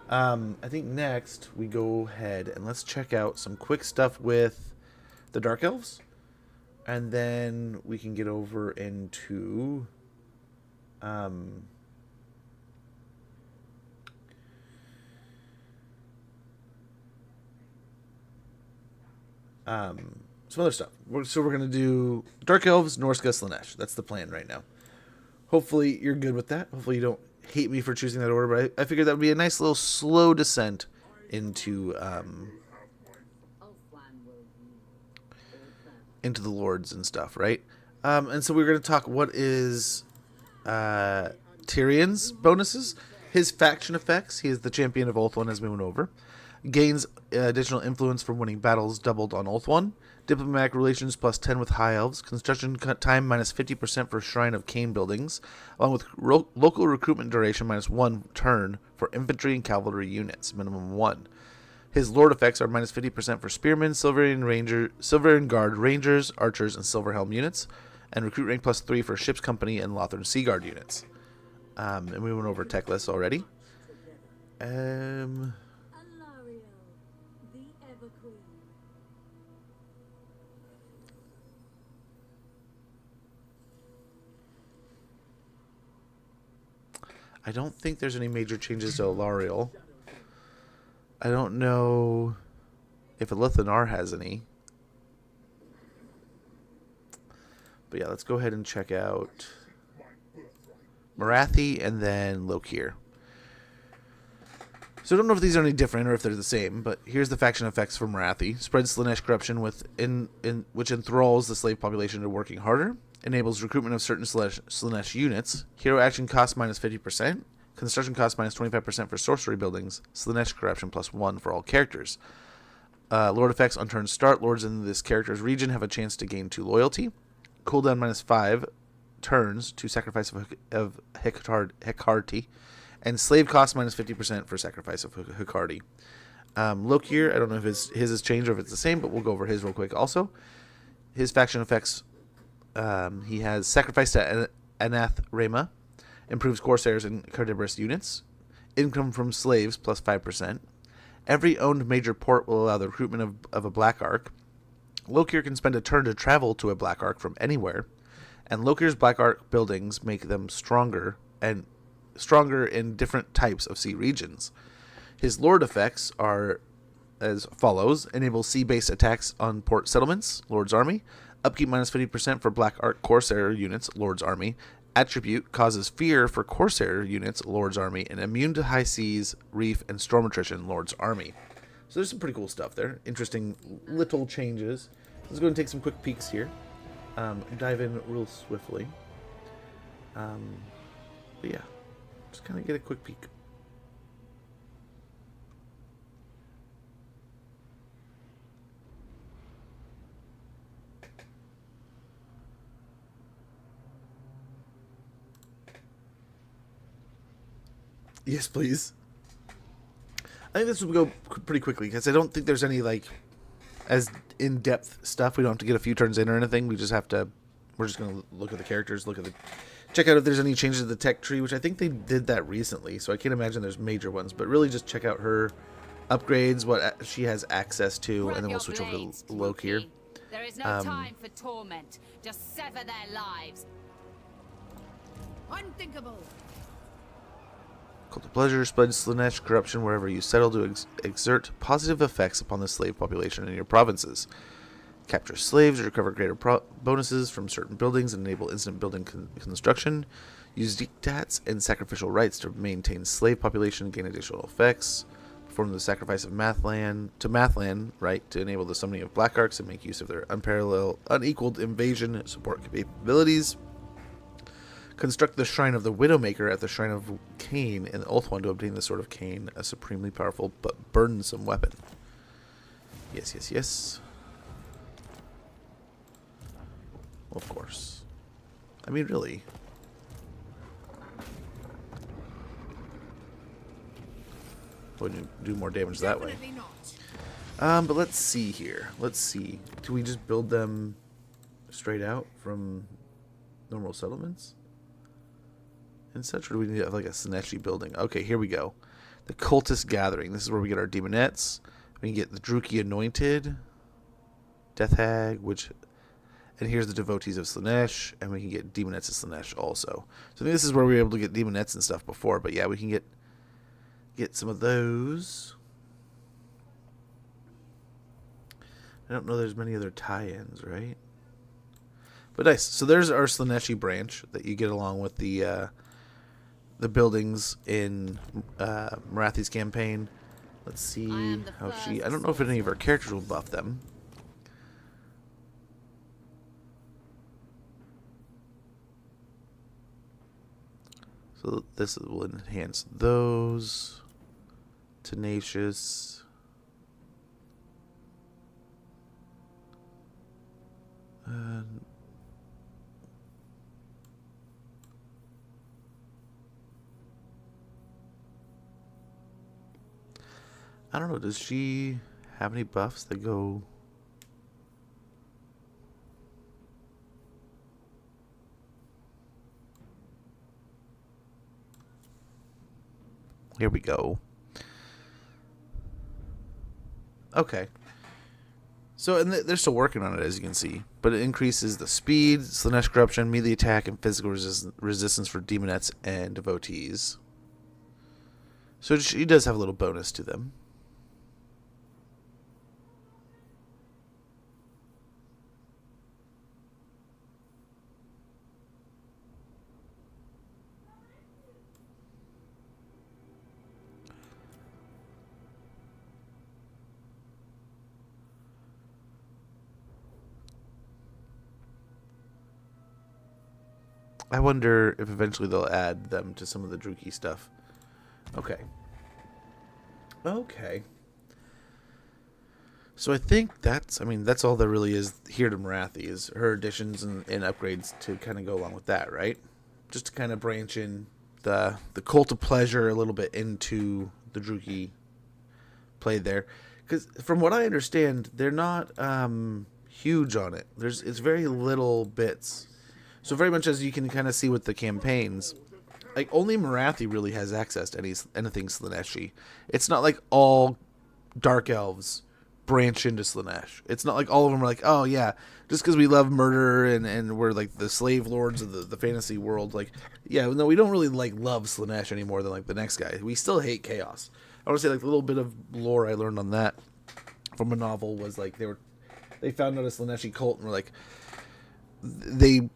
I think next we go ahead and let's check out some quick stuff with the Dark Elves. And then we can get over into... some other stuff. So we're going to do Dark Elves, Norsca, Slaanesh. That's the plan right now. Hopefully you're good with that. Hopefully you don't hate me for choosing that order, but I figured that would be a nice little slow descent into the Lords and stuff, right? And so we're going to talk what is Tyrion's bonuses. His faction effects. He is the champion of Ulthuan, as we went over. Gains additional influence from winning battles doubled on Ulthuan. Diplomatic relations +10 with High Elves. Construction time -50% for Shrine of Cain buildings, along with local recruitment duration -1 turn for infantry and cavalry units, minimum 1. His lord effects are -50% for spearmen, Silverian Guard rangers, archers, and Silverhelm units, and recruit rank +3 for ship's company and Lothern Sea Guard units. And we went over tech lists already. I don't think there's any major changes to Alariel. I don't know if Elithanar has any. But yeah, let's go ahead and check out Marathi and then Lokir. So I don't know if these are any different or if they're the same, but here's the faction effects for Marathi. Spreads Slaanesh corruption which enthralls the slave population to working harder. Enables recruitment of certain Slaanesh units. Hero action cost -50%. Construction cost -25% for sorcery buildings. Slaanesh corruption +1 for all characters. Lord effects on turn start. Lords in this character's region have a chance to gain 2 loyalty. Cooldown -5 turns to sacrifice of Hekarti. And slave cost -50% for sacrifice of Hekarti. Lokir, I don't know if his has changed or if it's the same, but we'll go over his real quick also. His faction effects... he has sacrifice to Anath Rema, improves Corsairs and Carnivorous units, income from slaves +5%. Every owned major port will allow the recruitment of a Black Ark. Lokir can spend a turn to travel to a Black Ark from anywhere, and Lokir's Black Ark buildings make them stronger in different types of sea regions. His Lord effects are as follows. Enable sea-based attacks on port settlements, Lord's Army. Upkeep minus 50% for Black Ark Corsair units, Lord's Army. Attribute causes fear for Corsair units, Lord's Army. And immune to high seas, reef, and storm attrition, Lord's Army. So there's some pretty cool stuff there. Interesting little changes. Let's go and take some quick peeks here. Dive in real swiftly. But yeah, just kind of get a quick peek. Yes, please. I think this will go pretty quickly because I don't think there's any like as in-depth stuff. We don't have to get a few turns in or anything. We just have to. We're just gonna look at the characters, check out if there's any changes to the tech tree, which I think they did that recently. So I can't imagine there's major ones, but really just check out her upgrades, what she has access to, and then we'll switch over to Loke here. There is no time for torment. Just sever their lives. Unthinkable. Cult of Pleasure spreads Slaanesh corruption wherever you settle to exert positive effects upon the slave population in your provinces. Capture slaves, recover greater bonuses from certain buildings, and enable instant building construction. Use diktats and sacrificial rites to maintain slave population and gain additional effects. Perform the sacrifice of Mathland, right, to enable the summoning of Black Arcs and make use of their unequaled invasion support capabilities. Construct the Shrine of the Widowmaker at the Shrine of Cain in Ulthuan to obtain the Sword of Cain, a supremely powerful but burdensome weapon. Yes, yes, yes. Well, of course. I mean, really. Wouldn't do more damage that way. But let's see here. Let's see. Do we just build them straight out from normal settlements and such, or do we need to have like a Slaaneshi building? Okay, here we go. The Cultist Gathering. This is where we get our Demonettes. We can get the Druki Anointed, Death Hag, and here's the Devotees of Slaanesh, and we can get Demonettes of Slaanesh also. So I think this is where we were able to get Demonettes and stuff before, but yeah, we can get some of those. I don't know there's many other tie-ins, right? But nice. So there's our Slaaneshi branch that you get along with the buildings in Marathi's campaign. Let's see how I don't know if any of our characters will buff them. So this will enhance those. Tenacious. I don't know, does she have any buffs that go... Here we go. Okay. So, and they're still working on it, as you can see. But it increases the speed, Slaanesh corruption, melee attack, and physical resistance for Demonettes and Devotees. So she does have a little bonus to them. I wonder if eventually they'll add them to some of the Druki stuff. Okay. Okay. So I think that's all there really is here to Marathi, is her additions and upgrades to kind of go along with that, right? Just to kind of branch in the Cult of Pleasure a little bit into the Druki play there. Because from what I understand, they're not huge on it. It's very little bits. So very much as you can kind of see with the campaigns, like only Marathi really has access to anything Slaaneshi. It's not like all Dark Elves branch into Slaanesh. It's not like all of them are like, oh yeah, just because we love murder and we're like the slave lords of the fantasy world. Like, yeah, no, we don't really like love Slaanesh any more than like the next guy. We still hate chaos. I want to say like a little bit of lore I learned on that from a novel was like they found out a Slaaneshi cult and were like they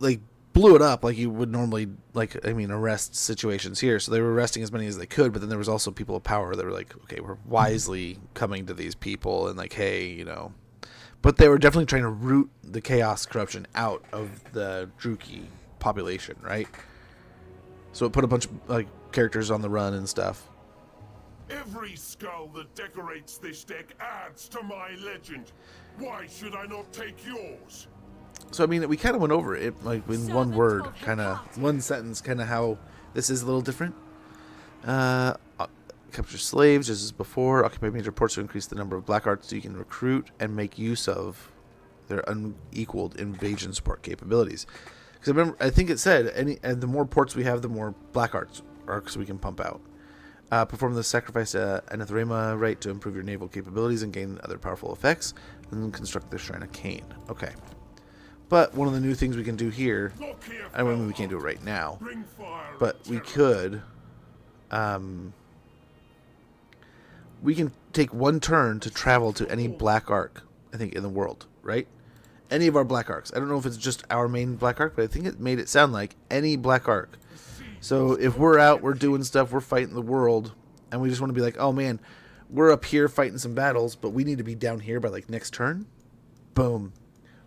like blew it up like you would normally, like, I mean, arrest situations here. So they were arresting as many as they could, but then there was also people of power that were like, okay, we're wisely coming to these people and like, hey, you know. But they were definitely trying to root the chaos corruption out of the Druki population, right? So it put a bunch of like characters on the run and stuff. Every skull that decorates this deck adds to my legend. Why should I not take yours? So I mean, we kind of went over it like in one word, kind of one sentence, kind of how this is a little different. Capture slaves, just as before. Occupy major ports to increase the number of black arts you can recruit and make use of their unequaled invasion support capabilities. Because I think it said and the more ports we have, the more black arts we can pump out. Perform the sacrifice anathema rite to improve your naval capabilities and gain other powerful effects, and then construct the Shrine of Cain. Okay. But one of the new things we can do here, I mean, we can't do it right now, but we could, we can take one turn to travel to any black arc, I think, in the world, right? Any of our black arcs. I don't know if it's just our main black arc, but I think it made it sound like any black arc. So if we're out, we're doing stuff, we're fighting the world, and we just want to be like, oh man, we're up here fighting some battles, but we need to be down here by like next turn. Boom.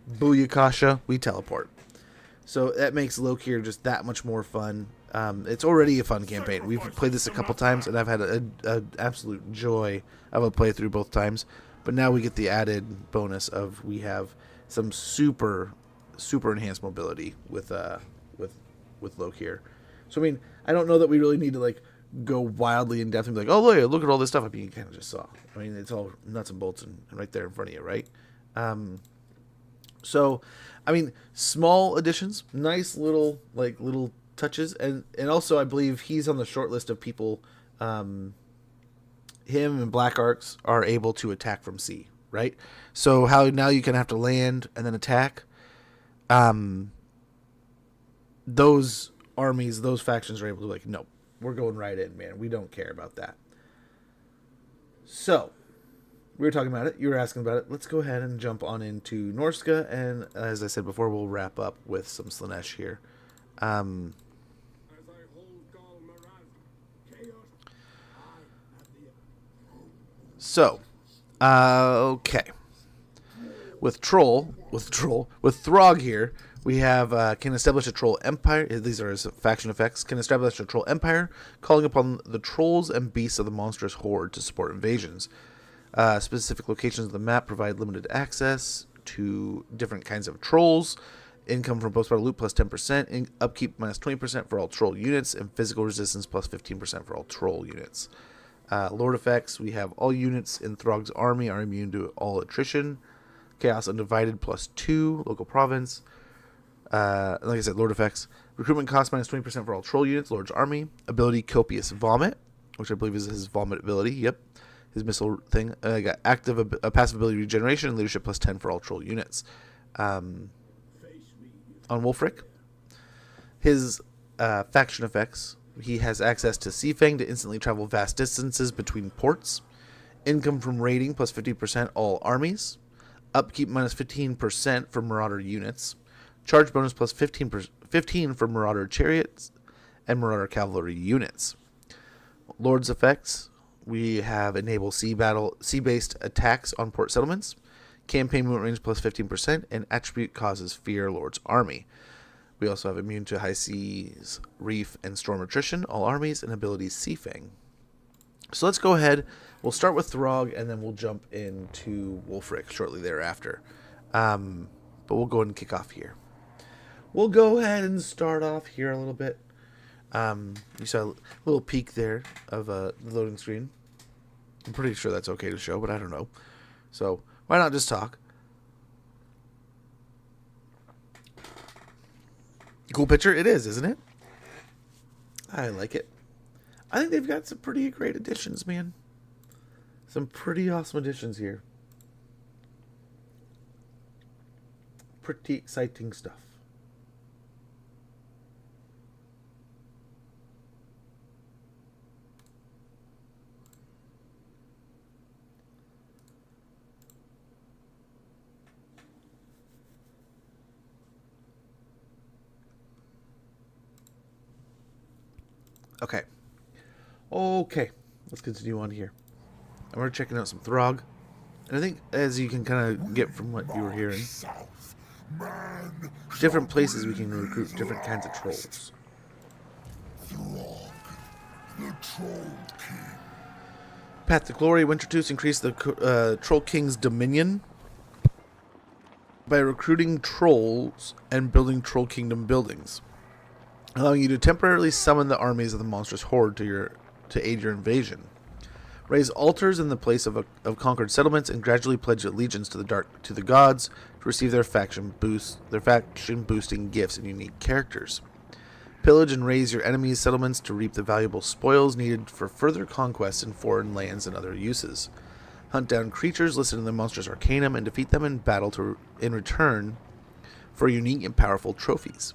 Booyakasha, we teleport. So that makes Lokir just that much more fun. It's already a fun campaign. We've played this a couple times, and I've had an absolute joy of a playthrough both times. But now we get the added bonus of we have some super enhanced mobility with Lokir. So I mean, I don't know that we really need to like go wildly in depth and be like, oh look at all this stuff. I mean, you kind of just saw. I mean, it's all nuts and bolts and right there in front of you, right? So, I mean, small additions, nice little touches, and also I believe he's on the short list of people. Him and Black Arcs are able to attack from sea, right? So how now you can have to land and then attack. Those armies, those factions are able to like, no, we're going right in, man. We don't care about that. So. We were talking about it. You were asking about it. Let's go ahead and jump on into Norsca, and as I said before, we'll wrap up with some Slaanesh here. Okay. With Throg here, we have can establish a troll empire. These are his faction effects. Can establish a troll empire, calling upon the trolls and beasts of the monstrous horde to support invasions. Specific locations of the map provide limited access to different kinds of trolls. Income from post-battle loot plus 10%. Upkeep minus 20% for all troll units. And physical resistance plus 15% for all troll units. Lord effects. We have all units in Throg's army are immune to all attrition. Chaos Undivided plus 2. Local province. Like I said, Lord effects. Recruitment cost minus 20% for all troll units. Lord's army. Ability Copious Vomit, which I believe is his vomit ability. Yep. His missile thing. Got active passive ability regeneration and leadership plus 10 for all troll units. On Wolfric, his faction effects. He has access to Sea Fang to instantly travel vast distances between ports. Income from raiding plus 50% all armies. Upkeep minus 15% for Marauder units. Charge bonus plus 15 for Marauder chariots and Marauder cavalry units. Lord's effects. We have enable sea-based attacks on port settlements, campaign movement range plus 15%, and attribute causes fear Lord's army. We also have immune to high seas, reef, and storm attrition, all armies, and abilities Sea Fang. So let's go ahead. We'll start with Throg, and then we'll jump into Wolfric shortly thereafter. But we'll go ahead and kick off here. We'll go ahead and start off here a little bit. You saw a little peek there of the loading screen. I'm pretty sure that's okay to show, but I don't know. So why not just talk? Cool picture it is, isn't it? I like it. I think they've got some pretty great additions, man. Some pretty awesome additions here. Pretty exciting stuff. Okay. Okay. Let's continue on here. And we're checking out some Throg. And I think, as you can kind of get from what you were hearing, different places we can recruit different kinds of trolls. Path to Glory, Wintertooth increase the Troll King's dominion by recruiting trolls and building Troll Kingdom buildings, allowing you to temporarily summon the armies of the monstrous horde to aid your invasion. Raise altars in the place of conquered settlements and gradually pledge allegiance to the gods to receive their faction boosting gifts and unique characters. Pillage and raise your enemies' settlements to reap the valuable spoils needed for further conquests in foreign lands and other uses. Hunt down creatures listed in the monstrous arcanum and defeat them in battle in return for unique and powerful trophies.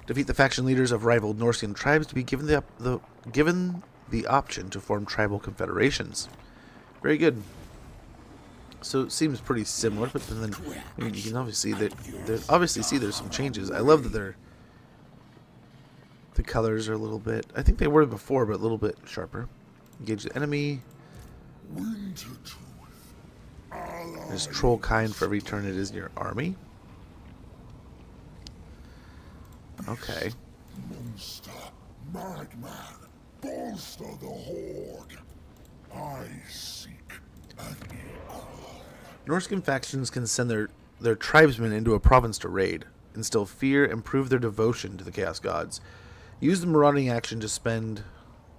Defeat the faction leaders of rival Norscan tribes to be given the option to form tribal confederations. Very good. So it seems pretty similar, but then you can obviously see there's some changes. I love that the colors are a little bit, I think they were before, but a little bit sharper. Engage the enemy. There's troll kind for every turn it is in your army. Okay. Monster, madman, bolster the horde. I seek an equal. Norscan factions can send their tribesmen into a province to raid, instill fear, and prove their devotion to the Chaos Gods. Use the marauding action to spend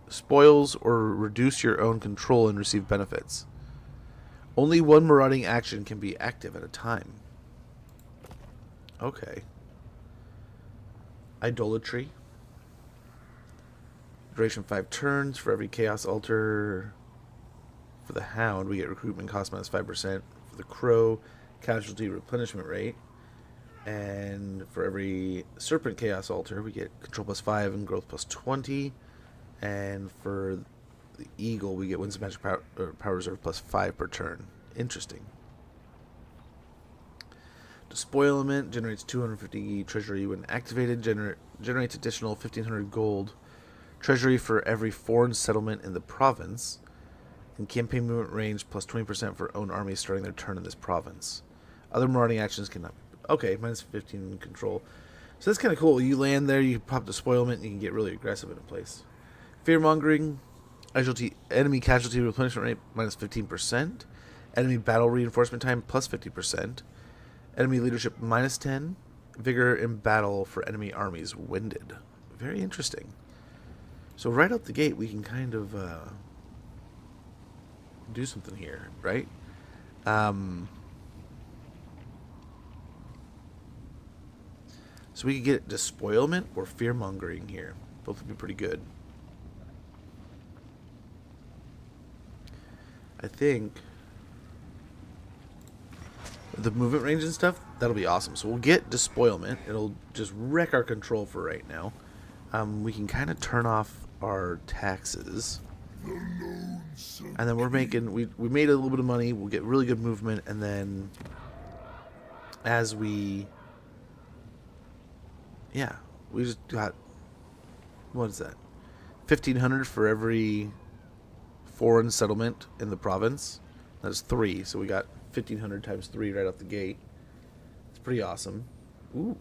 spoils or reduce your own control and receive benefits. Only one marauding action can be active at a time. Okay. Idolatry. Duration 5 turns. For every Chaos Altar. For the Hound, we get recruitment cost minus 5%. For the Crow, casualty replenishment rate. And for every Serpent Chaos Altar, we get control plus 5 and growth plus 20. And for the Eagle, we get wins of magic power reserve plus 5 per turn. Interesting. Despoilement generates 250 treasury when activated. Generates additional 1,500 gold treasury for every foreign settlement in the province. And campaign movement range plus 20% for own armies starting their turn in this province. Other marauding actions cannot. Okay, minus 15 control. So that's kind of cool. You land there, you pop despoilment, and you can get really aggressive in a place. Fearmongering, enemy casualty replenishment rate minus 15%. Enemy battle reinforcement time plus 50%. Enemy leadership minus 10. Vigor in battle for enemy armies winded. Very interesting. So right out the gate, we can kind of do something here, right? So we could get despoilment or fearmongering here. Both would be pretty good. I think the movement range and stuff, that'll be awesome. So we'll get despoilment. It'll just wreck our control for right now. We can kind of turn off our taxes. And then we're making, we made a little bit of money. We'll get really good movement. And then as we, yeah, we just got, what is that? 1,500 for every foreign settlement in the province. That's 3, so we got 1,500 times 3 right out the gate. It's pretty awesome. Ooh.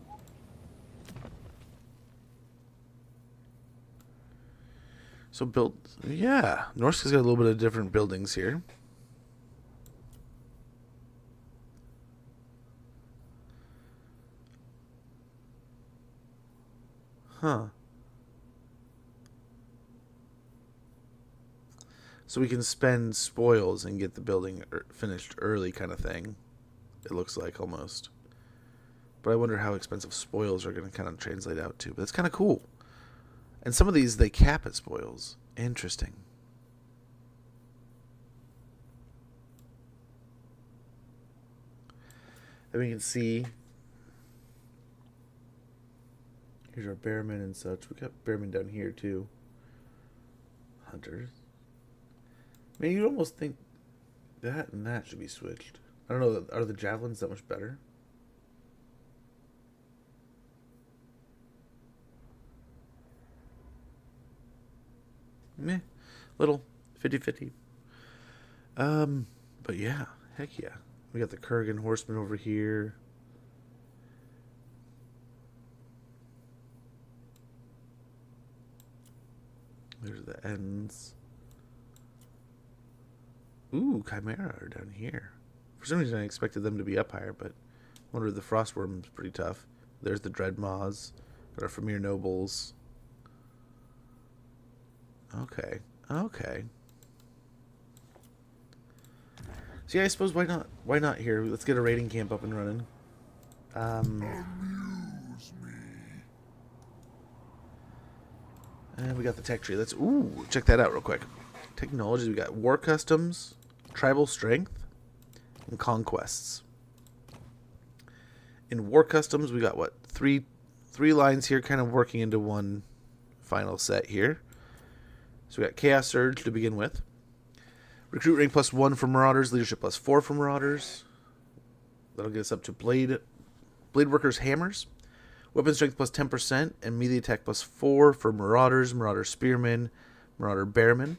So built, yeah. Norsca's got a little bit of different buildings here. Huh. So we can spend spoils and get the building finished early kind of thing. It looks like almost. But I wonder how expensive spoils are going to kind of translate out to. But it's kind of cool. And some of these, they cap at spoils. Interesting. And we can see, here's our bearmen and such. We got bearmen down here too. Hunters. I mean, you'd almost think that and that should be switched. I don't know, are the javelins that much better? meh, little 50-50. But yeah, heck yeah. We got the Kurgan horsemen over here. There's the ends. Ooh, Chimera are down here. For some reason I expected them to be up higher, but I wonder the Frostworm's pretty tough. There's the Dread Maws. Got our Famir Nobles. Okay. Okay. So yeah, I suppose why not? Why not here? Let's get a raiding camp up and running. And we got the tech tree. Let's check that out real quick. Technologies. We got war customs, tribal strength, and conquests. In war customs, we got what three lines here, kind of working into one final set here. So we got Chaos Surge to begin with. Recruit rank +1 for Marauders, leadership +4 for Marauders. That'll get us up to Blade Workers Hammers. Weapon strength +10% and melee attack +4 for Marauders, Marauder Spearmen, Marauder Bearmen.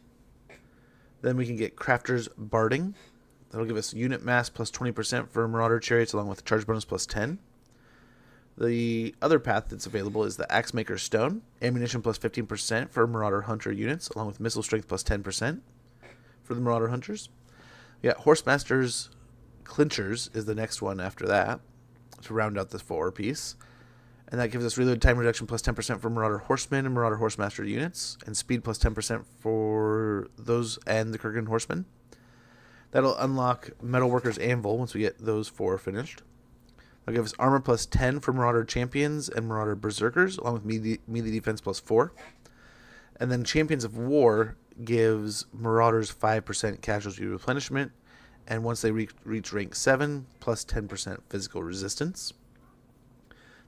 Then we can get Crafters Barding. That'll give us unit mass +20% for Marauder Chariots along with charge bonus +10. The other path that's available is the Axemaker Stone. Ammunition +15% for Marauder Hunter units along with missile strength +10% for the Marauder Hunters. We got Horsemasters Clinchers is the next one after that to round out the 4 piece. And that gives us reload time reduction +10% for Marauder Horsemen and Marauder Horsemaster units, and speed +10% for those and the Kurgan Horsemen. That'll unlock Metalworker's Anvil once we get those 4 finished. That'll give us armor +10 for Marauder Champions and Marauder Berserkers, along with melee defense +4. And then Champions of War gives Marauders 5% casualty replenishment, and once they reach rank 7, +10% physical resistance.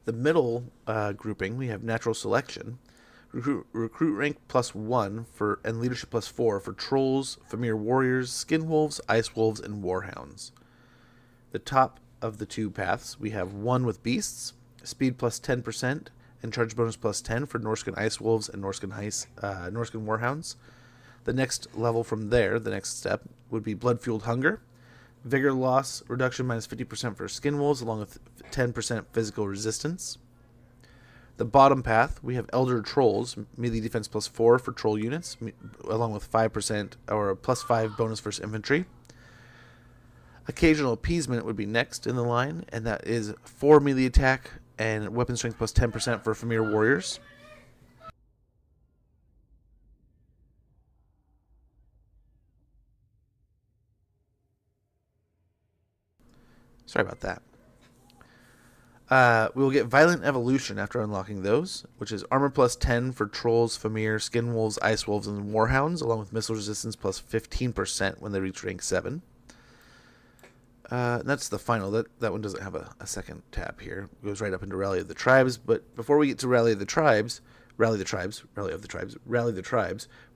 The middle grouping, we have Natural Selection. Recruit rank +1 for and leadership +4 for Trolls, Famir Warriors, Skin Wolves, Ice Wolves, and Warhounds. The top of the 2 paths, we have 1 with Beasts, speed +10%, and charge bonus +10 for Norscan Ice Wolves and Norscan Warhounds. The next level from there, the next step, would be Blood Fueled Hunger. Vigor loss reduction -50% for Skin Wolves, along with 10% physical resistance. The bottom path, we have Elder Trolls, melee defense +4 for troll units, along with 5% or +5 bonus versus infantry. Occasional Appeasement would be next in the line, and that is 4 melee attack and weapon strength +10% for Famir Warriors. Sorry about that. We will get Violent Evolution after unlocking those, which is armor +10 for Trolls, Famir, Skin Wolves, Ice Wolves, and Warhounds, along with missile resistance +15% when they reach rank 7. That's the final. That one doesn't have a second tab here. It goes right up into Rally of the Tribes. But before we get to Rally of the Tribes, we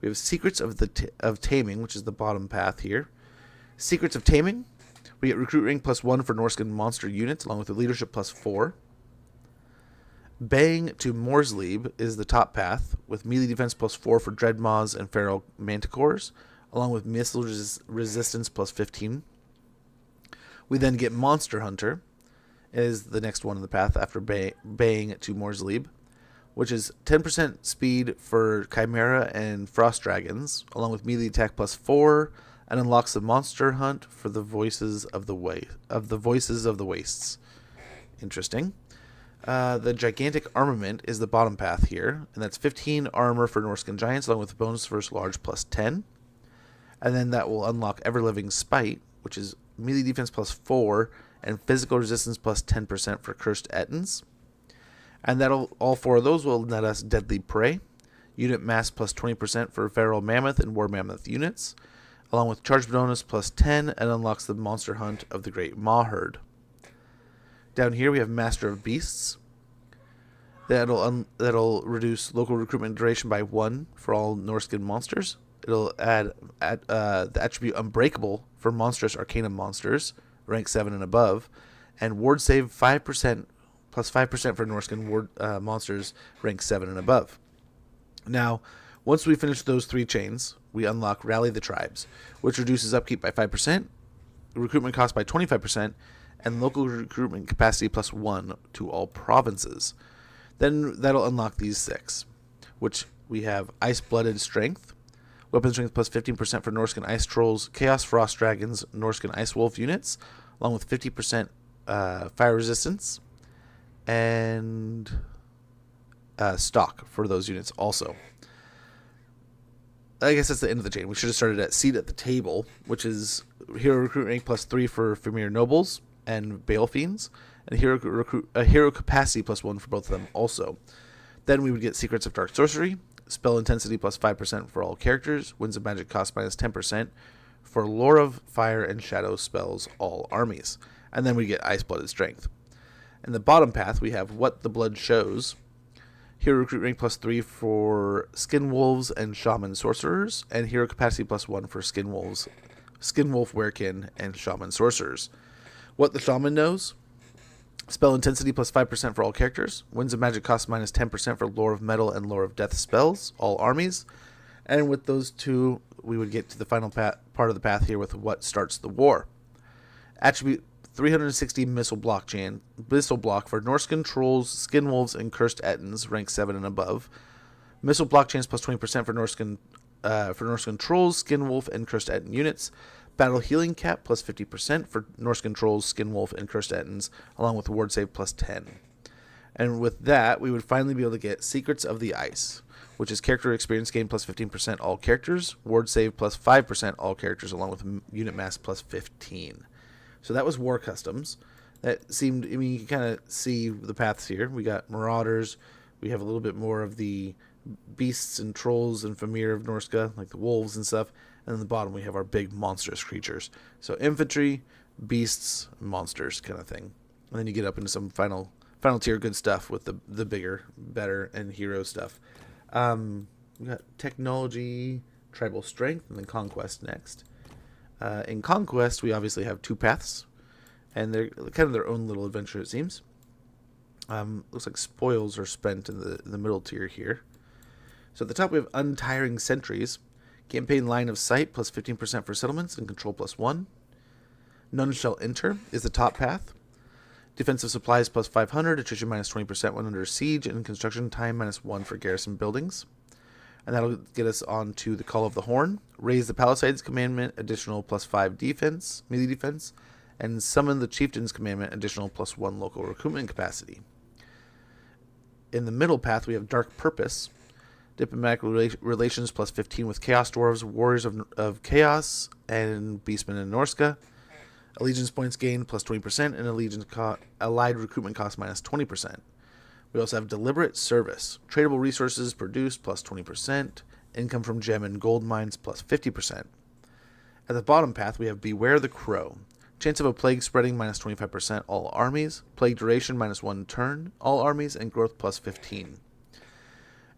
have Secrets of Taming, which is the bottom path here. Secrets of Taming. We get recruit rank +1 for Norscan monster units, along with the leadership +4. Bang to Morsleib is the top path, with melee defense +4 for Dreadmaws and Feral Manticores, along with missile resistance +15. We then get Monster Hunter, is the next one in the path after Bang to Morsleib, which is 10% speed for Chimera and Frost Dragons, along with melee attack +4. And unlocks the Monster Hunt for the Voices of the Wastes. Interesting. The Gigantic Armament is the bottom path here, and that's 15 armor for Norscan Giants, along with bonus versus large +10. And then that will unlock Everliving Spite, which is melee defense +4 and physical resistance +10% for Cursed Ettins. And all 4 of those will net us Deadly Prey, unit mass +20% for Feral Mammoth and War Mammoth units, along with charge bonus +10, and unlocks the Monster Hunt of the Great Maw Herd. Down here we have Master of Beasts. That'll reduce local recruitment duration by 1 for all Norscan monsters. It'll add the attribute Unbreakable for monstrous Arcanum monsters, rank 7 and above, and ward save 5% +5% for Norscan ward monsters, rank 7 and above. Now, Once we finish those 3 chains, we unlock Rally the Tribes, which reduces upkeep by 5%, recruitment cost by 25%, and local recruitment capacity +1 to all provinces. Then that'll unlock these 6, which we have Ice-Blooded Strength, Weapon Strength +15% for Norsca and Ice Trolls, Chaos Frost Dragons, Norsca and Ice Wolf units, along with 50% fire resistance, and stock for those units also. I guess that's the end of the chain. We should have started at Seat at the Table, which is Hero Recruit Rank +3 for Familiar Nobles and Bale Fiends, and Hero Capacity +1 for both of them also. Then we would get Secrets of Dark Sorcery, Spell Intensity +5% for all characters, Winds of Magic cost -10% for Lore of Fire and Shadow spells, all armies. And then we get Ice-Blooded Strength. In the bottom path, we have What the Blood Shows, Hero Recruit Rank +3 for Skin Wolves and Shaman Sorcerers, and Hero Capacity +1 for Skin Wolf Werekin, and Shaman Sorcerers. What the Shaman knows, Spell Intensity +5% for all characters, Winds of Magic cost -10% for Lore of Metal and Lore of Death spells, all armies. And with those 2, we would get to the final part of the path here with What Starts the War. Attribute 360 missile block for Norscan Trolls, Skin Wolves, and Cursed Ettins, rank 7 and above. Missile block chains +20% for Norscan Trolls, Skin Wolf, and Cursed Ettin units. Battle Healing Cap +50% for Norscan Trolls, Skin Wolf, and Cursed Ettins, along with Ward Save +10. And with that, we would finally be able to get Secrets of the Ice, which is character experience gain +15% all characters, Ward Save +5% all characters, along with unit mass +15. So that was War Customs. That seemed, I mean, you can kind of see the paths here. We got Marauders. We have a little bit more of the beasts and trolls and Famir of Norsca, like the wolves and stuff. And then the bottom, we have our big monstrous creatures. So infantry, beasts, monsters kind of thing. And then you get up into some final tier good stuff with the bigger, better, and hero stuff. We got technology, tribal strength, and then conquest next. In Conquest, we obviously have 2 paths, and they're kind of their own little adventure, it seems. Looks like spoils are spent in the middle tier here. So at the top, we have Untiring Sentries, Campaign Line of Sight +15% for settlements, and Control +1. None Shall Enter is the top path. Defensive Supplies +500, Attrition -20% when under siege, and Construction Time -1 for garrison buildings. And that'll get us on to the Call of the Horn. Raise the Palisades Commandment, additional +5 defense, melee defense. And Summon the Chieftain's Commandment, additional +1 local recruitment capacity. In the middle path, we have Dark Purpose. Diplomatic Relations +15 with Chaos Dwarves, Warriors of Chaos, and Beastmen in Norsca. Allegiance points gained +20%, and allied recruitment cost -20%. We also have Deliberate Service. Tradable resources produced +20%. Income from gem and gold mines +50%. At the bottom path, we have Beware the Crow. Chance of a plague spreading -25% all armies. Plague duration -1 turn all armies, and growth +15.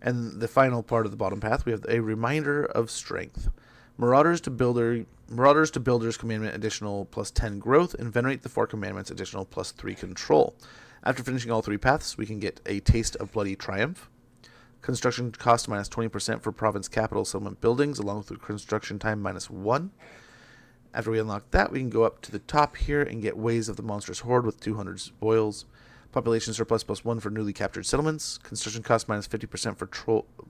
And the final part of the bottom path, we have a Reminder of Strength. Marauders to Builders Commandment, additional +10 growth, and Venerate the 4 Commandments, additional +3 control. After finishing all 3 paths, we can get a Taste of Bloody Triumph. Construction cost -20% for province capital settlement buildings, along with construction time -1. After we unlock that, we can go up to the top here and get Ways of the Monstrous Horde with 200 spoils. Population surplus +1 for newly captured settlements. Construction cost -50% for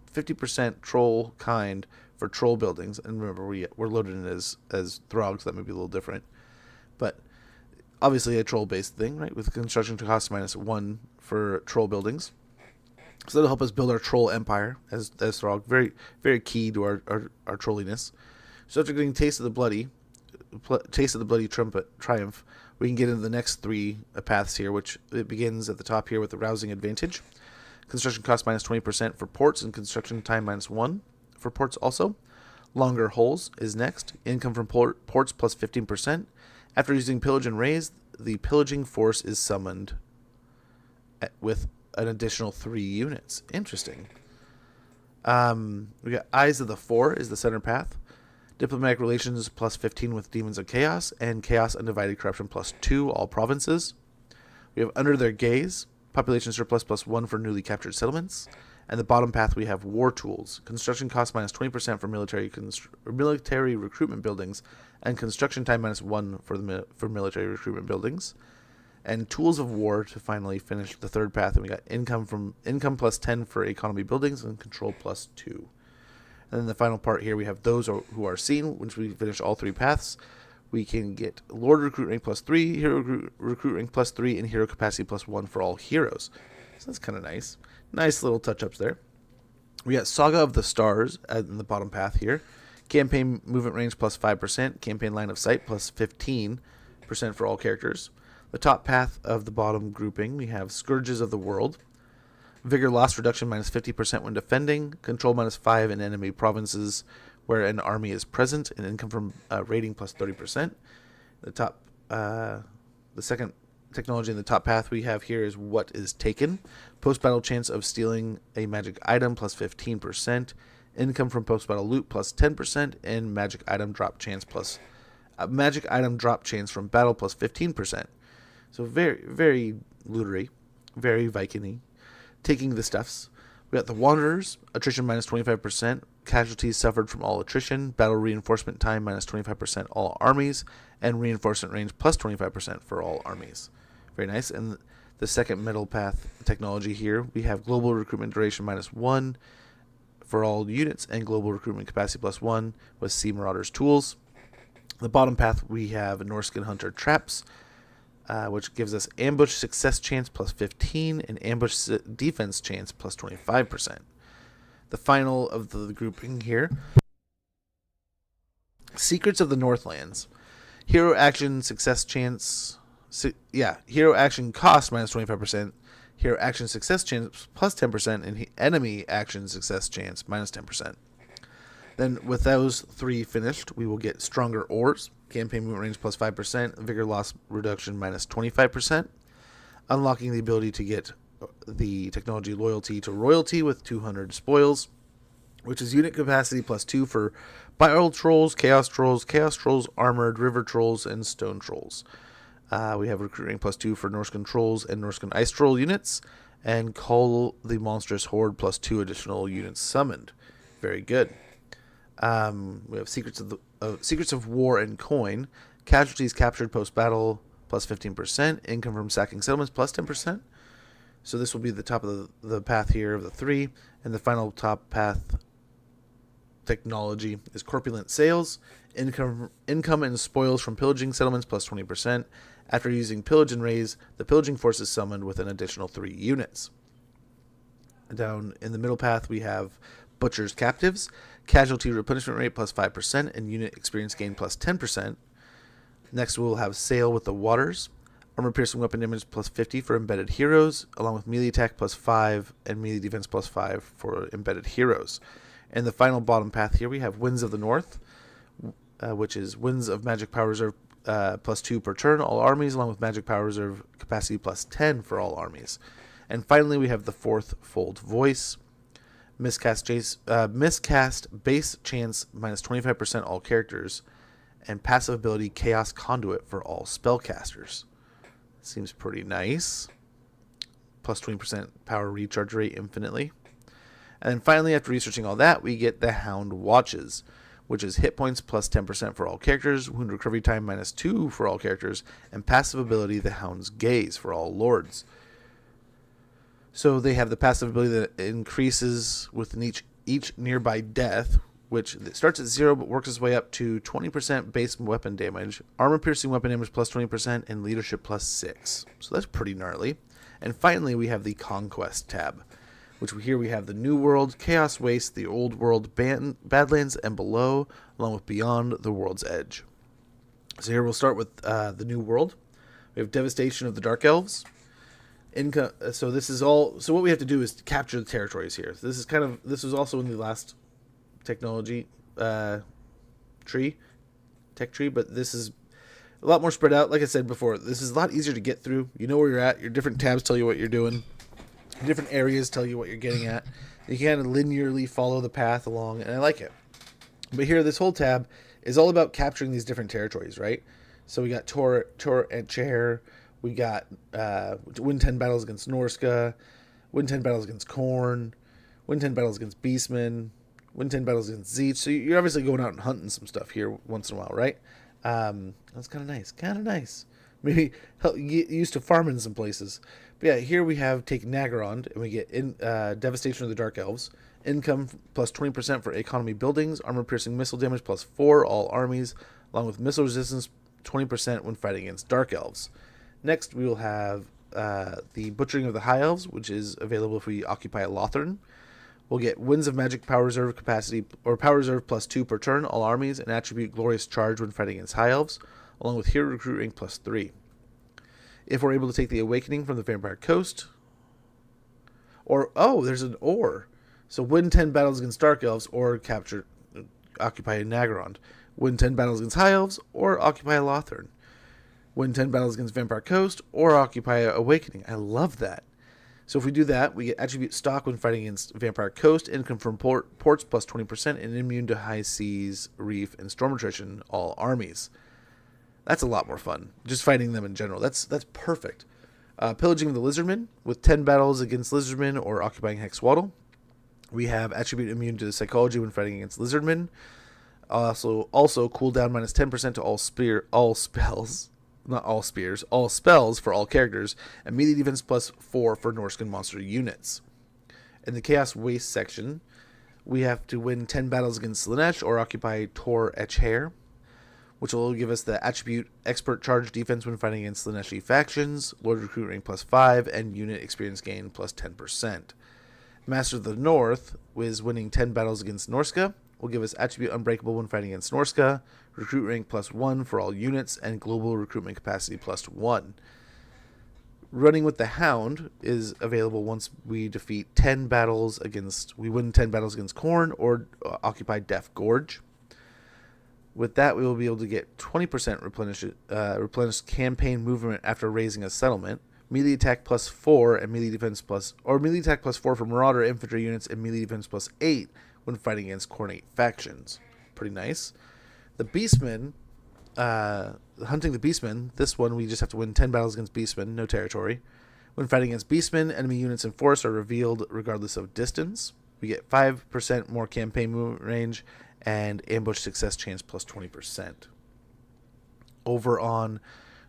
50% troll kind for troll buildings. And remember, we're loaded in as Throg, so that may be a little different. But obviously a troll-based thing, right? With construction cost -1 for troll buildings. So that'll help us build our troll empire as Throg. Very, very key to our trolliness. So after getting Taste of the Bloody Triumph, we can get into the next 3 paths here, which it begins at the top here with the Rousing Advantage. Construction cost -20% for ports, and construction time -1 for ports also. Longer Holes is next. Income from ports +15%. After using Pillage and Raise, the Pillaging Force is summoned with an additional 3 units. Interesting. We got Eyes of the Four is the center path. Diplomatic Relations +15 with Demons of Chaos, and Chaos Undivided Corruption +2 all provinces. We have Under Their Gaze, Population Surplus +1 for newly captured settlements. And the bottom path we have war tools. Construction cost minus 20% for military recruitment buildings, and construction time minus 1 for military recruitment buildings. And tools of war to finally finish the third path. And we got income plus 10 for economy buildings and control plus 2. And then the final part here we have those who are seen. Once we finish all 3 paths, we can get Lord recruit rank plus 3, hero recruit rank plus 3, and hero capacity plus 1 for all heroes. So that's kind of nice. Nice little touch-ups there. We got Saga of the Stars in the bottom path here. Campaign movement range plus 5%. Campaign line of sight plus 15% for all characters. The top path of the bottom grouping, we have Scourges of the World. Vigor loss reduction minus 50% when defending. Control minus 5 in enemy provinces where an army is present. And income from raiding plus 30%. The second technology in the top path we have here is What is Taken. Post-battle chance of stealing a magic item plus 15%. Income from post-battle loot plus 10%. And magic item drop chance from battle plus 15%. So very, very lootery. Very Viking-y. Taking the stuffs. We got the Wanderers. Attrition minus 25%. Casualties suffered from all attrition. Battle reinforcement time minus 25% all armies. And reinforcement range plus 25% for all armies. Very nice. And the second middle path technology here, we have global recruitment duration minus 1 for all units and global recruitment capacity plus 1 with Sea Marauders tools. The bottom path we have Norsca Hunter traps, which gives us ambush success chance plus 15 and ambush defense chance plus 25%. The final of the grouping here, Secrets of the Northlands. Hero action success chance... hero action cost minus 25%, hero action success chance plus 10%, and enemy action success chance minus 10%. Then with those 3 finished, we will get Stronger Oars, campaign movement range plus 5%, vigor loss reduction minus 25%, unlocking the ability to get the technology Loyalty to Royalty with 200 spoils, which is unit capacity plus 2 for Battle Trolls, Chaos Trolls, Armored, River Trolls, and Stone Trolls. We have recruiting plus 2 for Norscan Trolls and Norscan Ice Troll units, and Call the Monstrous Horde plus 2 additional units summoned. Very good. We have Secrets of War and Coin. Casualties captured post-battle plus 15%. Income from sacking settlements plus 10%. So this will be the top of the path here of the 3. And the final top path technology is Corpulent Sales. Income and spoils from pillaging settlements plus 20%. After using Pillage and Raise, the pillaging force is summoned with an additional 3 units. Down in the middle path, we have Butcher's Captives. Casualty replenishment rate plus 5% and unit experience gain plus 10%. Next, we'll have Sail with the Waters. Armor piercing weapon damage plus 50 for embedded heroes, along with melee attack plus 5 and melee defense plus 5 for embedded heroes. And the final bottom path here, we have Winds of the North, which is Winds of Magic Power Reserve plus 2 per turn, all armies, along with Magic Power Reserve capacity plus 10 for all armies. And finally, we have the fourth Fold Voice. Miscast base chance minus 25% all characters, and passive ability Chaos Conduit for all spellcasters. Seems pretty nice. Plus 20% power recharge rate infinitely. And then finally, after researching all that, we get the Hound Watches, which is hit points plus 10% for all characters, wound recovery time minus 2 for all characters, and passive ability the Hound's Gaze for all lords. So they have the passive ability that increases with each nearby death, which starts at 0 but works its way up to 20% base weapon damage, armor piercing weapon damage plus 20%, and leadership plus 6. So that's pretty gnarly. And finally, we have the Conquest tab, which here we have the New World, Chaos Waste, the Old World, Badlands, and Below, along with Beyond the World's Edge. So here we'll start with the New World. We have Devastation of the Dark Elves. So this is all. So what we have to do is capture the territories here. So this was also in the last technology tech tree, but this is a lot more spread out. Like I said before, this is a lot easier to get through. You know where you're at. Your different tabs tell you what you're doing. Different areas tell you what you're getting at. You can kind of linearly follow the path along, and I like it. But here, this whole tab is all about capturing these different territories, right? So we got Tor and Chair. We got win 10 battles against Norsca, win 10 battles against Khorne, Win 10 battles against Beastmen. Win 10 battles against Zeech. So you're obviously going out and hunting some stuff here once in a while, right? That's kind of nice. Kind of nice. Maybe get used to farming some places. But yeah, here we have take Nagarond, and we get Devastation of the Dark Elves. Income plus 20% for economy buildings. Armor-piercing missile damage plus 4 all armies, along with missile resistance 20% when fighting against Dark Elves. Next, we will have the Butchering of the High Elves, which is available if we occupy a Lothern. We'll get Winds of Magic Power Reserve capacity, or Power Reserve plus 2 per turn, all armies, and attribute Glorious Charge when fighting against High Elves, along with Hero Recruit Rank plus 3. If we're able to take the Awakening from the Vampire Coast, there's an or. So win 10 battles against Dark Elves, or occupy a Nagarond. Win 10 battles against High Elves, or occupy a Lothern. Win 10 battles against Vampire Coast, or occupy a Awakening. I love that. So if we do that, we get attribute stock when fighting against Vampire Coast, income from ports plus 20%, and immune to high seas, reef, and storm attrition, all armies. That's a lot more fun. Just fighting them in general. That's perfect. Pillaging of the Lizardmen, with 10 battles against Lizardmen or occupying Hexwaddle. We have attribute immune to psychology when fighting against Lizardmen. Also cooldown minus 10% to all spells. Not all spears, all spells for all characters, and melee defense plus 4 for Norscan monster units. In the Chaos Waste section, we have to win 10 battles against Slaanesh or occupy Tor Etchair, which will give us the attribute Expert Charge defense when fighting against Slaaneshi factions, Lord Recruit Rank plus 5, and unit experience gain plus 10%. Master of the North is winning 10 battles against Norsca, will give us attribute Unbreakable when fighting against Norsca, recruit rank plus 1 for all units, and global recruitment capacity plus 1. Running with the Hound is available once we defeat we win 10 battles against Khorne or occupy Death Gorge. With that, we will be able to get 20% replenished campaign movement after raising a settlement, melee attack plus 4 and melee attack plus 4 for Marauder infantry units, and melee defense plus 8 when fighting against Khornate factions. Pretty nice. The Beastmen, hunting the Beastmen, this one we just have to win 10 battles against Beastmen, no territory. When fighting against Beastmen, enemy units in force are revealed regardless of distance. We get 5% more campaign movement range and ambush success chance plus 20%. Over on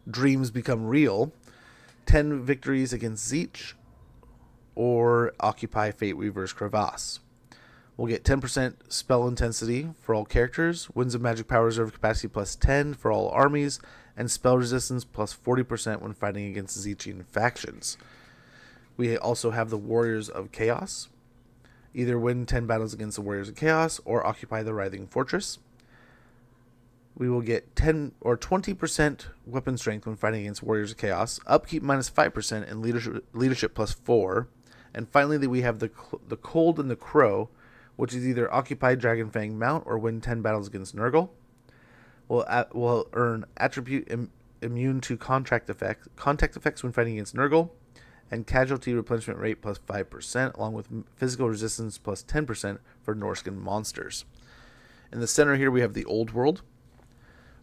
Dreams Become Real, 10 victories against Zeech or occupy Fate Weaver's Crevasse. We'll get 10% spell intensity for all characters, Winds of Magic Power Reserve capacity plus 10 for all armies, and spell resistance plus 40% when fighting against Zeechian factions. We also have the Warriors of Chaos. Either win 10 battles against the Warriors of Chaos or occupy the Writhing Fortress. We will get 10 or 20% weapon strength when fighting against Warriors of Chaos, upkeep minus 5%, and leadership plus 4. And finally, we have the Cold and the Crow, which is either occupy Dragonfang Mount or win 10 battles against Nurgle. We'll earn attribute immune to contact effects when fighting against Nurgle, and casualty replenishment rate plus 5%, along with physical resistance plus 10% for Norscan monsters. In the center here, we have the Old World.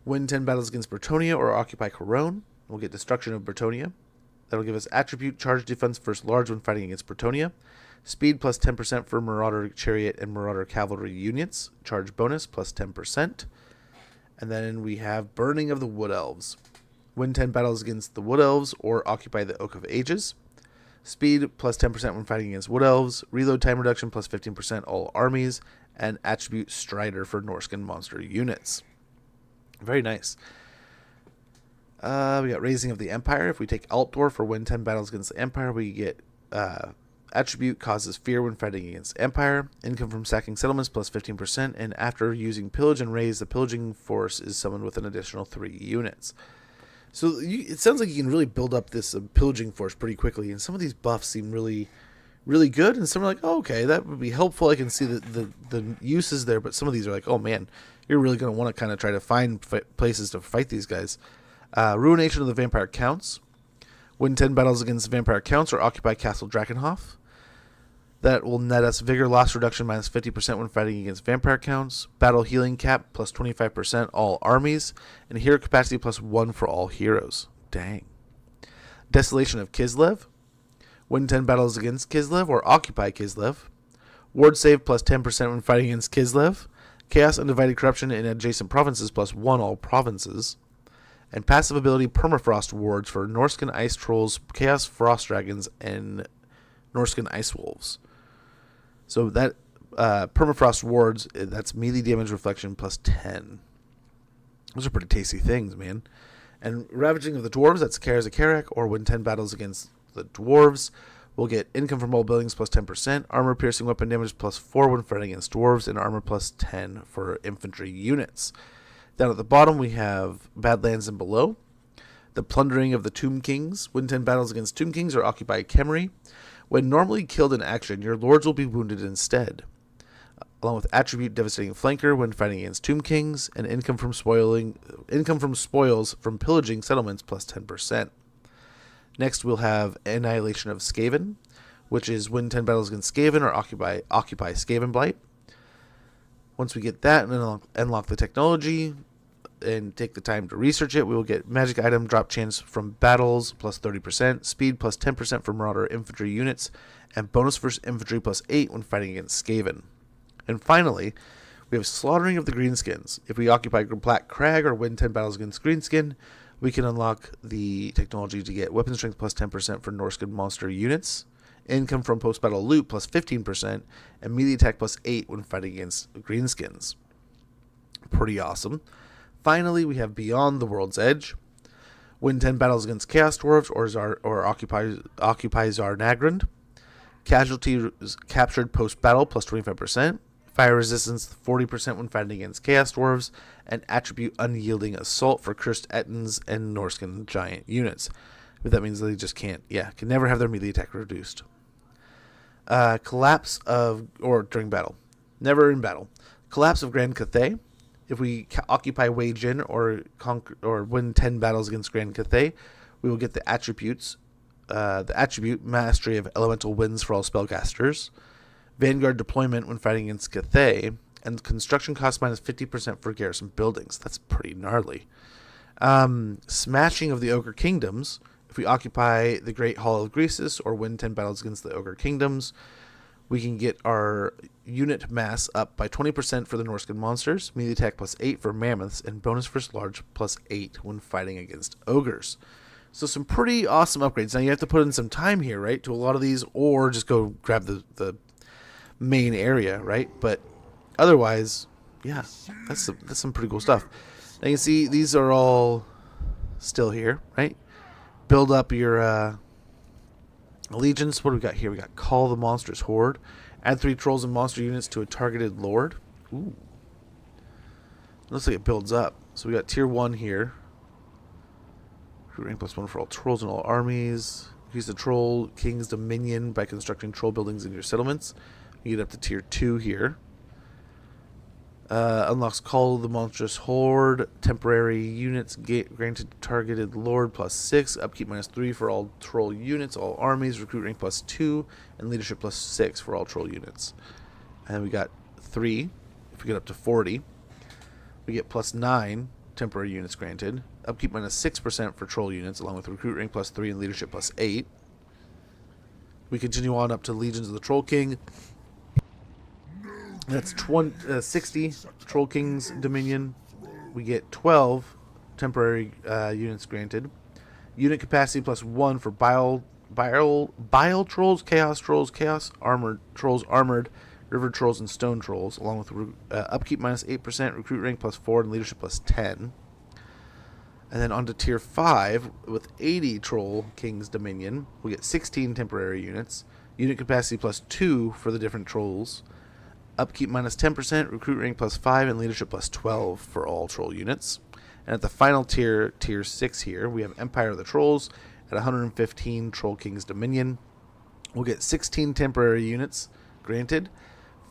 Win 10 battles against Bretonnia or occupy Corone. We'll get Destruction of Bretonnia. That'll give us attribute charge defense first large when fighting against Bretonnia. Speed plus 10% for Marauder Chariot and Marauder Cavalry units. Charge bonus plus 10%. And then we have Burning of the Wood Elves. Win 10 battles against the Wood Elves or occupy the Oak of Ages. Speed plus 10% when fighting against Wood Elves. Reload time reduction plus 15% all armies. And attribute Strider for Norscan monster units. Very nice. We got Raising of the Empire. If we take Altdorf for win 10 battles against the Empire, we get attribute causes fear when fighting against Empire. Income from sacking settlements plus 15%. And after using Pillage and Raise, the pillaging force is summoned with an additional 3 units. So it sounds like you can really build up this pillaging force pretty quickly. And some of these buffs seem really, really good. And some are like, oh, okay, that would be helpful. I can see the uses there. But some of these are like, oh, man, you're really going to want to kind of try to find places to fight these guys. Ruination of the Vampire Counts. Win 10 battles against Vampire Counts or occupy Castle Drakenhof. That will net us Vigor Loss Reduction minus 50% when fighting against Vampire Counts. Battle Healing Cap plus 25% all armies. And Hero Capacity plus 1 for all heroes. Dang. Desolation of Kislev. Win 10 battles against Kislev or occupy Kislev. Ward save plus 10% when fighting against Kislev. Chaos Undivided Corruption in adjacent provinces plus 1 all provinces. And passive ability Permafrost wards for Norscan Ice Trolls, Chaos Frost Dragons, and Norscan Ice Wolves. So that Permafrost wards, that's melee damage reflection plus 10. Those are pretty tasty things, man. And Ravaging of the Dwarves, that's Kara's a Karak, or win 10 battles against the Dwarves. We'll get income from all buildings plus 10%, armor piercing weapon damage plus 4 when fighting against dwarves, and armor plus 10 for infantry units. Down at the bottom we have Badlands and Below. The Plundering of the Tomb Kings. Win 10 battles against Tomb Kings or occupy Khemri. When normally killed in action, your lords will be wounded instead. Along with attribute Devastating Flanker when fighting against Tomb Kings, and income from spoils from pillaging settlements plus 10%. Next, we'll have Annihilation of Skaven, which is win 10 battles against Skaven or occupy Skaven Blight. Once we get that and unlock the technology and take the time to research it, we will get magic item drop chance from battles plus 30%, speed plus 10% for Marauder infantry units, and bonus versus infantry plus 8 when fighting against Skaven. And finally, we have Slaughtering of the Greenskins. If we occupy Black Crag or win 10 battles against Greenskin, we can unlock the technology to get weapon strength plus 10% for Norscan monster units, income from post-battle loot plus 15%, and melee attack plus 8 when fighting against Greenskins. Pretty awesome. Finally, we have Beyond the World's Edge. Win 10 battles against Chaos Dwarves or occupy Zarnagrand. Casualties captured post-battle plus 25%. Fire resistance 40% when fighting against Chaos Dwarves, and attribute Unyielding Assault for Cursed Ettins and Norscan Giant units. But that means they just can never have their melee attack reduced. Collapse of, or during battle. Never in battle. Collapse of Grand Cathay. If we occupy Wei Jin or win 10 battles against Grand Cathay, we will get the attributes. The attribute Mastery of Elemental Winds for all spellcasters. Vanguard deployment when fighting against Cathay, and construction cost minus 50% for garrison buildings. That's pretty gnarly. Smashing of the Ogre Kingdoms. If we occupy the Great Hall of Greasus or win 10 battles against the Ogre Kingdoms, we can get our unit mass up by 20% for the Norscan monsters, melee attack plus 8 for mammoths, and bonus versus large plus 8 when fighting against ogres. So some pretty awesome upgrades. Now you have to put in some time here, right, to a lot of these, or just go grab the main area, right? But otherwise, yeah, that's some pretty cool stuff. Now you can see these are all still here, right? Build up your allegiance. What do we got here? We got Call the Monstrous Horde. Add 3 trolls and monster units to a targeted lord. Ooh. Looks like it builds up. So we got tier 1 here. Recruit rank plus 1 for all trolls and all armies. Increase the Troll King's Dominion by constructing troll buildings in your settlements. You get up to tier 2 here. Unlocks Call the Monstrous Horde. Temporary units granted targeted lord plus 6. Upkeep minus 3 for all troll units, all armies. Recruit rank plus 2. And leadership plus 6 for all troll units. And we got 3. If we get up to 40, we get plus 9 temporary units granted. Upkeep minus 6% for troll units, along with recruit rank plus 3 and leadership plus 8. We continue on up to Legions of the Troll King. That's 60 Troll King's Dominion. We get 12 temporary units granted. Unit capacity plus 1 for Bile Trolls, Chaos Armored Trolls, Armored, River Trolls, and Stone Trolls, along with upkeep minus 8%, recruit rank plus 4, and leadership plus 10. And then on to tier 5 with 80 Troll King's Dominion. We get 16 temporary units. Unit capacity plus 2 for the different trolls. Upkeep minus 10%, recruit rank plus 5, and leadership plus 12 for all troll units. And at the final tier, tier 6 here, we have Empire of the Trolls at 115 Troll King's Dominion. We'll get 16 temporary units granted,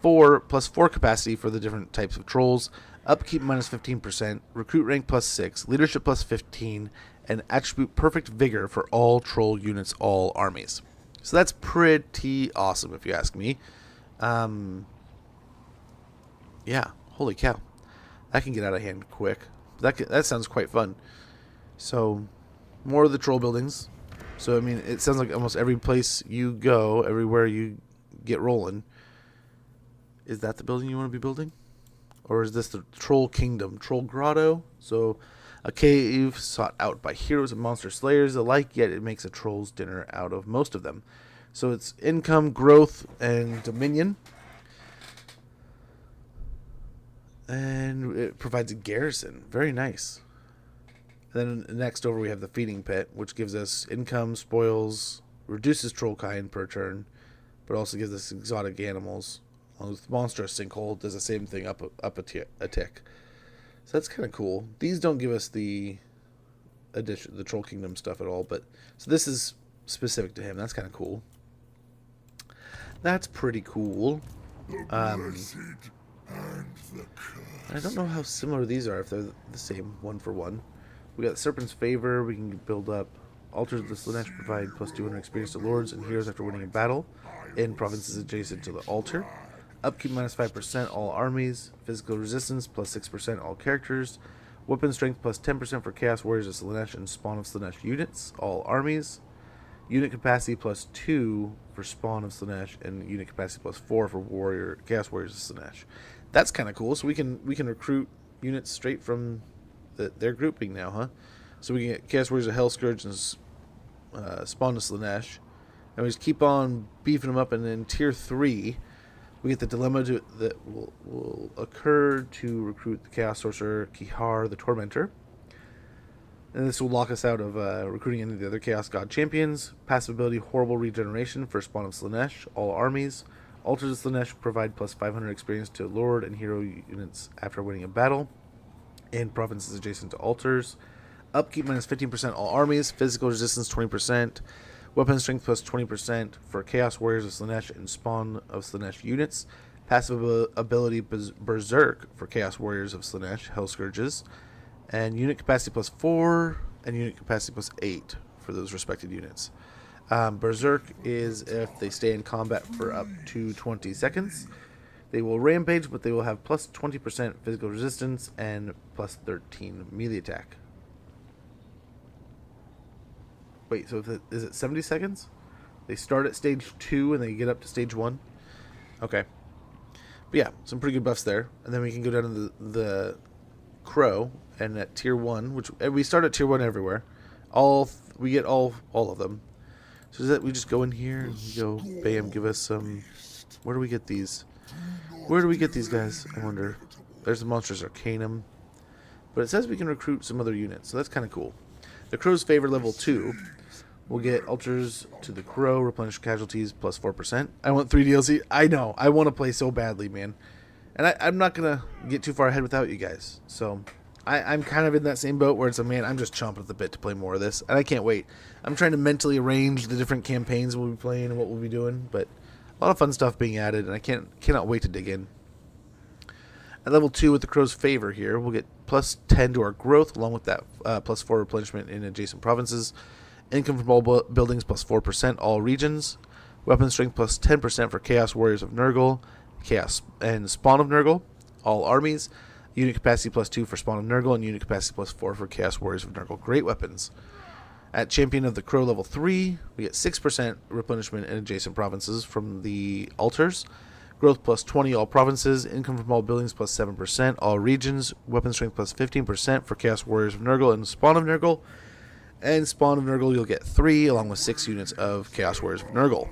4 plus 4 capacity for the different types of trolls. Upkeep minus 15%, recruit rank plus 6, leadership plus 15, and attribute Perfect Vigor for all troll units, all armies. So that's pretty awesome if you ask me. Yeah, holy cow. That can get out of hand quick. That sounds quite fun. So, more of the troll buildings. So, I mean, it sounds like almost every place you go, everywhere you get rolling, Is that the building you want to be building? Or is this the Troll Kingdom? Troll Grotto? So, a cave sought out by heroes and monster slayers alike, yet it makes a troll's dinner out of most of them. So it's income, growth, and dominion. And it provides a garrison. Very nice. And then next over we have the feeding pit, which gives us income, spoils, reduces troll kind per turn, but also gives us exotic animals. With monstrous sinkhole does the same thing up a tick. So that's kind of cool. These don't give us the addition, the Troll Kingdom stuff at all, but so this is specific to him. That's kind of cool. That's pretty cool. I don't know how similar these are, if they're the same one for one. We got Serpent's Favor. We can build up. Altars of the Slaanesh provide plus 200 experience to lords and heroes after winning a battle in provinces adjacent to the altar. Upkeep minus 5% all armies. Physical resistance plus 6% all characters. Weapon strength plus 10% for Chaos Warriors of Slaanesh and Spawn of Slaanesh units, all armies. Unit capacity plus 2 for Spawn of Slaanesh and unit capacity plus 4 for Chaos Warriors of Slaanesh. That's kind of cool. So we can recruit units straight from their grouping now, huh? So we can get Chaos Warriors of Hellscourge and Spawn of Slaanesh, and we just keep on beefing them up. And then tier 3, we get the dilemma that will occur to recruit the Chaos Sorcerer Kihar the Tormentor. And this will lock us out of recruiting any of the other Chaos God champions. Passive ability Horrible Regeneration for Spawn of Slaanesh, all armies. Altars of Slaanesh provide plus 500 experience to Lord and Hero units after winning a battle in provinces adjacent to altars. Upkeep minus 15% all armies. Physical resistance 20%. Weapon strength plus 20% for Chaos Warriors of Slaanesh and Spawn of Slaanesh units. Passive ability Berserk for Chaos Warriors of Slaanesh, Hellscourges. And unit capacity plus 4 and unit capacity plus 8 for those respected units. Berserk is if they stay in combat for up to 20 seconds. They will rampage, but they will have plus 20% physical resistance and plus 13 melee attack. Wait, so is it 70 seconds? They start at stage 2 and they get up to stage 1? Okay. But yeah, some pretty good buffs there. And then we can go down to the Crow, and at tier 1, which we start at tier 1 everywhere. We get all of them. So is that we just go in here and we go, bam, give us some... Where do we get these? Where do we get these guys? I wonder. There's the Monstrous Arcanum. But it says we can recruit some other units, so that's kind of cool. The Crow's Favor level 2. We'll get Altars to the Crow, replenish casualties plus 4%. I want 3 DLC. I know. I want to play so badly, man. And I'm not going to get too far ahead without you guys. So I'm kind of in that same boat where it's man, I'm just chomping at the bit to play more of this. And I can't wait. I'm trying to mentally arrange the different campaigns we'll be playing and what we'll be doing. But a lot of fun stuff being added, and I cannot wait to dig in. At level 2 with the Crow's Favor here, we'll get plus 10 to our growth, along with that plus 4 replenishment in adjacent provinces. Income from all buildings plus 4%, all regions. Weapon strength plus 10% for Chaos Warriors of Nurgle, Chaos and Spawn of Nurgle, all armies. Unit capacity plus 2 for Spawn of Nurgle, and unit capacity plus 4 for Chaos Warriors of Nurgle. Great weapons. At Champion of the Crow level 3, we get 6% replenishment in adjacent provinces from the altars. Growth plus 20, all provinces. Income from all buildings plus 7%, all regions. Weapon strength plus 15% for Chaos Warriors of Nurgle and Spawn of Nurgle. And Spawn of Nurgle, you'll get 3, along with 6 units of Chaos Warriors of Nurgle.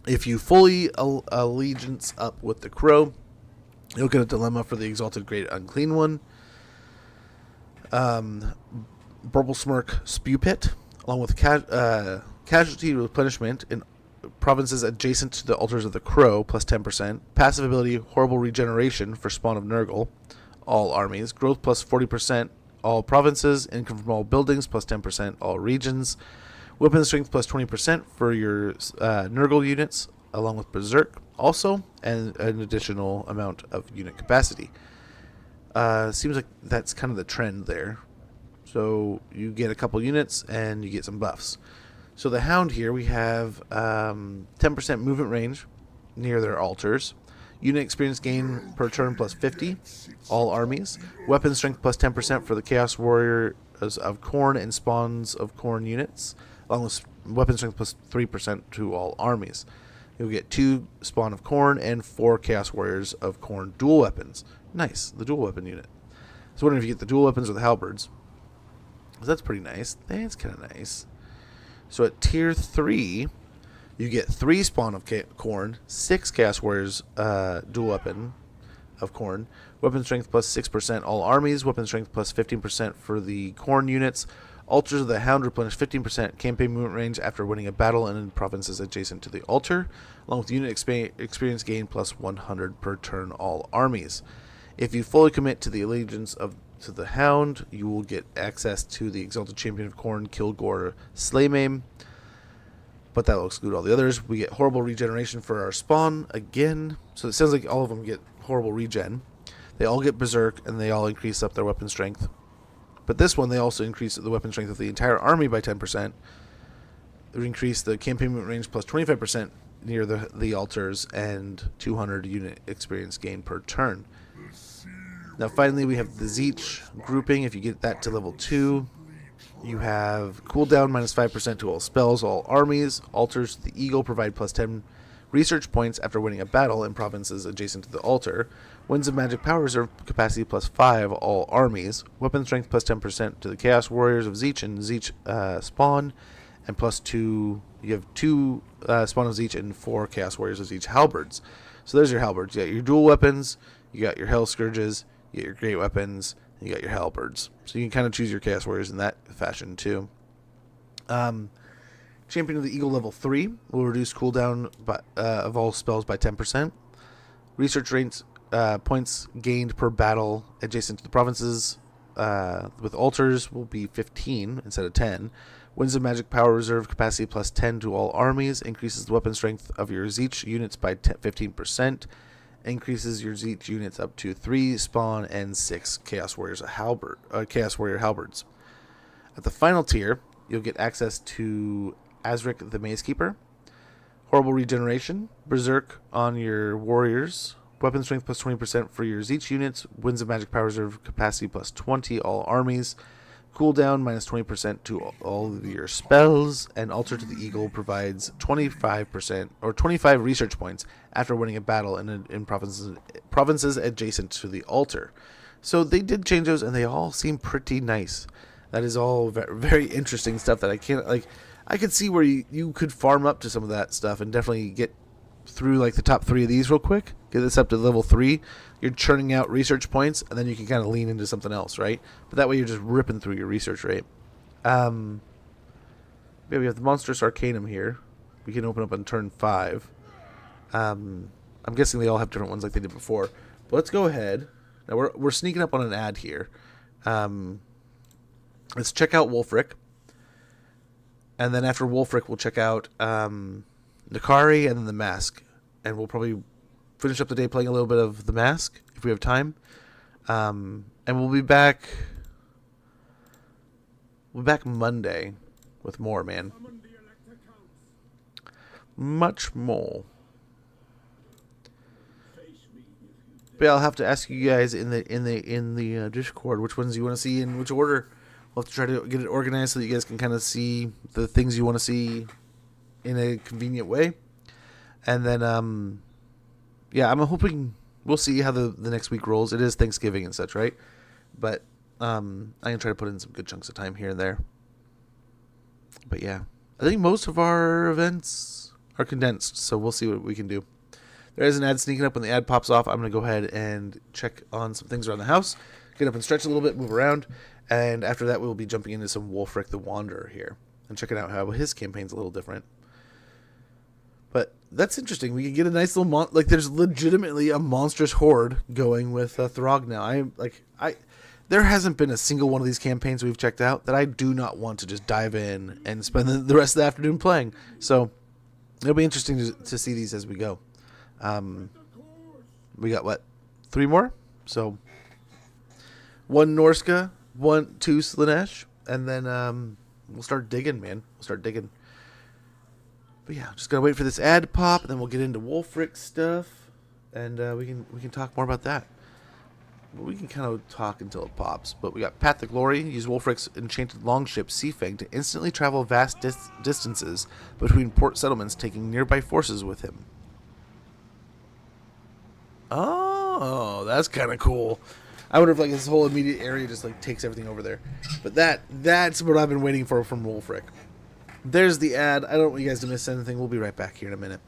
If you fully allegiance up with the Crow, you'll get a dilemma for the Exalted Great Unclean One. Burble Smirk Spew Pit, along with casualty replenishment in provinces adjacent to the Altars of the Crow, plus 10%. Passive ability Horrible Regeneration for Spawn of Nurgle, all armies. Growth plus 40%, all provinces. Income from all buildings plus 10%, all regions. Weapon strength plus 20% for your Nurgle units, along with Berserk also, and an additional amount of unit capacity. Seems like that's kind of the trend there. So you get a couple units and you get some buffs. So the Hound here, we have 10% movement range near their altars. Unit experience gain per turn plus 50, all armies. Weapon strength plus 10% for the Chaos Warriors of Khorne and Spawns of Khorne units, along with weapon strength plus 3% to all armies. You'll get 2 Spawn of Khorne and 4 Chaos Warriors of Khorne dual weapons. Nice, the dual weapon unit. I was wondering if you get the dual weapons or the halberds. So that's pretty nice. That's kind of nice. So at tier 3, you get 3 Spawn of Khorne, 6 Chaos Warriors dual weapon of Khorne, weapon strength plus 6% all armies, weapon strength plus 15% for the Khorne units. Altars of the Hound replenish 15% campaign movement range after winning a battle and in provinces adjacent to the altar, along with unit experience gain plus 100 per turn all armies. If you fully commit to the allegiance to the Hound, you will get access to the Exalted Champion of Khorne, Kilgore Slaymame, but that will exclude all the others. We get horrible regeneration for our spawn again, so it sounds like all of them get horrible regen. They all get Berserk, and they all increase up their weapon strength. But this one, they also increase the weapon strength of the entire army by 10%. They increase the campaign movement range plus 25% near the altars, and 200 unit experience gain per turn. Now finally we have the Zeech grouping. If you get that to level 2, you have cooldown minus 5% to all spells, all armies. Altars to the Eagle provide plus 10 research points after winning a battle in provinces adjacent to the altar. Winds of Magic Power Reserve capacity plus 5 all armies. Weapon strength plus 10% to the Chaos Warriors of Zeech and Zeech spawn. And plus 2, you have 2 spawn of Zeech and 4 Chaos Warriors of Zeech halberds. So there's your halberds. You got your dual weapons, you got your Hell Scourges, you got your great weapons, and you got your halberds. So you can kind of choose your Chaos Warriors in that fashion too. Champion of the Eagle level 3 will reduce cooldown of all spells by 10%. Research rates points gained per battle adjacent to the provinces with altars will be 15 instead of 10. Winds of Magic Power Reserve capacity plus 10 to all armies. Increases the weapon strength of your Zeech units by 15%. Increases your Zeech units up to 3 spawn and 6 Chaos Warriors Chaos Warrior halberds. At the final tier, you'll get access to Azric the Mazekeeper, horrible regeneration, Berserk on your warriors, weapon strength plus 20% for your Zeech units, Winds of Magic Power Reserve capacity plus 20 all armies, cooldown minus 20% to all of your spells, and Altar to the Eagle provides 25% or 25 research points after winning a battle in provinces adjacent to the altar. So they did change those, and they all seem pretty nice. That is all very interesting stuff that I can't, like, I could see where you could farm up to some of that stuff and definitely get through like the top 3 of these real quick. Get this up to level 3. You're churning out research points, and then you can kind of lean into something else, right? But that way you're just ripping through your research rate. Yeah, we have the Monstrous Arcanum here. We can open up on turn 5. I'm guessing they all have different ones like they did before. But let's go ahead. Now we're sneaking up on an ad here. Let's check out Wulfric. And then after Wulfric, we'll check out Nakari and then the Mask. And we'll probably finish up the day playing a little bit of the Mask if we have time. And we'll be back. We'll be back Monday with more, man. Much more. But yeah, I'll have to ask you guys in the Discord which ones you want to see in which order. We'll have to try to get it organized so that you guys can kind of see the things you want to see in a convenient way. And then, yeah, I'm hoping we'll see how the next week rolls. It is Thanksgiving and such, right? But I'm going to try to put in some good chunks of time here and there. But yeah, I think most of our events are condensed, so we'll see what we can do. There is an ad sneaking up. When the ad pops off, I'm going to go ahead and check on some things around the house, get up and stretch a little bit, move around. And after that, we'll be jumping into some Wulfric the Wanderer here and checking out how his campaign's a little different. But that's interesting. We can get a nice little like there's legitimately a monstrous horde going with Throg now. There hasn't been a single one of these campaigns we've checked out that I do not want to just dive in and spend the rest of the afternoon playing. So it'll be interesting to see these as we go. We got 3 more? So 1 Norsca, 2 Slaanesh, and then we'll start digging, man. We'll start digging. But yeah, just gotta wait for this ad to pop, and then we'll get into Wulfric stuff, and we can talk more about that. we can kind of talk until it pops. But we got Path to Glory. Use Wulfric's enchanted longship Seafang to instantly travel vast distances between port settlements, taking nearby forces with him. Oh, that's kind of cool. I wonder if like this whole immediate area just like takes everything over there. But that's what I've been waiting for from Wulfric. There's the ad. I don't want you guys to miss anything. We'll be right back here in a minute.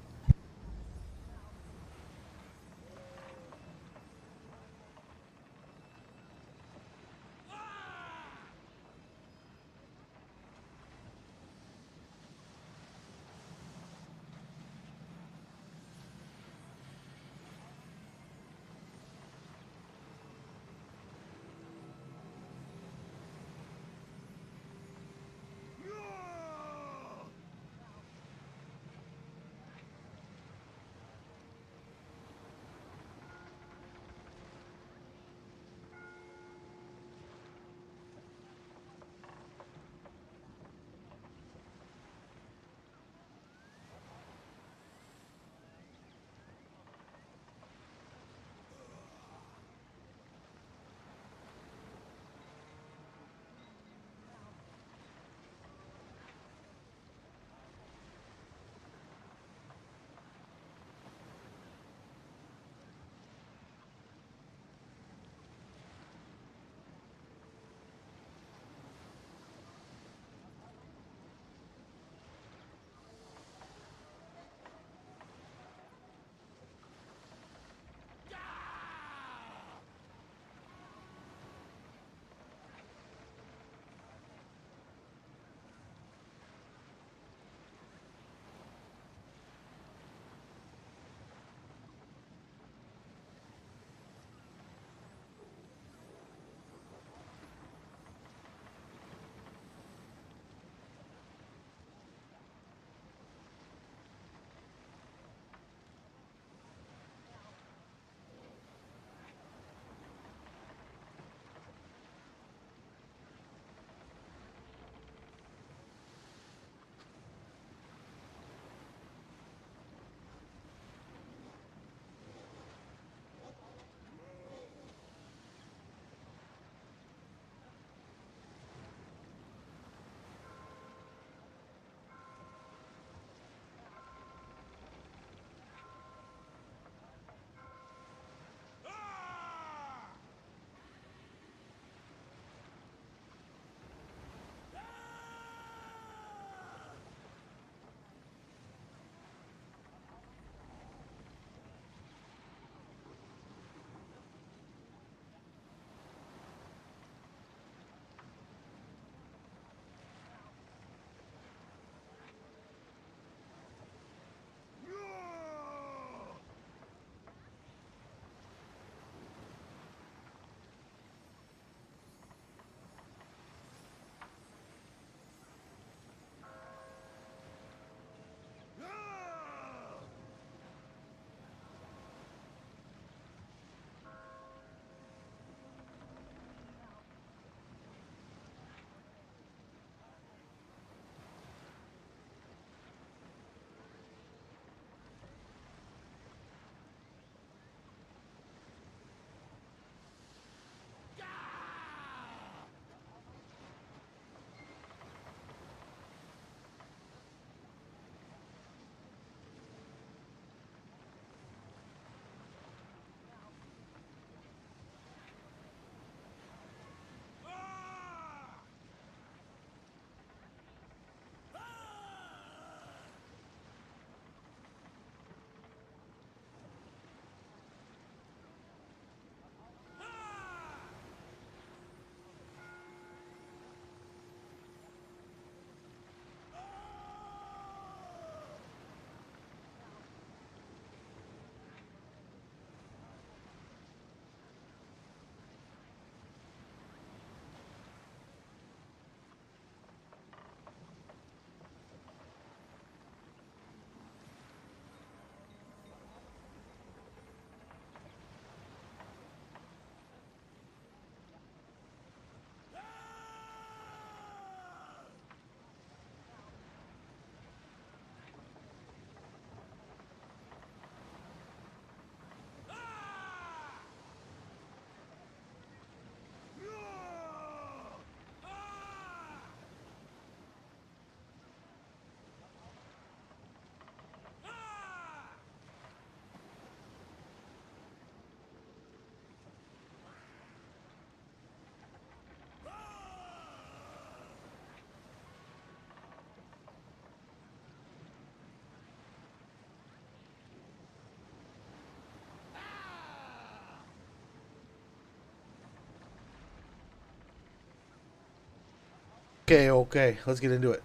Okay. Let's get into it.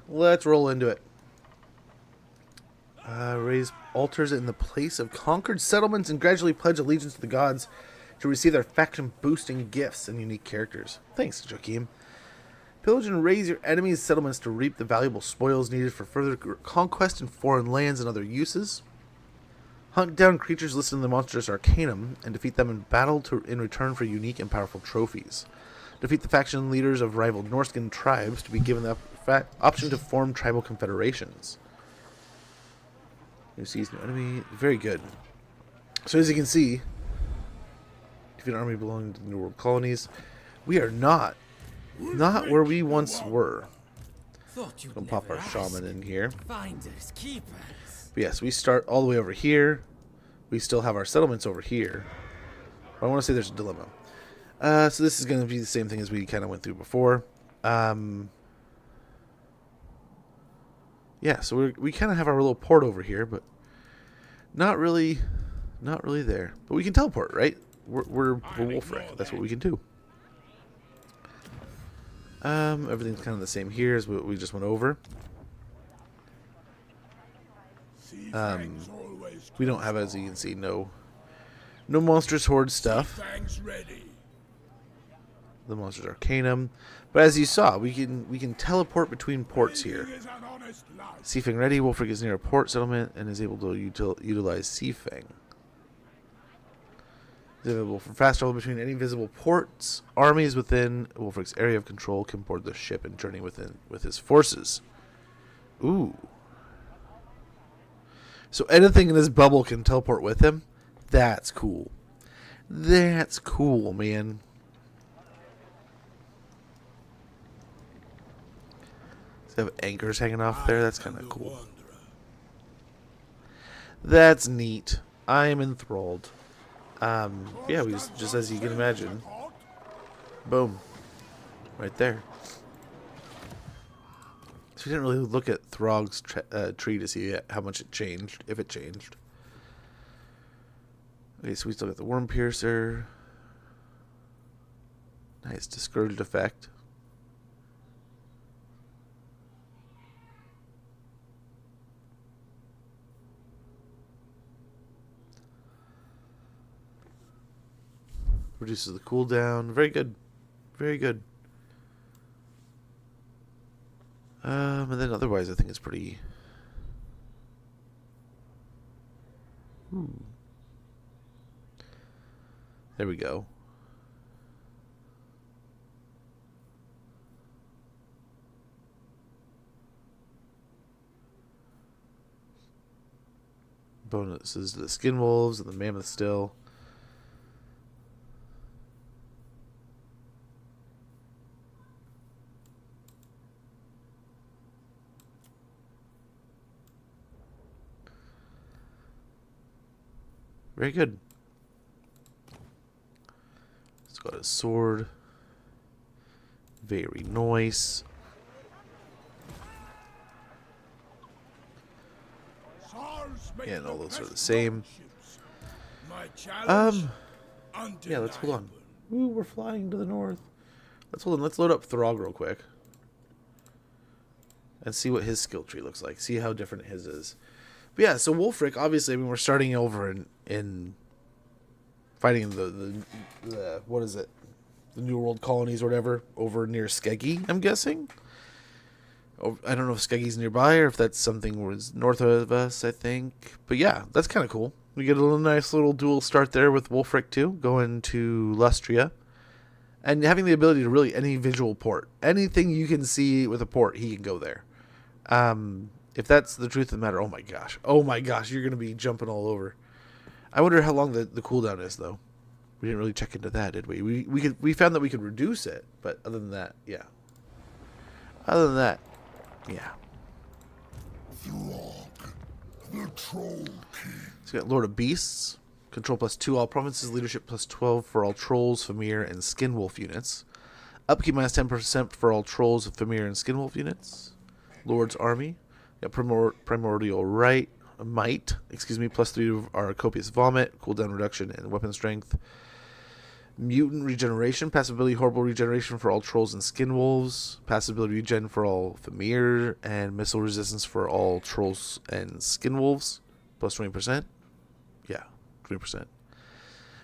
Let's roll into it. Raise altars in the place of conquered settlements and gradually pledge allegiance to the gods to receive their faction-boosting gifts and unique characters. Thanks, Joachim. Pillage and raise your enemies' settlements to reap the valuable spoils needed for further conquest in foreign lands and other uses. Hunt down creatures listed in the Monstrous Arcanum and defeat them in battle in return for unique and powerful trophies. Defeat the faction leaders of rival Norscan tribes to be given the option to form tribal confederations. New sees new enemy. Very good. So as you can see, defeat an army belonging to the New World colonies. We are not where we once were. Gonna pop our shaman in here. Finders, keepers. But yes, we start all the way over here. We still have our settlements over here. But I want to say there's a dilemma. So this is going to be the same thing as we kind of went through before. Yeah, so we kind of have our little port over here, but not really there. But we can teleport, right? We're Wolfric. That's what we can do. Everything's kind of the same here as what we just went over. We don't have, as you can see, no monstrous horde stuff. The Monstrous Arcanum, but as you saw, we can teleport between ports here. Seafang ready. Wolfric is near a port settlement and is able to utilize Seafang. Is available for fast travel between any visible ports. Armies within Wolfric's area of control can board the ship and journey with his forces. Ooh. So anything in this bubble can teleport with him? That's cool. That's cool, man. Does it have anchors hanging off there? That's kind of cool. That's neat. I am enthralled. Yeah, we just as you can imagine. Boom. Right there. So we didn't really look at Throg's tree to see how much it changed, if it changed. Okay, so we still got the Worm Piercer. Nice discouraged effect. Reduces the cooldown. Very good. Very good. And then otherwise I think it's pretty... There we go. Bonuses to the Skin Wolves and the Mammoth still. Very good. He's got his sword. Very nice. Yeah, and all those are the same. Yeah, let's hold on. Ooh, we're flying to the north. Let's hold on. Let's load up Throg real quick. And see what his skill tree looks like. See how different his is. But yeah, so Wolfric, obviously, I mean, we're starting over in fighting the what is it? The New World colonies or whatever, over near Skeggy, I'm guessing. Oh, I don't know if Skeggy's nearby or if that's something was north of us, I think. But yeah, that's kind of cool. We get a nice little dual start there with Wolfric too, going to Lustria. And having the ability to really any visual port. Anything you can see with a port, he can go there. If that's the truth of the matter, oh my gosh, you're going to be jumping all over. I wonder how long the cooldown is, though. We didn't really check into that, did we? We found that we could reduce it, but other than that, yeah. Throg, the Troll King. So we got Lord of Beasts, control +2 all provinces, leadership +12 for all trolls, Famir, and Skin Wolf units. Upkeep -10% for all trolls, Famir, and Skin Wolf units. Lord's Army. Got Primordial Might, +3 of our Copious Vomit, cooldown reduction, and weapon strength. Mutant regeneration, passive ability horrible regeneration for all trolls and skin wolves, passive ability regen for all Famir, and missile resistance for all trolls and skin wolves, plus 20%. Yeah, 20%.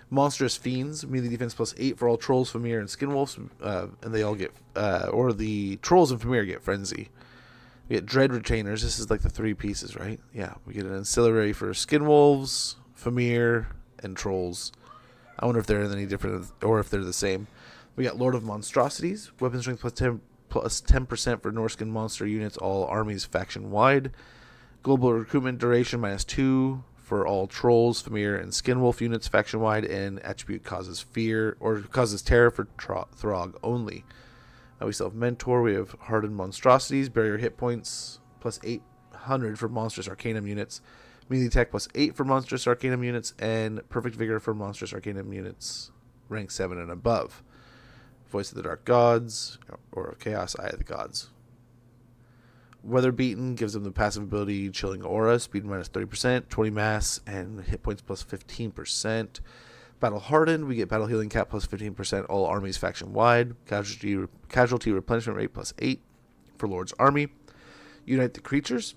Monstrous Fiends, melee defense plus 8 for all trolls, Famir, and skin wolves, and they all get, or the trolls and Famir get frenzy. We get Dread Retainers. This is like the 3 pieces, right? Yeah, we get an ancillary for skin wolves, Famir, and trolls. I wonder if they're any different or if they're the same. We got Lord of Monstrosities, weapon strength plus 10% for Norscan monster units, all armies faction wide. Global recruitment duration -2 for all trolls, Famir, and Skinwolf units faction wide, and attribute causes fear or causes terror for Throg only. We still have Mentor. We have Hardened Monstrosities, barrier hit points plus 800 for Monstrous Arcanum units, melee attack plus 8 for Monstrous Arcanum units, and Perfect Vigor for Monstrous Arcanum units rank 7 and above. Voice of the Dark Gods, or of Chaos, Eye of the Gods. Weather Beaten gives them the passive ability Chilling Aura, speed -30%, 20 mass, and hit points plus 15%. Battle Hardened, we get Battle Healing Cap plus 15%, all armies faction wide. Casualty replenishment rate plus 8 for Lord's Army. Unite the Creatures,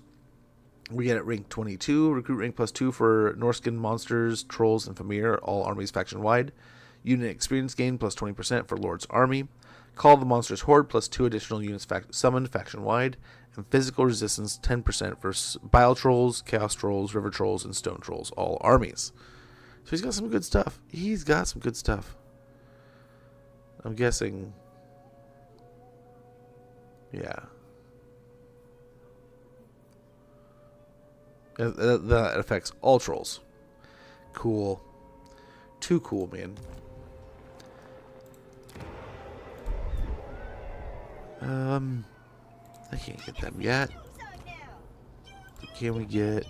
we get at rank 22, recruit rank plus 2 for Norscan monsters, trolls, and Famir, all armies faction wide. Unit experience gain plus 20% for Lord's Army. Call the Monstrous Horde plus 2 additional units summoned faction wide. And physical resistance 10% for Bile Trolls, Chaos Trolls, River Trolls, and Stone Trolls, all armies. So he's got some good stuff. He's got some good stuff. I'm guessing. Yeah. That affects all trolls. Cool. Too cool, man. I can't get them yet. But can we get...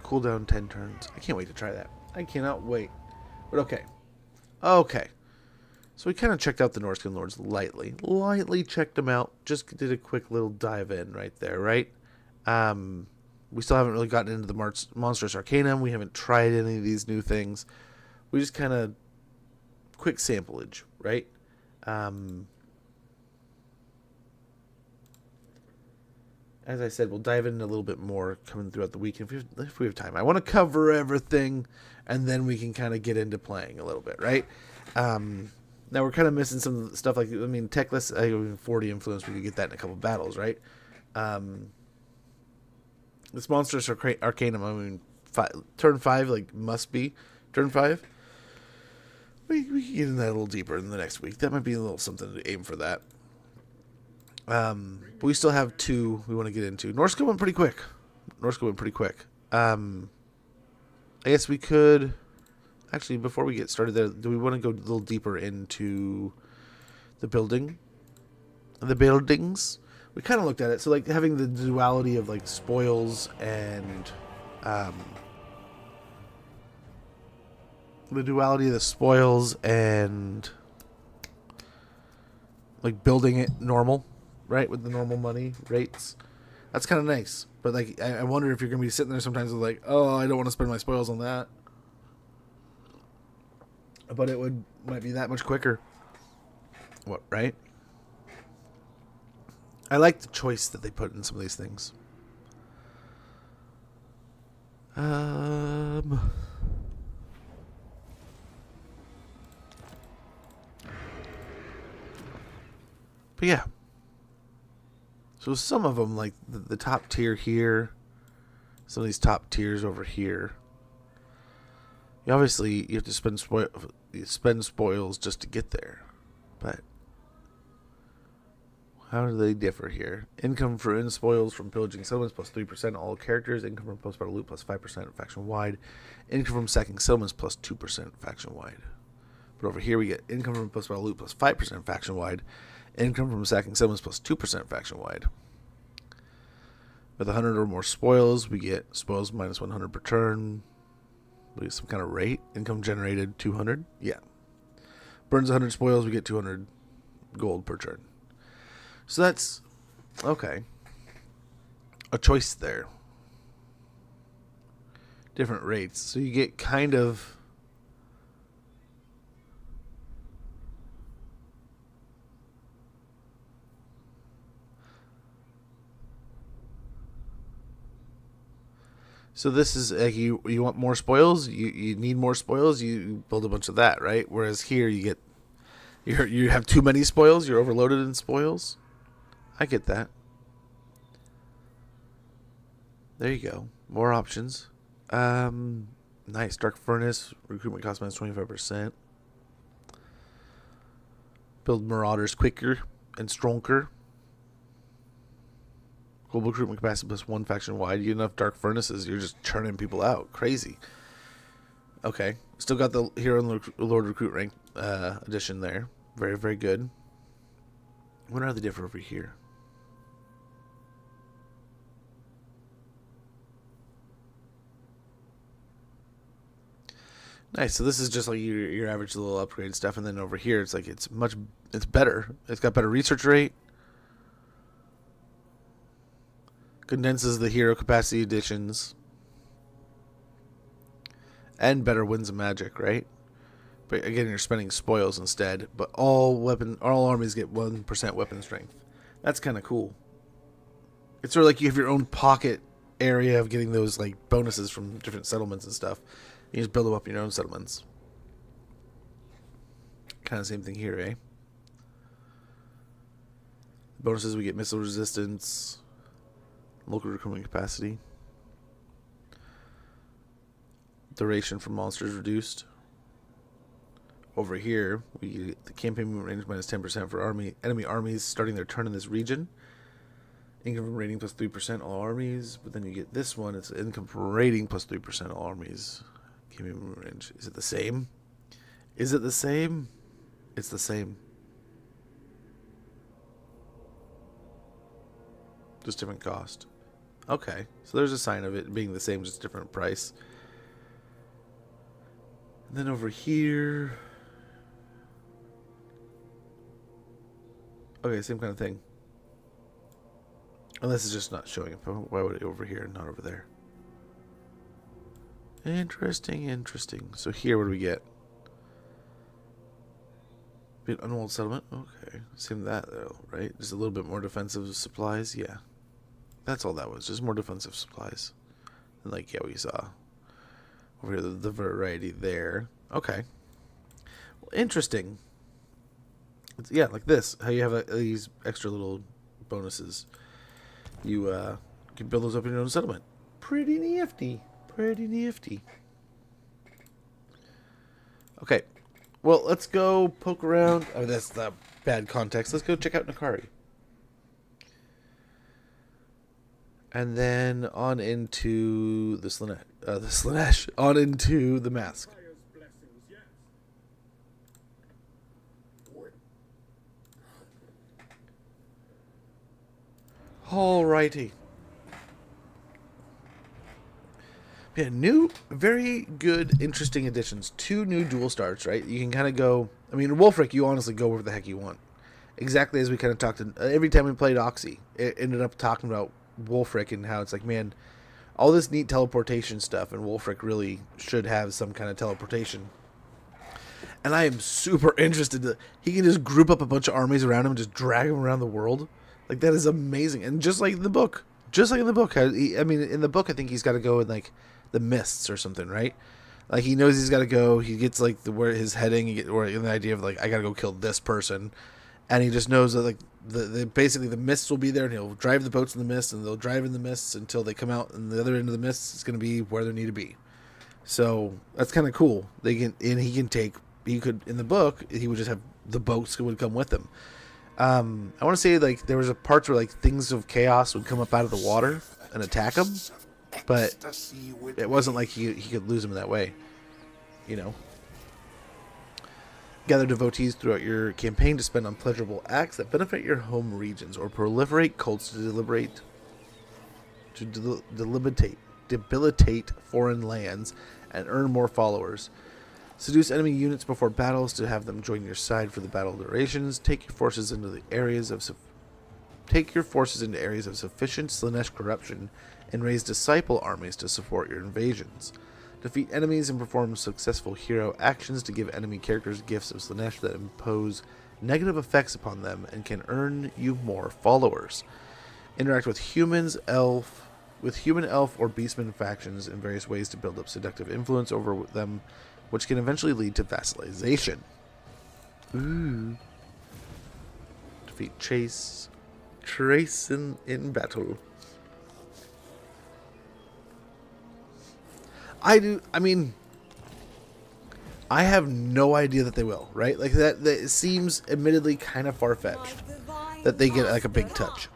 Cooldown 10 turns. I can't wait to try that. I cannot wait. But okay. Okay. So we kind of checked out the Norscan Lords lightly. Lightly checked them out. Just did a quick little dive in right there, right? We still haven't really gotten into the Monstrous Arcanum. We haven't tried any of these new things. We just kind of quick samplage, right? As I said, we'll dive in a little bit more coming throughout the week if we have time. I want to cover everything, and then we can kind of get into playing a little bit, right? Now we're kind of missing some stuff like, I mean, Techless, 40 influence, we could get that in a couple battles, right? This Monstrous Arcanum, I mean, turn 5, like, must be turn 5. We can get in that a little deeper in the next week. That might be a little something to aim for that. But we still have 2 we want to get into. Norsca went pretty quick. I guess we could... Actually, before we get started there, do we want to go a little deeper into the building? The buildings? We kind of looked at it. So, like, having the duality of, like, spoils and... the duality of the spoils and... like, building it normal, right? With the normal money rates. That's kind of nice. But, like, I wonder if you're going to be sitting there sometimes with, like, oh, I don't want to spend my spoils on that. But it might be that much quicker. What, right? I like the choice that they put in some of these things. But yeah. So some of them, like the top tier here, some of these top tiers over here, you have to spend spoils just to get there. But how do they differ here? Income for spoils from pillaging settlements plus 3% all characters. Income from post-battle loot plus 5% faction-wide. Income from sacking settlements plus 2% faction-wide. But over here we get income from post-battle loot plus 5% faction-wide. Income from sacking settlements plus 2% faction-wide. With 100 or more spoils, we get spoils minus 100 per turn. We get some kind of rate. Income generated 200. Yeah. Burns 100 spoils, we get 200 gold per turn. So that's Okay. A choice there. Different rates. So you get kind of... So this is like you want more spoils, you need more spoils, you build a bunch of that, right? Whereas here you have too many spoils, you're overloaded in spoils. I get that. There you go. More options. Nice. Dark Furnace. Recruitment cost minus 25%. Build Marauders quicker and stronger. Global recruitment capacity plus 1 faction wide. You get enough Dark Furnaces, you're just churning people out. Crazy. Okay. Still got the Hero and Lord Recruit rank edition there. Very, very good. What are they different over here? Nice. So this is just like your average little upgrade stuff, and then over here it's like it's better. It's got better research rate. Condenses the hero capacity additions. And better winds of magic, right? But again, you're spending spoils instead. But all armies get 1% weapon strength. That's kind of cool. It's sort of like you have your own pocket area of getting those like bonuses from different settlements and stuff. You just build them up in your own settlements. Kind of same thing here, eh? Bonuses, we get missile resistance, local recruitment capacity, duration for monsters reduced. Over here, we get the campaign movement range minus 10% for enemy armies starting their turn in this region. Income rating plus 3% all armies. But then you get this one, it's income rating plus 3% all armies. Campaign movement range. Is it the same? Is it the same? It's the same. Just different cost. Okay, so there's a sign of it being the same, just different price. And then over here... Okay, same kind of thing. Unless it's just not showing up. Why would it over here and not over there? Interesting, interesting. So here, what do we get? Be an unwalled settlement? Okay. Same that, though, right? Just a little bit more defensive supplies? Yeah. That's all that was. Just more defensive supplies. And like, yeah, we saw. Over here, the variety there. Okay. Well, interesting. Yeah, like this. How you have these extra little bonuses. You can build those up in your own settlement. Pretty nifty. Pretty nifty. Okay. Well, let's go poke around. Oh, that's the bad context. Let's go check out Nakari. And then on into the Slaanesh. On into the Mask. Alrighty. Yeah, new, very good, interesting additions. 2 new dual starts, right? You can kind of go... I mean, Wolfric, you honestly go wherever the heck you want. Exactly as we kind of talked... every time we played Oxy, it ended up talking about Wolfric and how it's like, man, all this neat teleportation stuff, and Wolfric really should have some kind of teleportation. And I am super interested. He can just group up a bunch of armies around him and just drag them around the world. Like, that is amazing. And just like in the book. Just like in the book. I mean, in the book, I think he's got to go in, like, the mists or something, right? Like, he knows he's got to go. He gets, like, where his heading, or the idea of, like, I got to go kill this person. And he just knows that, like, basically the mists will be there, and he'll drive the boats in the mist, and they'll drive in the mists until they come out, and the other end of the mists is going to be where they need to be. So, that's kind of cool. In the book, he would just have the boats would come with him. I want to say, like, there was a parts where, like, things of chaos would come up out of the water and attack him, but it wasn't like he could lose them in that way, you know. Gather devotees throughout your campaign to spend on pleasurable acts that benefit your home regions, or proliferate cults to debilitate foreign lands and earn more followers. Seduce enemy units before battles to have them join your side for the battle durations. Take your forces into the areas of Take your forces into areas of sufficient Slaanesh corruption and raise disciple armies to support your invasions. Defeat enemies and perform successful hero actions to give enemy characters gifts of Slaanesh that impose negative effects upon them and can earn you more followers. Interact with human, elf, or beastman factions in various ways to build up seductive influence over them, which can eventually lead to vassalization. Ooh. Defeat Trace in battle. I mean, I have no idea that they will, right? Like that it seems admittedly kind of far-fetched that they get like a big touch.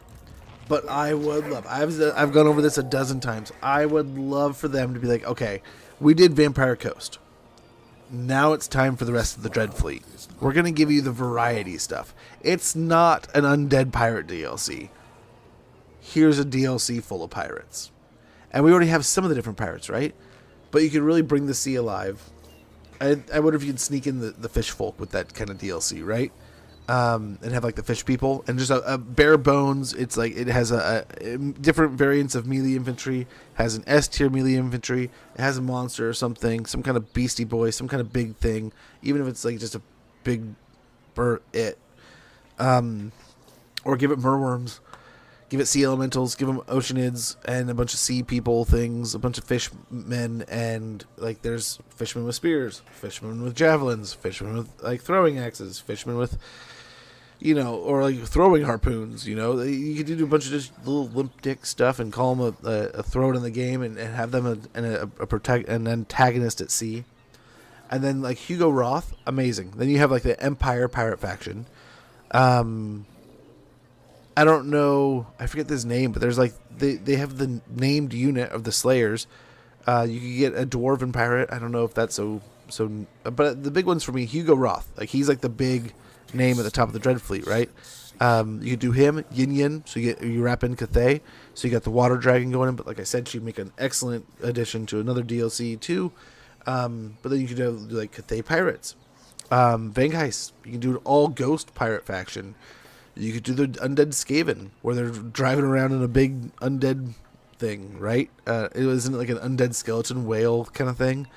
But I would love, I've gone over this a dozen times. I would love for them to be like, okay, we did Vampire Coast. Now it's time for the rest of the Dread Fleet. We're going to give you the variety stuff. It's not an Undead Pirate DLC. Here's a DLC full of pirates. And we already have some of the different pirates, right? But you could really bring the sea alive. I wonder if you'd sneak in the fish folk with that kind of DLC, right? And have like the fish people and just a bare bones. It's like it has a different variants of melee infantry, has an S tier melee infantry, it has a monster or something, some kind of beastie boy, some kind of big thing, even if it's like just a big or give it merworms, give it sea elementals, give them oceanids and a bunch of sea people things, a bunch of fishmen, and like there's fishermen with spears, fishermen with javelins, fishermen with like throwing axes, fishermen with or like throwing harpoons, you could do a bunch of just little limp dick stuff and call them a throw it in the game and have them an antagonist at sea. And then like Hugo Roth, amazing. Then you have like the Empire pirate faction. I don't know, I forget his name, but there's like they have the named unit of the Slayers. You could get a dwarven pirate. I don't know if that's so, but the big one's for me, Hugo Roth. Like he's like the big name at the top of the Dread Fleet, right? You could do him, Yin, so you wrap in Cathay, so you got the water dragon going in. But like I said, she'd make an excellent addition to another DLC too. But then you could do like Cathay pirates, Vengheist. You can do an all ghost pirate faction. You could do the Undead Skaven, where they're driving around in a big undead thing, right? It wasn't like an undead skeleton whale kind of thing,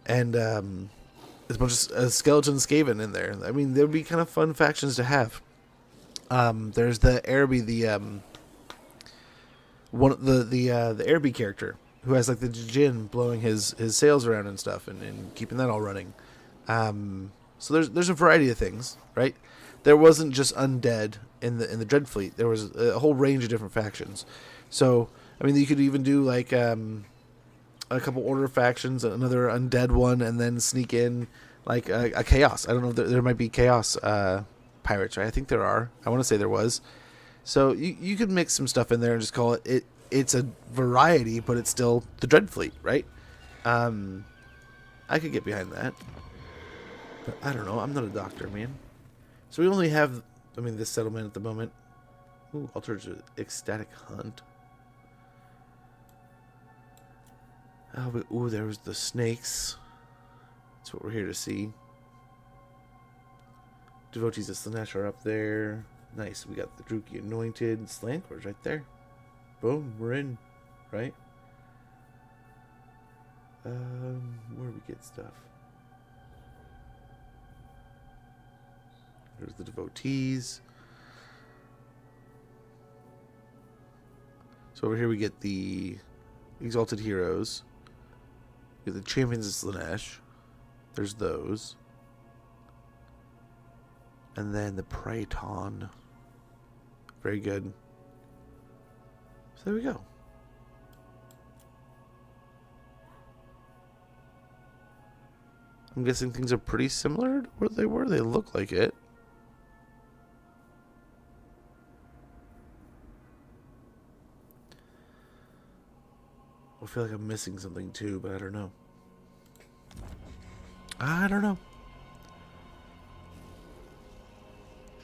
and there's a bunch of skeleton Skaven in there. I mean, there'd be kind of fun factions to have. There's the Araby, the Araby character who has like the djinn blowing his sails around and stuff, and keeping that all running. So there's a variety of things, right? There wasn't just undead in the Dread Fleet. There was a whole range of different factions. So I mean, you could even do like a couple order factions, another undead one, and then sneak in like a chaos. I don't know if there might be chaos pirates, right? I think there are. I want to say there was. So you could mix some stuff in there and just call it's a variety, but it's still the Dread Fleet, right? I could get behind that, but I don't know. I'm not a doctor, man. So we only have, this settlement at the moment. Ooh, alternative ecstatic hunt. Oh, but, ooh, there was the snakes. That's what we're here to see. Devotees of Slaanesh are up there. Nice. We got the Druki Anointed. Slancor's right there. Boom, we're in. Right? Where do we get stuff? There's the devotees. So over here we get the exalted heroes. We get the champions of Slaanesh. There's those. And then the Praeton. Very good. So there we go. I'm guessing things are pretty similar to what they were. They look like it. I feel like I'm missing something too, but I don't know.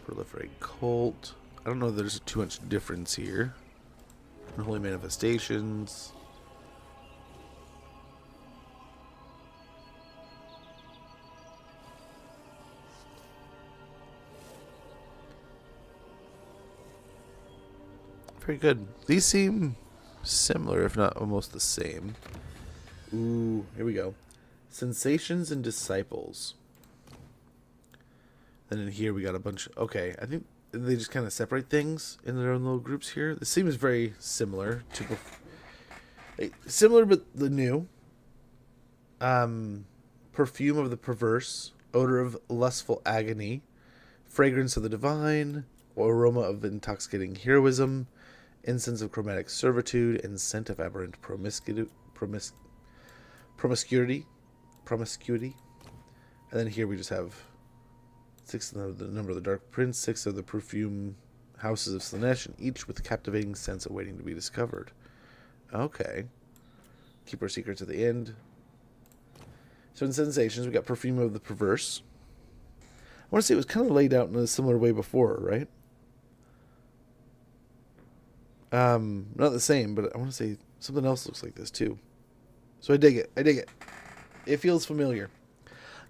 Proliferate cult. I don't know if there's too much difference here. Unholy manifestations. Very good. These seem similar, if not almost the same. Ooh, here we go. Sensations and Disciples. Then in here we got a bunch. Okay, I think they just kind of separate things in their own little groups here. This seems very similar to similar but the new. Perfume of the Perverse, Odor of Lustful Agony, Fragrance of the Divine, Aroma of Intoxicating Heroism, Incense of Chromatic Servitude, and Scent of Aberrant Promiscuity. And then here we just have 6 of the Number of the Dark Prince, 6 of the Perfume Houses of Slaanesh, and each with captivating scents awaiting to be discovered. Okay. Keep our secrets at the end. So in Sensations, we got Perfume of the Perverse. I want to say it was kind of laid out in a similar way before, right? Not the same, but I want to say something else looks like this too. So I dig it. It feels familiar.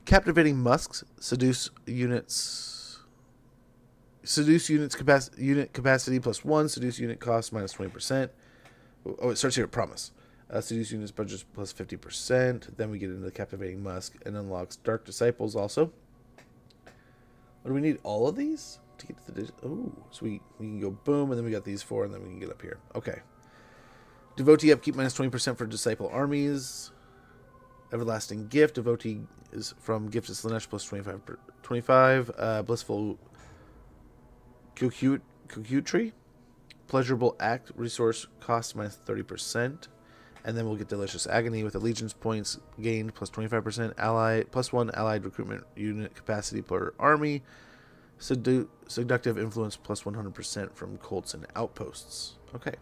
Captivating Musks, Seduce unit capacity +1, seduce unit cost -20%. Oh, it starts here at Promise. Seduce units budget +50%. Then we get into the Captivating Musk and unlocks Dark Disciples also. What do we need? All of these to get to the oh, so we can go boom, and then we got these 4, and then we can get up here. Okay. Devotee upkeep -20% for Disciple armies. Everlasting Gift. Devotee is from Gift of Slaanesh +25. Blissful Coquetry. Pleasurable Act. Resource cost -30%. And then we'll get Delicious Agony with Allegiance points gained +25%. Ally +1 allied recruitment unit capacity per army. Seductive influence +100% from cults and outposts. Okay.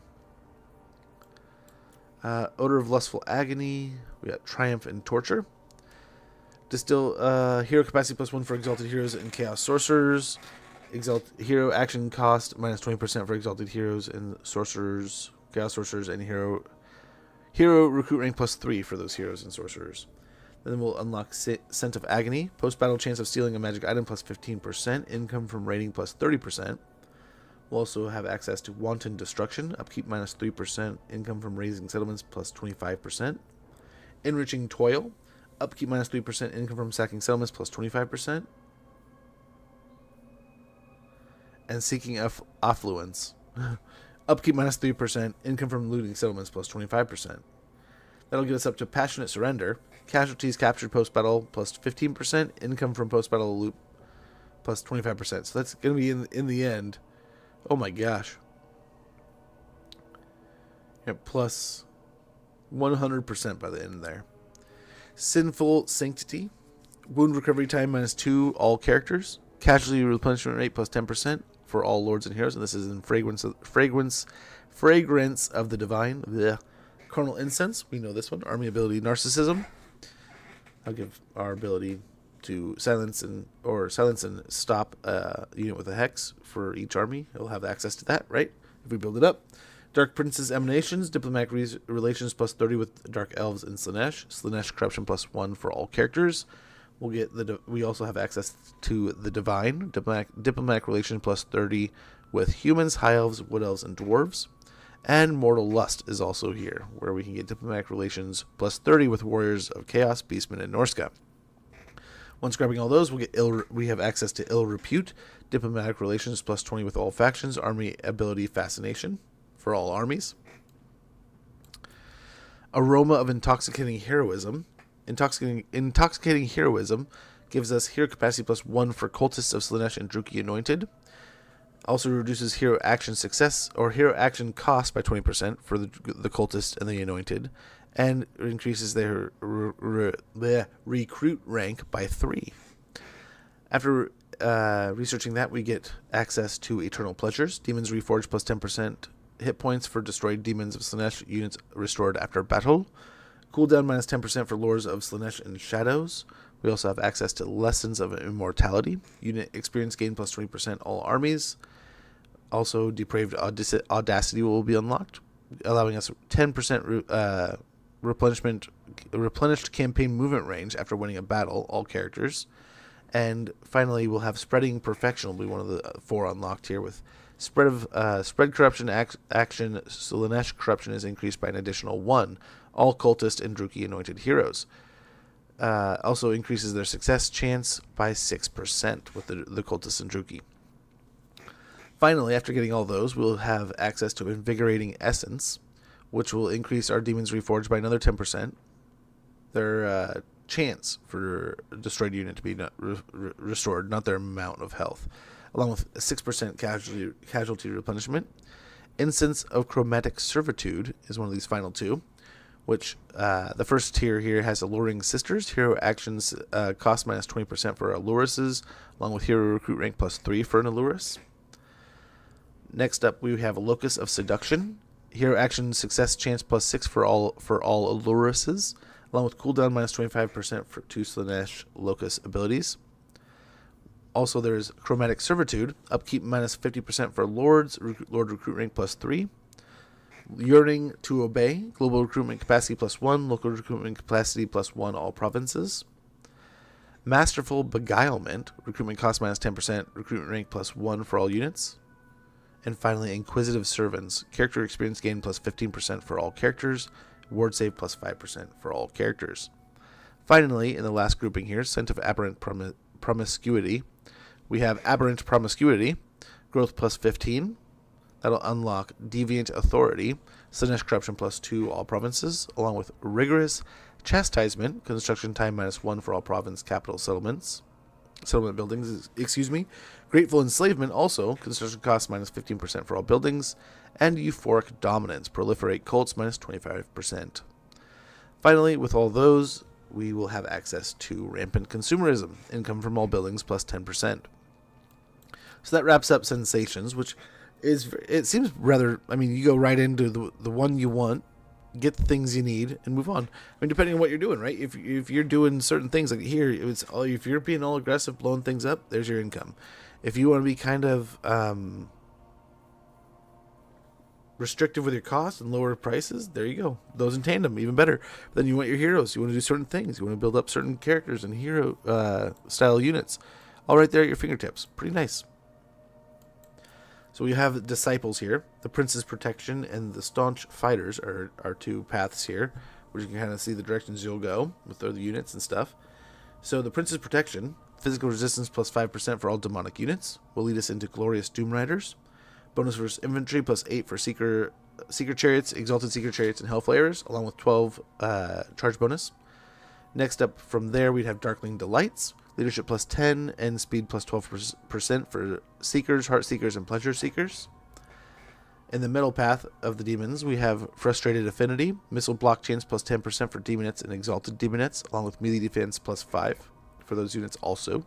Odor of Lustful Agony. We got Triumph and Torture. Distill hero capacity +1 for exalted heroes and chaos sorcerers. Hero action cost -20% for exalted heroes and sorcerers, chaos sorcerers, and hero recruit rank +3 for those heroes and sorcerers. Then we'll unlock Scent of Agony. Post-battle chance of stealing a magic item +15%. Income from raiding +30%. We'll also have access to Wanton Destruction. Upkeep -3%. Income from raising settlements +25%. Enriching Toil. Upkeep -3%. Income from sacking settlements +25%. And Seeking Affluence. Upkeep -3%. Income from looting settlements +25%. That'll get us up to Passionate Surrender. Casualties captured post-battle +15%. Income from post-battle loot +25%. So that's going to be in the end. Oh my gosh. Yeah, +100% by the end there. Sinful Sanctity. Wound recovery time -2 all characters. Casualty replenishment rate +10% for all lords and heroes. And this is in Fragrance of the Divine. Blech. Carnal Incense. We know this one. Army ability Narcissism. I'll give our ability to silence and stop a unit with a hex for each army. It'll have access to that, right? If we build it up. Dark Prince's Emanations, Diplomatic Relations +30 with Dark Elves and Slaanesh. Slaanesh Corruption +1 for all characters. We'll get we also have access to the Divine, Diplomatic Relations +30 with humans, High Elves, Wood Elves, and Dwarves. And Mortal Lust is also here, where we can get Diplomatic Relations +30 with Warriors of Chaos, Beastmen, and Norsca. Once grabbing all those, we have access to Ill Repute, Diplomatic Relations +20 with all factions, Army ability Fascination for all armies. Aroma of Intoxicating Heroism. Intoxicating Heroism gives us hero capacity +1 for Cultists of Slaanesh and Druki Anointed. Also reduces hero action success or hero action cost by 20% for the Cultist and the Anointed, and increases their recruit rank by 3. After researching that, we get access to Eternal Pleasures. Demons Reforged +10% hit points for destroyed Demons of Slaanesh units restored after battle. Cooldown -10% for Lords of Slaanesh and Shadows. We also have access to Lessons of Immortality. Unit experience gain +20% all armies. Also, Depraved Audacity will be unlocked, allowing us 10% replenished campaign movement range after winning a battle, all characters. And finally, we'll have Spreading Perfection will be one of the 4 unlocked here with Spread corruption action Slaanesh corruption is increased by an additional 1. All cultist and Druchii anointed heroes. Also increases their success chance by 6% with the cultists and Druchii. Finally, after getting all those, we'll have access to Invigorating Essence, which will increase our Demons Reforged by another 10%. Their chance for a destroyed unit to be restored, not their amount of health, along with a 6% casualty replenishment. Instance of Chromatic Servitude is one of these final two, which the first tier here has Alluring Sisters. Hero actions cost minus 20% for Alluruses, along with hero recruit rank plus 3 for an Allurus. Next up, we have Locus of Seduction. Hero action success chance plus 6 for all Alluruses, along with cooldown minus 25% for 2 Slaanesh Locus abilities. Also, there's Chromatic Servitude, upkeep minus 50% for Lord recruit rank plus 3. Yearning to Obey, global recruitment capacity plus 1, local recruitment capacity plus 1, all provinces. Masterful Beguilement, recruitment cost minus 10%, recruitment rank plus 1 for all units. And finally, Inquisitive Servants, character experience gain plus 15% for all characters, ward save plus 5% for all characters. Finally, in the last grouping here, Scent of Aberrant Promiscuity, we have Aberrant Promiscuity, growth plus 15. That'll unlock Deviant Authority, Slaanesh Corruption plus 2 all provinces, along with Rigorous Chastisement, construction time minus 1 for all province capital settlement buildings, Grateful Enslavement also, construction cost minus 15% for all buildings, and Euphoric Dominance, proliferate cults minus 25%. Finally, with all those, we will have access to Rampant Consumerism, income from all buildings plus 10%. So that wraps up Sensations, which it seems rather, you go right into the one you want, get the things you need, and move on. Depending on what you're doing, right? If you're doing certain things, like here, if you're being all aggressive, blowing things up, there's your income. If you want to be kind of restrictive with your costs and lower prices, there you go. Those in tandem, even better. But then you want your heroes. You want to do certain things. You want to build up certain characters and hero style units. All right there at your fingertips. Pretty nice. So we have Disciples here. The Prince's Protection and the Staunch Fighters are our two paths here, which you can kind of see the directions you'll go with the units and stuff. So the Prince's Protection, physical resistance plus 5% for all demonic units, will lead us into Glorious Doom Riders. Bonus versus infantry plus 8 for Seeker Chariots, Exalted Seeker Chariots, and Hellflayers, along with 12 charge bonus. Next up from there, we'd have Darkling Delights, leadership plus 10, and speed plus 12% for Seekers, Heart Seekers, and Pleasure Seekers. In the middle path of the demons, we have Frustrated Affinity, missile block chance plus 10% for Demonettes and Exalted Demonettes, along with melee defense plus 5 for those units also.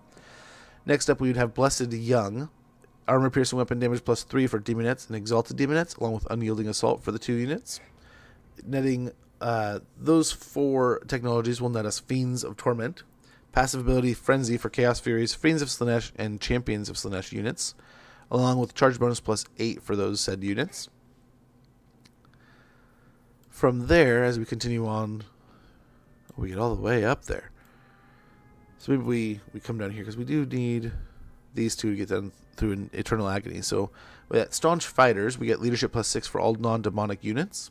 Next up, we would have Blessed Young, armor piercing weapon damage plus 3 for Demonettes and Exalted Demonettes, along with Unyielding Assault for the 2 units. Netting those 4 technologies will net us Fiends of Torment, passive ability Frenzy for Chaos Furies, Fiends of Slaanesh, and Champions of Slaanesh units, along with charge bonus plus 8 for those said units. From there, as we continue on, we get all the way up there. So maybe we come down here, because we do need these two to get done through an Eternal Agony. So with that Staunch Fighters, we get leadership plus 6 for all non-demonic units.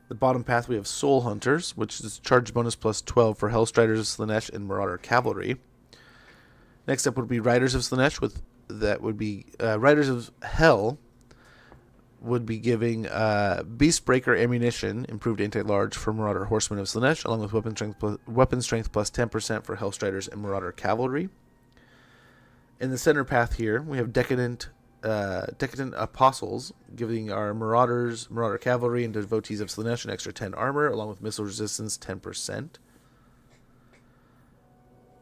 The bottom path, we have Soul Hunters, which is charge bonus plus 12 for Hellstriders of Slaanesh and Marauder Cavalry. Next up would be Riders of Slaanesh, Riders of Hell would be giving Beastbreaker Ammunition, improved anti-large for Marauder Horsemen of Slaanesh, along with weapon strength plus 10% for Hellstriders and Marauder Cavalry. In the center path here, we have Decadent Apostles, giving our Marauder Cavalry, and Devotees of Slaanesh an extra 10 armor, along with missile resistance 10%.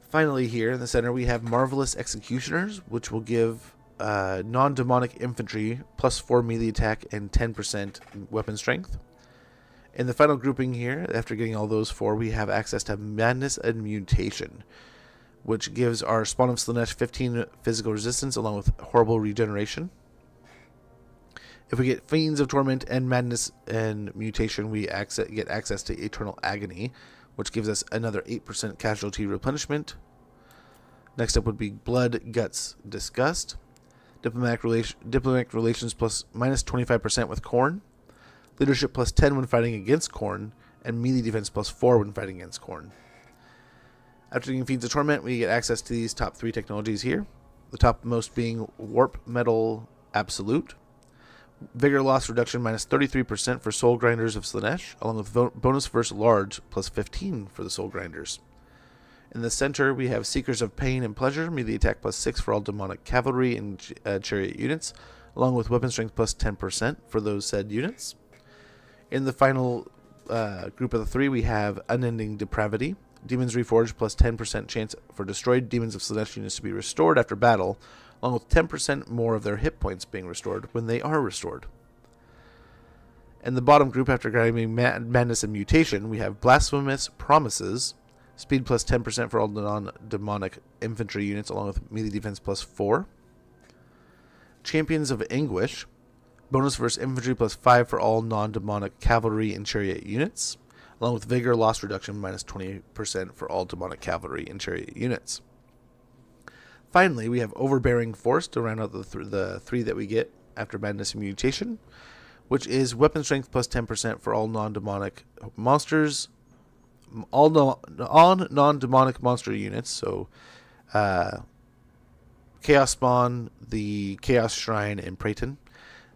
Finally, here in the center, we have Marvelous Executioners, which will give non-demonic infantry plus 4 melee attack and 10% weapon strength. In the final grouping here, after getting all those 4, we have access to Madness and Mutation, which gives our Spawn of Slaanesh 15 physical resistance, along with horrible regeneration. If we get Fiends of Torment and Madness and Mutation, we get access to Eternal Agony, which gives us another 8% casualty replenishment. Next up would be Blood, Guts, Disgust. Diplomatic relations plus minus 25% with Khorne. Leadership plus 10 when fighting against Khorne. And melee defense plus 4 when fighting against Khorne. After getting Fiends of Torment, we get access to these top 3 technologies here. The topmost being Warp Metal Absolute. Vigor loss reduction minus 33% for Soul Grinders of Slaanesh, along with bonus versus large plus 15 for the Soul Grinders. In the center, we have Seekers of Pain and Pleasure, melee attack plus 6 for all demonic cavalry and chariot units, along with weapon strength plus 10% for those said units. In the final group of the 3, we have Unending Depravity, Demons Reforged plus 10% chance for destroyed Demons of Slaanesh units to be restored after battle, along with 10% more of their hit points being restored when they are restored. In the bottom group, after grabbing Madness and Mutation, we have Blasphemous Promises, speed plus 10% for all non-demonic infantry units, along with melee defense plus 4. Champions of Anguish, bonus versus infantry plus 5 for all non-demonic cavalry and chariot units, along with Vigor loss reduction minus 20% for all demonic cavalry and chariot units. Finally, we have Overbearing Force to round out the 3 that we get after Madness and Mutation, which is weapon strength plus 10% for all non-demonic monsters, all non-demonic monster units, so Chaos Spawn, the Chaos Shrine, and Praeton.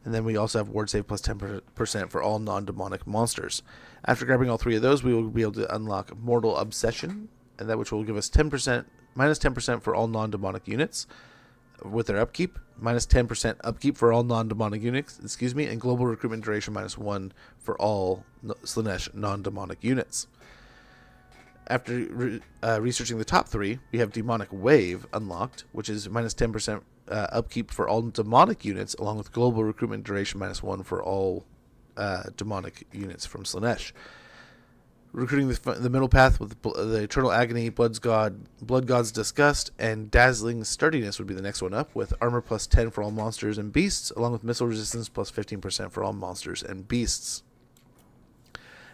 And then we also have Ward Save plus 10% for all non-demonic monsters. After grabbing all 3 of those, we will be able to unlock Mortal Obsession, and that which will give us minus 10% for all non-demonic units with their upkeep, minus 10% upkeep for all non-demonic units, and global recruitment duration minus 1 for all Slaanesh non-demonic units. After researching the top 3, we have Demonic Wave unlocked, which is minus 10% upkeep for all demonic units, along with global recruitment duration minus 1 for all demonic units from Slaanesh. Recruiting the middle path with the Eternal Agony, Blood God's Disgust, and Dazzling Sturdiness would be the next one up, with armor plus 10 for all monsters and beasts, along with missile resistance plus 15% for all monsters and beasts.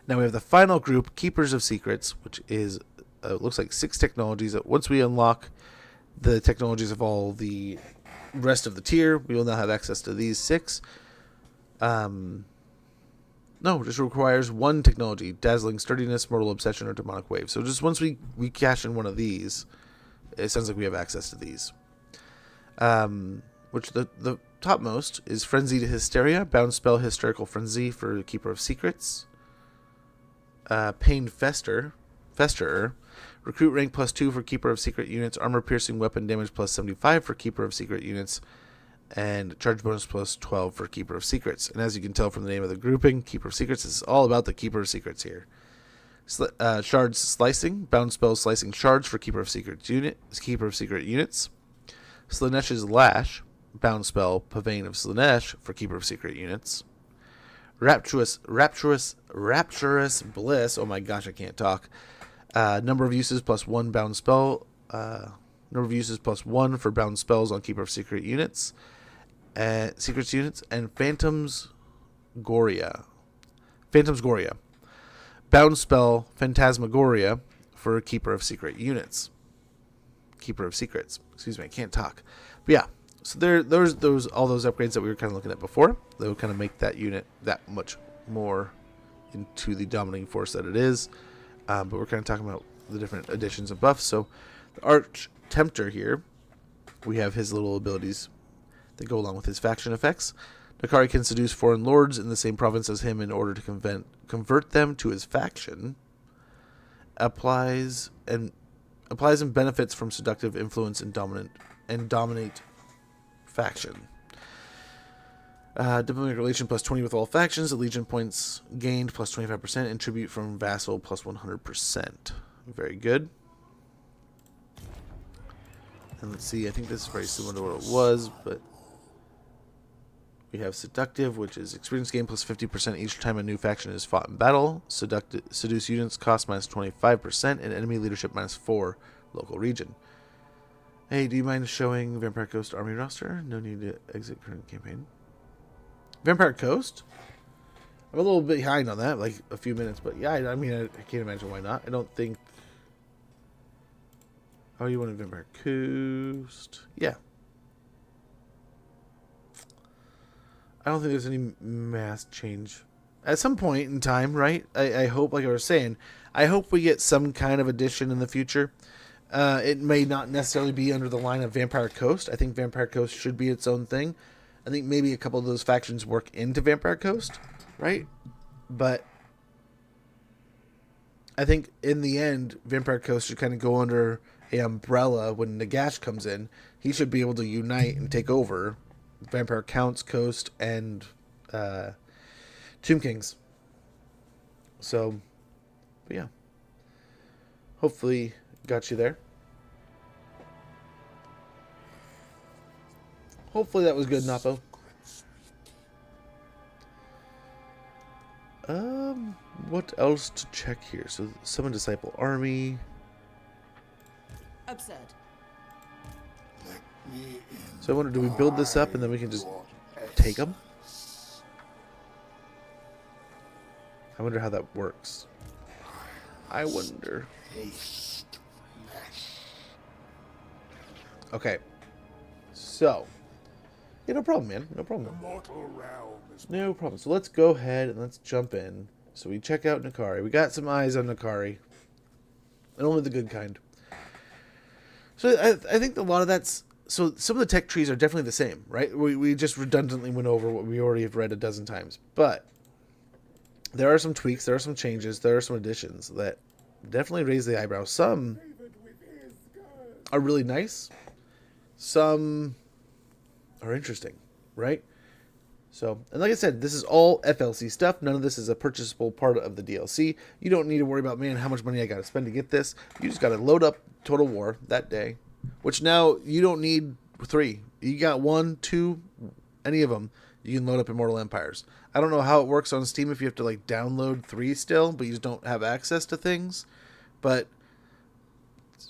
Now we have the final group, Keepers of Secrets, which is looks like 6 technologies. Once we unlock the technologies of all the rest of the tier, we will now have access to these 6. No, it just requires 1 technology, Dazzling Sturdiness, Mortal Obsession, or Demonic Wave. So just once we cash in one of these, it sounds like we have access to these. Which the topmost is Frenzied Hysteria, Bound Spell Hysterical Frenzy for Keeper of Secrets. Pained Festerer, Recruit rank plus 2 for Keeper of Secret units, Armor Piercing Weapon damage plus 75 for Keeper of Secret units, and charge bonus plus 12 for Keeper of Secrets. And as you can tell from the name of the grouping, Keeper of Secrets is all about the Keeper of Secrets here. Shards Slicing, Bound Spell Slicing Shards for Keeper of Secret units. Slaanesh's Lash, Bound Spell Pavane of Slaanesh for Keeper of Secret units. Rapturous Bliss, oh my gosh, I can't talk. Number of uses plus 1 bound spell. Number of uses plus 1 for bound spells on Keeper of Secret units. Secrets units, and Phantom's Goria. Bound spell Phantasmagoria for Keeper of Secret units. Keeper of Secrets. Excuse me, I can't talk. But yeah, so those all those upgrades that we were kind of looking at before. They will kind of make that unit that much more into the dominating force that it is. But we're kind of talking about the different additions and buffs. So the Arch Tempter here, we have his little abilities that go along with his faction effects. Nakari can seduce foreign lords in the same province as him in order to convert them to his faction. Applies and benefits from seductive influence and dominate faction. Diplomatic relation plus 20 with all factions. Allegiance points gained plus 25%, and tribute from vassal plus 100%. Very good. And let's see, I think this is very similar to what it was, but we have seductive, which is experience gain plus 50% each time a new faction is fought in battle. Seduce units cost minus 25%, and enemy leadership minus 4 local region. Hey, do you mind showing Vampire Coast army roster? No need to exit current campaign. Vampire Coast? I'm a little bit behind on that, like a few minutes, but yeah, I mean, I can't imagine why not. I don't think... Oh, you want a Vampire Coast? Yeah. I don't think there's any mass change. At some point in time, right? I hope, like I was saying, I hope we get some kind of addition in the future. It may not necessarily be under the line of Vampire Coast. I think Vampire Coast should be its own thing. I think maybe a couple of those factions work into Vampire Coast, right? But I think in the end, Vampire Coast should kind of go under a umbrella when Nagash comes in. He should be able to unite and take over Vampire Counts, Coast, and Tomb Kings. So, but yeah. Hopefully got you there. Hopefully that was good, Napo. What else to check here? So, summon Disciple Army. Absurd. So I wonder, do we build this up and then we can just take them? I wonder how that works. I wonder. Okay. So. Yeah, no problem, man. No problem. No problem. So let's go ahead and let's jump in. So we check out Nakari. We got some eyes on Nakari. And only the good kind. So I think a lot of that's... So some of the tech trees are definitely the same, right? We just redundantly went over what we already have read a dozen times. But there are some tweaks, there are some changes, there are some additions that definitely raise the eyebrow. Some are really nice. Some are interesting, right? So, and like I said, this is all FLC stuff. None of this is a purchasable part of the DLC. You don't need to worry about, man, how much money I got to spend to get this. You just got to load up Total War that day, which now you don't need 3. You got 1, 2, any of them. You can load up Immortal Empires. I don't know how it works on Steam if you have to like download 3 still, but you just don't have access to things. But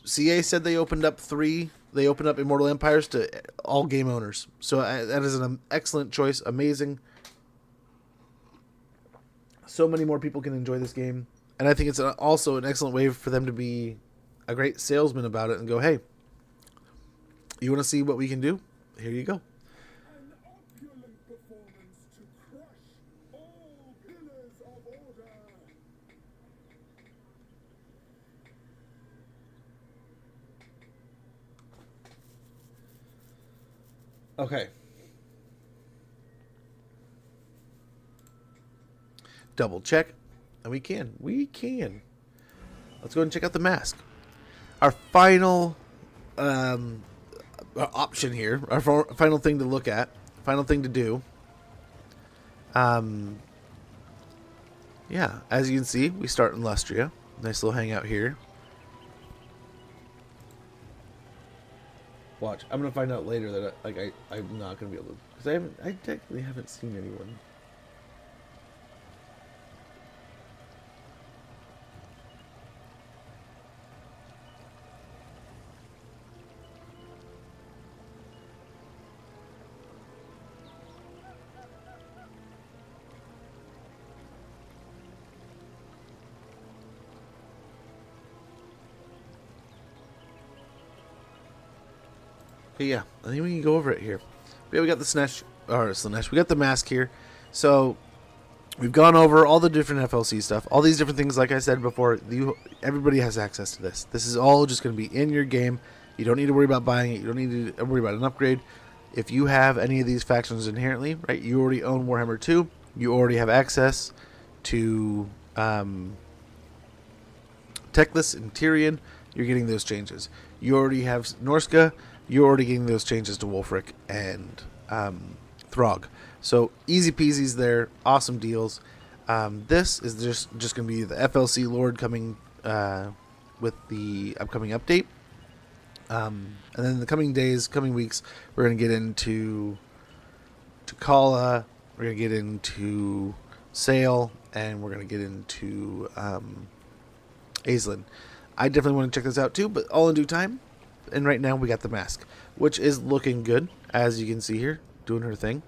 CA said they opened up 3. They opened up Immortal Empires to all game owners. So that is an excellent choice. Amazing. So many more people can enjoy this game. And I think it's also an excellent way for them to be a great salesman about it and go, hey, you want to see what we can do? Here you go. An opulent performance to crush all pillars of order. Okay. Double check. And we can. We can. Let's go ahead and check out the mask. Our final option here. Our final thing to look at. Final thing to do. Yeah. As you can see, we start in Lustria. Nice little hangout here. Watch. I'm gonna find out later that I'm not gonna be able to, because I technically haven't seen anyone. Okay, yeah, I think we can go over it here. Yeah, we got the Slaanesh. We got the mask here. So we've gone over all the different FLC stuff, all these different things. Like I said before, everybody has access to this. This is all just going to be in your game. You don't need to worry about buying it. You don't need to worry about an upgrade. If you have any of these factions inherently, right, you already own Warhammer 2. You already have access to Teclis and Tyrion. You're getting those changes. You already have Norsca. You're already getting those changes to Wolfric and Throg. So easy peasies there. Awesome deals. This is just going to be the FLC Lord coming with the upcoming update. And then in the coming days, coming weeks, we're going to get into Takala. We're going to get into Sail. And we're going to get into Aislinn. I definitely want to check this out too, but all in due time. And right now we got the mask, which is looking good, as you can see here, doing her thing.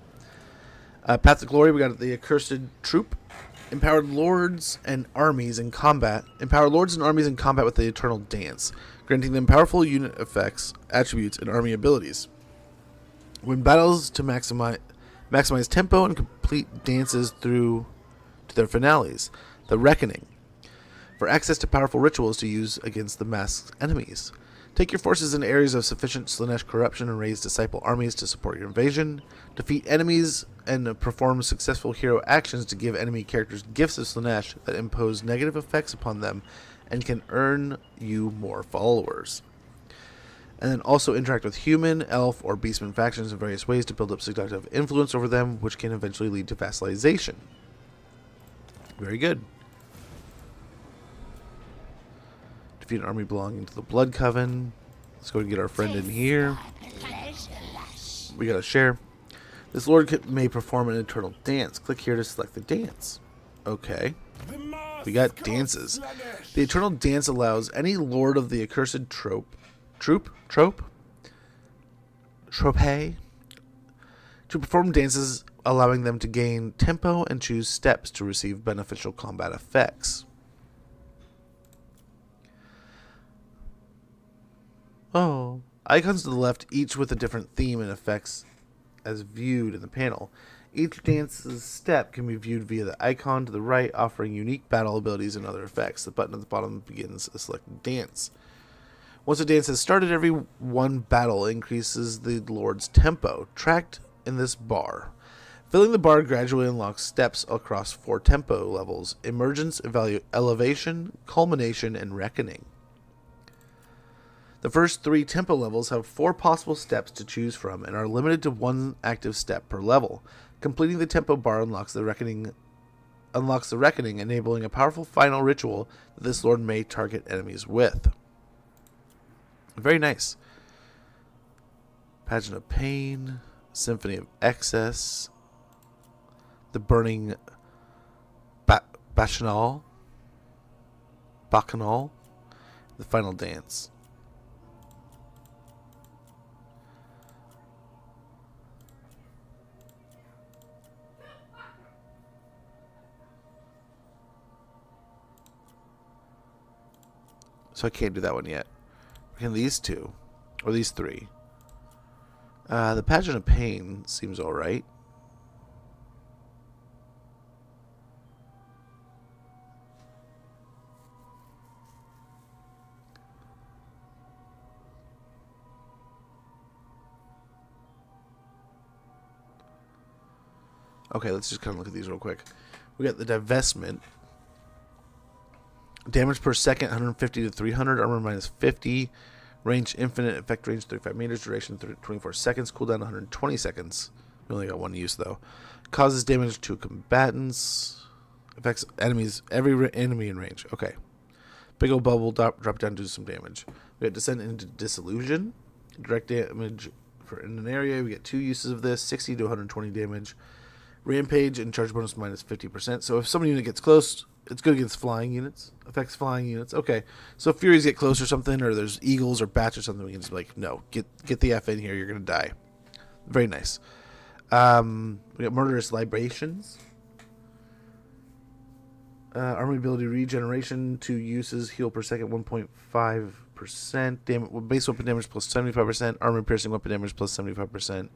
Path to Glory, we got the Accursed Troop. Empowered lords and armies in combat. Empower lords and armies in combat with the Eternal Dance, granting them powerful unit effects, attributes, and army abilities. When battles to maximize Maximize tempo and complete dances through to their finales. The Reckoning. For access to powerful rituals to use against the masked enemies. Take your forces into areas of sufficient Slaanesh corruption and raise disciple armies to support your invasion. Defeat enemies and perform successful hero actions to give enemy characters gifts of Slaanesh that impose negative effects upon them and can earn you more followers. And then also interact with human, elf, or beastman factions in various ways to build up seductive influence over them, which can eventually lead to vassalization. Very good. Defeat an army belonging to the Blood Coven. Let's go and get our friend in here. We gotta share. This lord may perform an eternal dance. Click here to select the dance. Okay. We got dances. The eternal dance allows any lord of the accursed trope to perform dances, allowing them to gain tempo and choose steps to receive beneficial combat effects. Oh. Icons to the left, each with a different theme and effects as viewed in the panel. Each dance's step can be viewed via the icon to the right, offering unique battle abilities and other effects. The button at the bottom begins a selected dance. Once a dance has started, every one battle increases the Lord's tempo, tracked in this bar. Filling the bar gradually unlocks steps across 4 tempo levels: Emergence, Elevation, Culmination, and Reckoning. The first 3 tempo levels have 4 possible steps to choose from and are limited to 1 active step per level. Completing the tempo bar unlocks the reckoning, enabling a powerful final ritual that this lord may target enemies with. Very nice. Pageant of Pain, Symphony of Excess, the Burning Bacchanal, the Final Dance. So I can't do that one yet. Can these 2? Or these 3? The Pageant of Pain seems alright. Okay, let's just kind of look at these real quick. We got the Divestment. Damage per second, 150 to 300. Armor minus 50. Range infinite. Effect range 35 meters. Duration 24 seconds. Cooldown 120 seconds. We only got 1 use though. Causes damage to combatants. Affects enemies. Every enemy in range. Okay. Big old bubble. Drop down, do some damage. We got Descent into Disillusion. Direct damage for in an area. We get 2 uses of this. 60 to 120 damage. Rampage and charge bonus minus 50%. So if some unit gets close, it's good against flying units. Affects flying units. Okay. So if Furies get close or something, or there's Eagles or Bats or something, we can just be like, no, get the F in here. You're going to die. Very nice. We got Murderous Libations. Army ability regeneration. 2 uses. Heal per second 1.5%. Base weapon damage plus 75%. Armor piercing weapon damage plus 75%.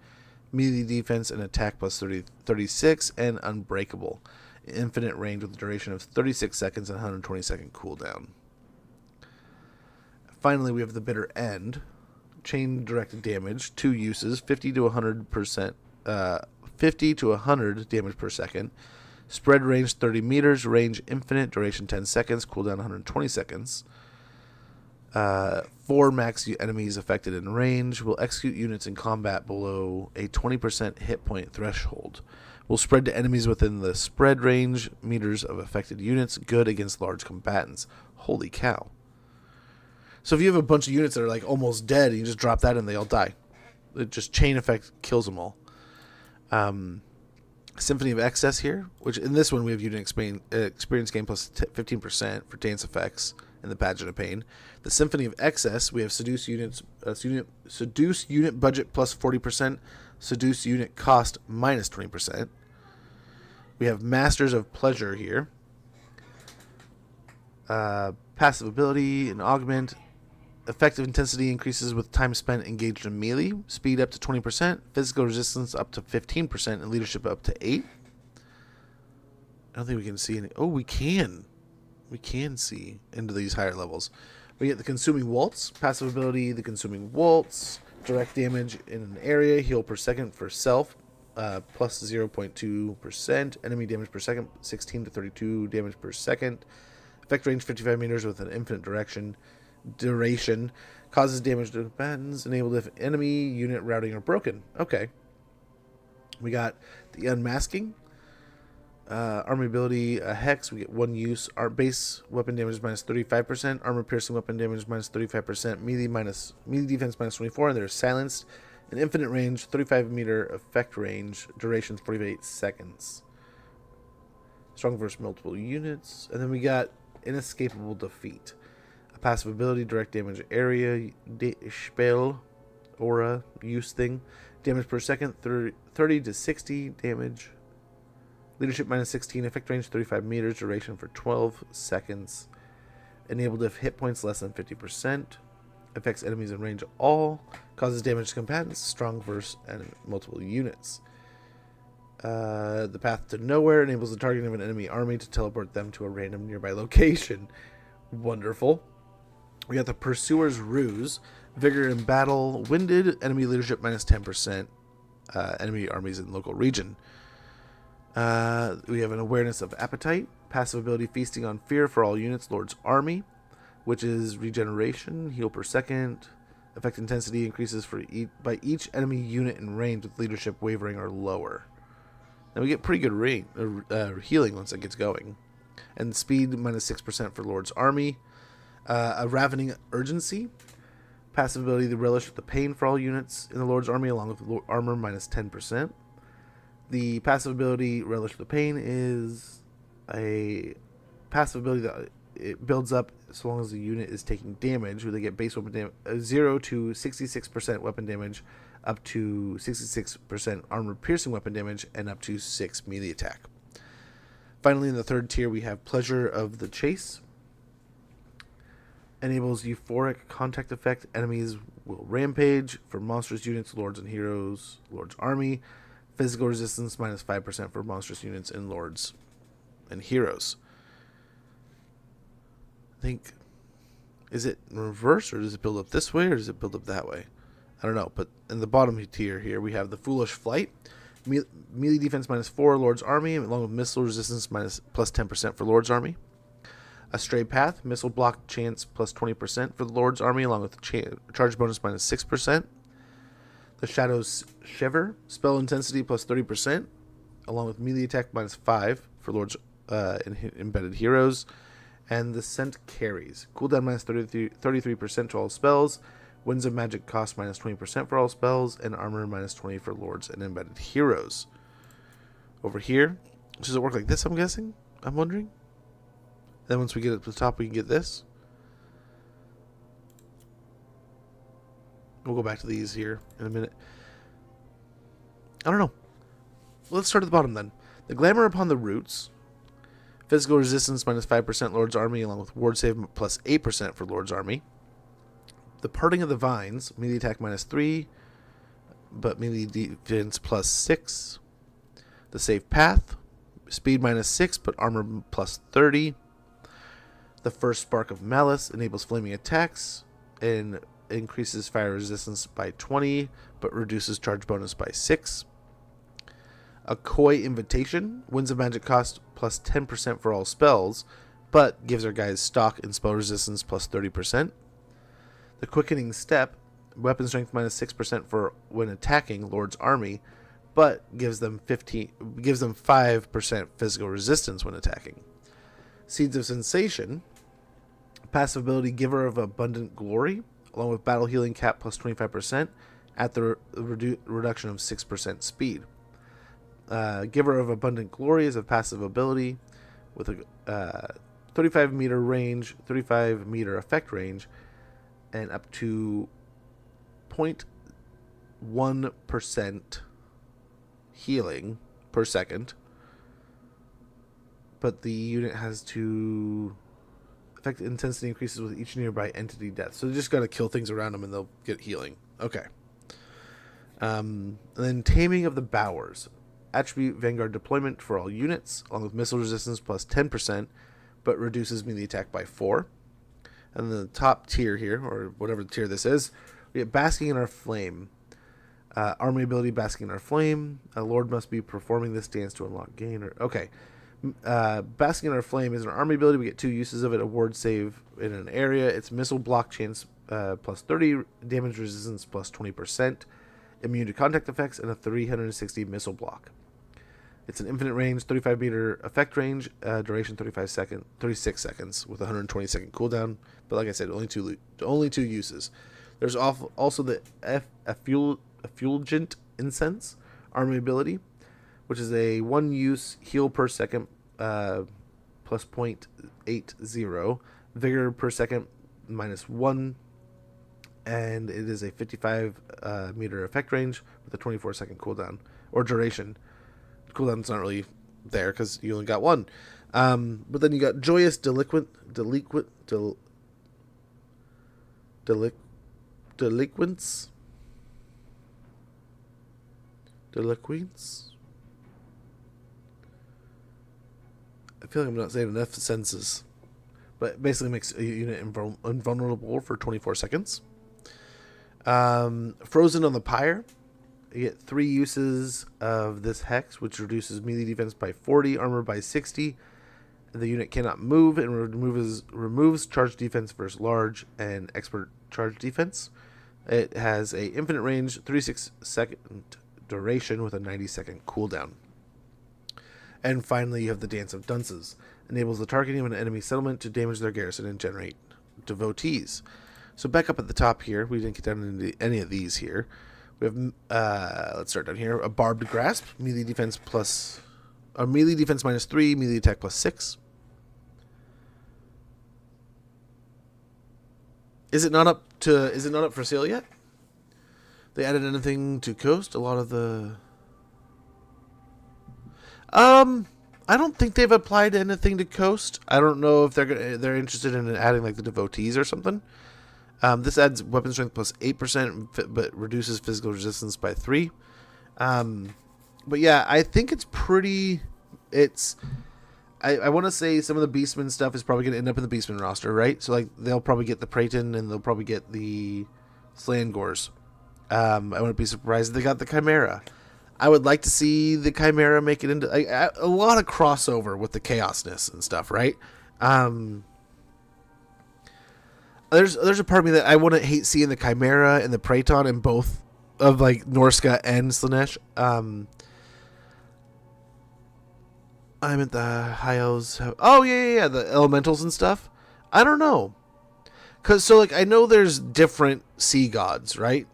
Melee defense and attack plus 36, and Unbreakable. Infinite range with a duration of 36 seconds and 120 second cooldown. Finally, we have the Bitter End. Chain directed damage, 2 uses, 50 to 100%, 50 to 100 damage per second. Spread range 30 meters, range infinite, duration 10 seconds, cooldown 120 seconds. 4 max enemies affected in range. Will execute units in combat below a 20% hit point threshold. Will spread to enemies within the spread range meters of affected units. Good against large combatants. Holy cow. So if you have a bunch of units that are like almost dead, and you just drop that and they all die. It just chain effect kills them all. Symphony of Excess here, which in this one we have unit experience gain plus 15% for dance effects and the Pageant of Pain. The Symphony of Excess, we have seduce unit budget plus 40%, seduce unit cost minus 20%. We have Masters of Pleasure here. Passive ability and augment effective intensity increases with time spent engaged in melee, speed up to 20%, physical resistance up to 15%, and leadership up to 8. I don't think we can see any. Oh, we can. We can see into these higher levels. We get the Consuming Waltz, passive ability, the Consuming Waltz, direct damage in an area, heal per second for self, plus 0.2%, enemy damage per second, 16 to 32 damage per second, effect range 55 meters with an infinite duration, causes damage to combatants, enabled if enemy unit routing are broken. Okay. We got the Unmasking. Army ability, Hex, we get 1 use. Our base weapon damage is minus 35%. Armor piercing weapon damage minus 35%. Melee defense minus 24. And they're silenced. An infinite range, 35 meter effect range. Duration 48 seconds. Strong versus multiple units. And then we got Inescapable Defeat. A passive ability, direct damage area, spell, aura, use thing. Damage per second, 30 to 60 damage. Leadership minus 16, effect range 35 meters, duration for 12 seconds. Enabled if hit points less than 50%. Affects enemies in range all. Causes damage to combatants, strong verse, and multiple units. The Path to Nowhere enables the target of an enemy army to teleport them to a random nearby location. Wonderful. We got the Pursuer's Ruse. Vigor in battle, winded, enemy leadership minus 10%. Enemy armies in local region. We have an Awareness of Appetite, passive ability Feasting on Fear for all units, Lord's Army, which is regeneration, heal per second, effect intensity increases by each enemy unit in range with leadership wavering or lower. Now we get pretty good healing once it gets going. And speed minus 6% for Lord's Army. A Ravening Urgency, passive ability the Relish with the Pain for all units in the Lord's Army along with armor minus 10%. The passive ability, Relish the Pain, is a passive ability that it builds up so long as the unit is taking damage, where they get base weapon damage 0 to 66% weapon damage, up to 66% armor piercing weapon damage, and up to 6 melee attack. Finally, in the third tier, we have Pleasure of the Chase. Enables euphoric contact effect. Enemies will rampage. For monstrous units, Lords and Heroes, Lord's Army. Physical resistance minus 5% for monstrous units in Lords and Heroes. I think, is it in reverse, or does it build up this way, or does it build up that way? I don't know, but in the bottom tier here, we have the Foolish Flight. Melee defense minus 4, Lord's Army, along with missile resistance plus 10% for Lord's Army. A Stray Path, missile block chance plus 20% for the Lord's Army, along with charge bonus minus 6%. The Shadow's Shiver, spell intensity plus 30%, along with melee attack minus 5 for Lord's embedded heroes. And the Scent Carries, cooldown minus 33% to all spells, Winds of Magic cost minus 20% for all spells, and armor minus 20 for Lords and embedded heroes. Over here, does it work like this, I'm guessing? I'm wondering. Then once we get up to the top, we can get this. We'll go back to these here in a minute. I don't know. Let's start at the bottom then. The Glamour Upon the Roots. Physical resistance minus 5% Lord's Army, along with ward save plus 8% for Lord's Army. The Parting of the Vines. Melee attack minus 3, but melee defense plus 6. The Safe Path. Speed minus 6, but armor plus 30. The First Spark of Malice enables flaming attacks and increases fire resistance by 20, but reduces charge bonus by 6. A Coy Invitation, Winds of Magic cost plus 10% for all spells, but gives our guys stock and spell resistance plus 30%. The Quickening Step, weapon strength minus 6% for when attacking Lord's Army, but gives them 5% physical resistance when attacking. Seeds of Sensation, passive ability Giver of Abundant Glory, along with battle healing cap plus 25% at the reduction of 6% speed. Giver of Abundant Glory is a passive ability with a 35 meter range, 35 meter effect range, and up to 0.1% healing per second. But the unit has to Effect intensity increases with each nearby entity death. So you just got to kill things around them and they'll get healing. Okay. And then Taming of the Bowers. Attribute Vanguard deployment for all units, along with missile resistance plus 10%, but reduces melee attack by 4. And the top tier here, or whatever tier this is, we get Basking in Our Flame. Army ability Basking in Our Flame. A Lord must be performing this dance to unlock gain. Okay. Basking in Our Flame is an army ability. We get 2 uses of it. A ward save in an area. It's missile block chance plus 30, damage resistance plus 20%, immune to contact effects, and a 360 missile block. It's an infinite range, 35 meter effect range, duration 36 seconds with 120-second cooldown. But like I said, only two uses. There's also the Effulgent Incense army ability, which is a 1-use heal per second plus 0.80, vigor per second -1, and it is a 55 meter effect range with a 24-second cooldown or duration. Cooldown's not really there because you only got 1. But then you got Joyous Delinquents. I feel like I'm not saying enough senses. But basically makes a unit invulnerable for 24 seconds. Frozen on the Pyre. You get 3 uses of this hex, which reduces melee defense by 40, armor by 60. The unit cannot move and removes charge defense versus large and expert charge defense. It has a infinite range, 36-second duration with a 90-second cooldown. And finally, you have the Dance of Dunces. Enables the targeting of an enemy settlement to damage their garrison and generate devotees. So back up at the top here, we didn't get down into any of these here. We have, let's start down here. A Barbed Grasp, melee defense -3, melee attack +6. Is it not up for sale yet? They added anything to Coast? A lot of the I don't think they've applied anything to Coast. I don't know if they're interested in adding like the devotees or something. This adds weapon strength plus 8%, but reduces physical resistance by 3. But yeah, I think it's pretty. I want to say some of the Beastman stuff is probably going to end up in the Beastman roster, right? So like they'll probably get the Praeton and they'll probably get the Slangors. I wouldn't be surprised if they got the Chimera. I would like to see the Chimera make it into a lot of crossover with the Chaosness and stuff, right? There's a part of me that I wouldn't hate seeing the Chimera and the Praeton in both of like Norsca and Slaanesh. I meant the High Elves. Oh yeah, the elementals and stuff. I don't know, cause so like I know there's different sea gods, right?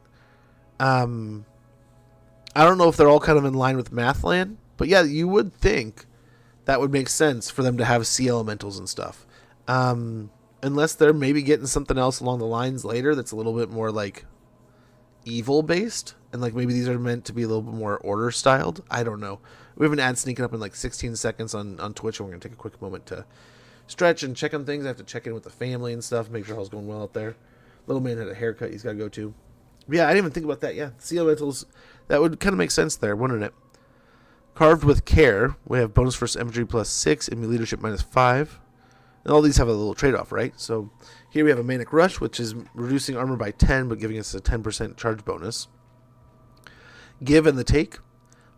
I don't know if they're all kind of in line with Mathland, but yeah, you would think that would make sense for them to have sea elementals and stuff. Unless they're maybe getting something else along the lines later that's a little bit more like evil based, and like maybe these are meant to be a little bit more order styled. I don't know. We have an ad sneaking up in like 16 seconds on Twitch, and we're gonna take a quick moment to stretch and check on things. I have to check in with the family and stuff, make sure all's going well out there. Little man had a haircut he's got to go to. But yeah, I didn't even think about that. Yeah, sea elementals, that would kind of make sense there, wouldn't it? Carved with Care, we have bonus first infantry +6 and leadership -5. And all these have a little trade-off, right? So here we have a Manic Rush, which is reducing armor by 10, but giving us a 10% charge bonus. Give and the Take.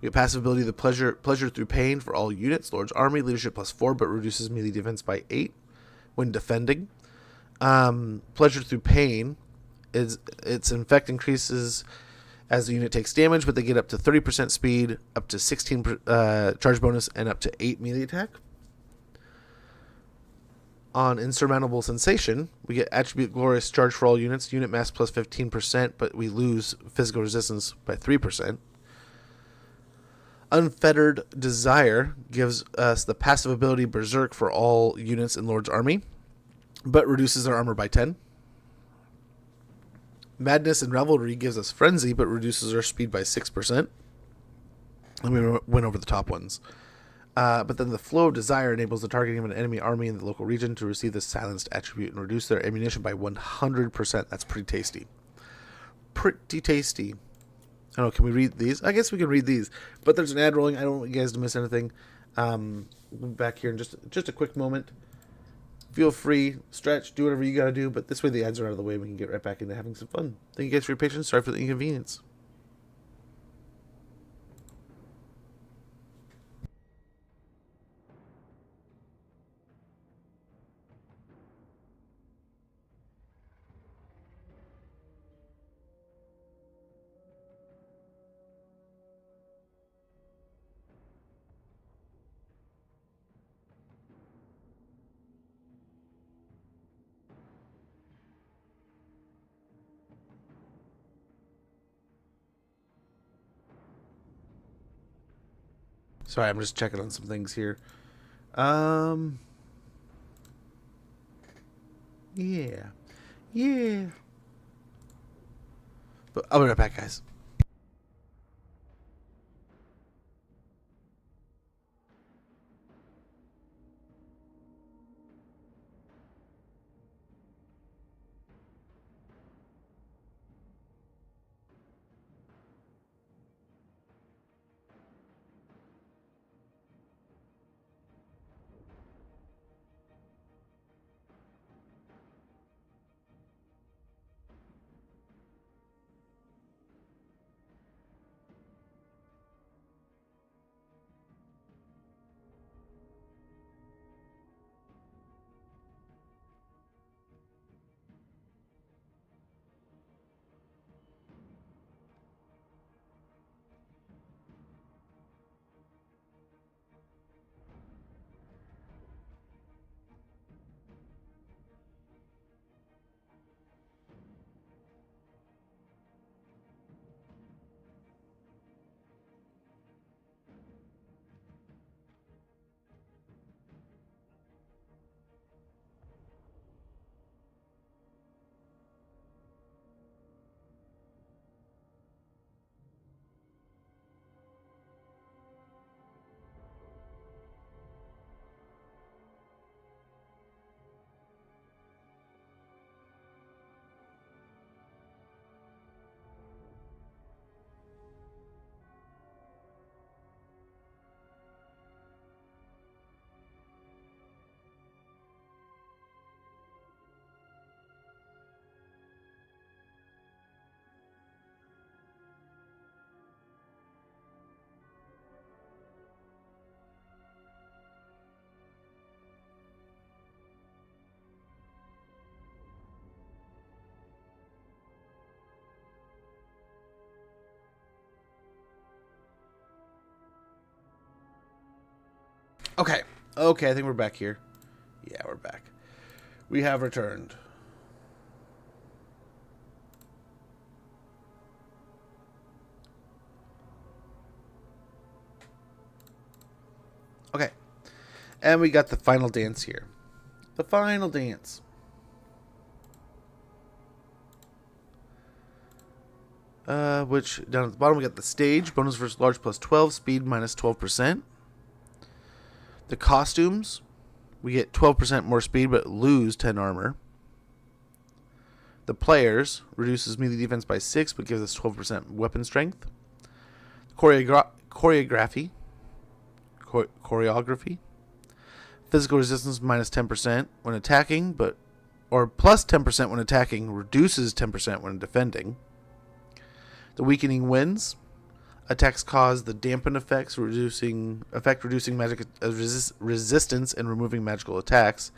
We have passive ability, the Pleasure Through Pain for all units. Lord's Army, leadership +4, but reduces melee defense by 8 when defending. Pleasure Through Pain, its infect increases as the unit takes damage, but they get up to 30% speed, up to 16 charge bonus, and up to 8 melee attack. On Insurmountable Sensation, we get Attribute Glorious Charge for all units, unit mass +15%, but we lose physical resistance by 3%. Unfettered Desire gives us the passive ability Berserk for all units in Lord's Army, but reduces their armor by 10. Madness and Revelry gives us Frenzy, but reduces our speed by 6%. Let me went over the top ones. But then the flow of desire enables the targeting of an enemy army in the local region to receive the silenced attribute and reduce their ammunition by 100%. That's pretty tasty. Pretty tasty. I don't know, can we read these? I guess we can read these. But there's an ad rolling. I don't want you guys to miss anything. We'll be back here in just a quick moment. Feel free, stretch, do whatever you gotta do. But this way the ads are out of the way and we can get right back into having some fun. Thank you guys for your patience. Sorry for the inconvenience. Sorry, I'm just checking on some things here. Yeah. Yeah. But I'll be right back, guys. Okay. Okay, I think we're back here. Yeah, we're back. We have returned. Okay. And we got the final dance here. The final dance. Which, down at the bottom, we got the stage. Bonus versus large plus 12. Speed minus 12%. The costumes. We get 12% more speed, but lose 10 armor. The players. Reduces melee defense by 6, but gives us 12% weapon strength. Choreography. Physical resistance minus 10% when attacking, or plus 10% when attacking, reduces 10% when defending. The weakening winds. Attacks cause the dampen effects, reducing magic resistance and removing magical attacks.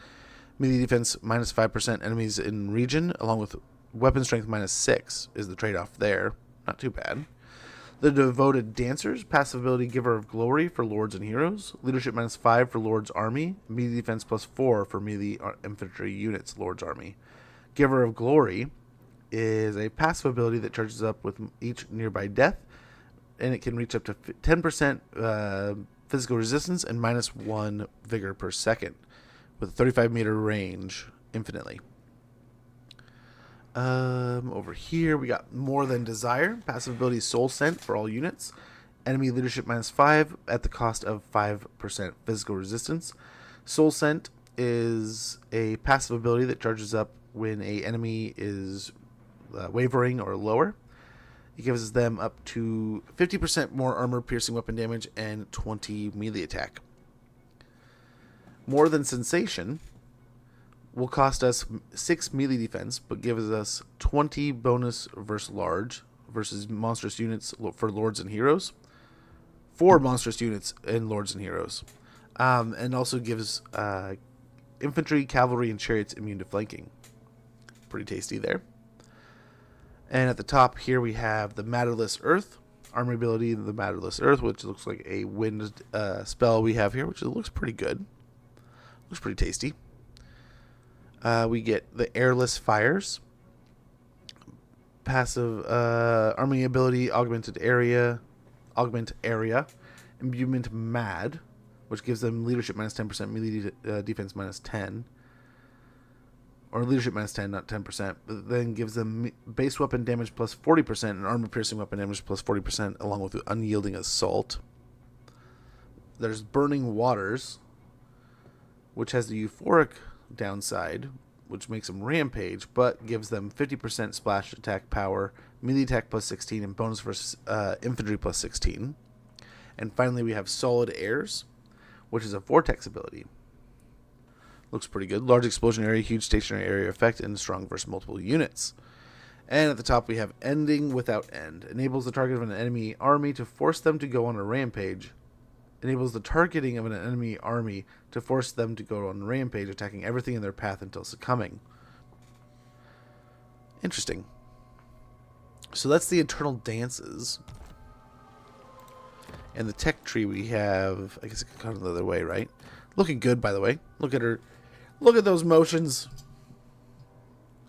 Melee defense minus 5% enemies in region, along with weapon strength minus 6 is the trade-off there. Not too bad. The devoted dancers. Passive ability giver of glory for lords and heroes. Leadership minus 5 for lord's army. Melee defense plus 4 for melee infantry units, lord's army. Giver of glory is a passive ability that charges up with each nearby death, and it can reach up to 10% physical resistance and minus 1 vigor per second, with a 35-meter range infinitely. Over here, we got More Than Desire. Passive ability Soul Scent for all units. Enemy leadership -5 at the cost of 5% physical resistance. Soul Scent is a passive ability that charges up when a enemy is wavering or lower. It gives them up to 50% more armor-piercing weapon damage and 20 melee attack. More Than Sensation will cost us 6 melee defense, but gives us 20 bonus versus monstrous units for Lords and Heroes. 4 monstrous units in Lords and Heroes. And also gives infantry, cavalry, and chariots immune to flanking. Pretty tasty there. And at the top here we have the Matterless Earth. Armor ability, the Matterless Earth, which looks like a wind spell we have here, which looks pretty good. Looks pretty tasty. We get the Airless Fires. Passive arming ability, Augment Area. Imbuement Mad, which gives them leadership -10%, melee defense -10. Or leadership -10, not 10%. But then gives them base weapon damage plus 40% and armor piercing weapon damage plus 40%, along with Unyielding Assault. There's Burning Waters, which has the euphoric downside, which makes them rampage, but gives them 50% splash attack power, melee attack plus 16, and bonus versus infantry plus 16. And finally, we have Solid Airs, which is a vortex ability. Looks pretty good. Large explosion area, huge stationary area effect, and strong versus multiple units. And at the top, we have Ending Without End. Enables the target of an enemy army to force them to go on a rampage. Enables the targeting of an enemy army to force them to go on a rampage, attacking everything in their path until succumbing. Interesting. So that's the Eternal Dances. And the tech tree we have, I guess it could go the other way, right? Looking good, by the way. Look at her. Look at those motions.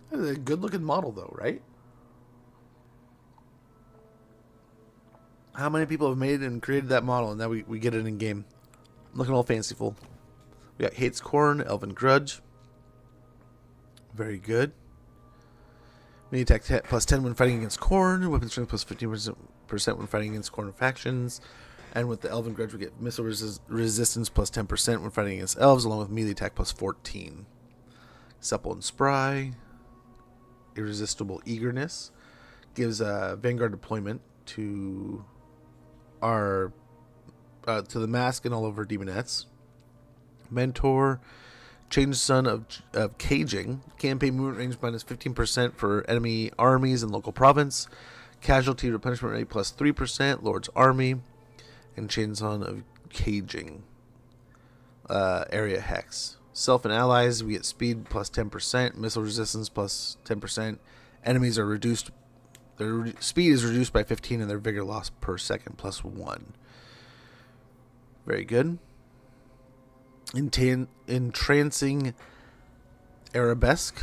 That is a good looking model, though, right? How many people have made and created that model, and now we get it in game? Looking all fanciful. We got Hates Corn, Elven Grudge. Very good. Melee attack plus 10 when fighting against Corn. Weapon strength plus 15% when fighting against Corn factions. And with the Elven Grudge, we get missile resistance plus 10% when fighting against elves, along with melee attack plus 14. Supple and Spry. Irresistible Eagerness. Gives Vanguard deployment to our to the Mask and all of our Demonettes. Mentor. Change Son of Caging. Campaign movement range minus 15% for enemy armies and local province. Casualty replenishment rate plus 3%. Lord's Army. And Chain Son of Caging. Area Hex. Self and allies, we get speed plus 10%. Missile resistance plus 10%. Enemies are reduced. Their speed is reduced by 15 and their vigor loss per second plus 1. Very good. Entrancing Arabesque.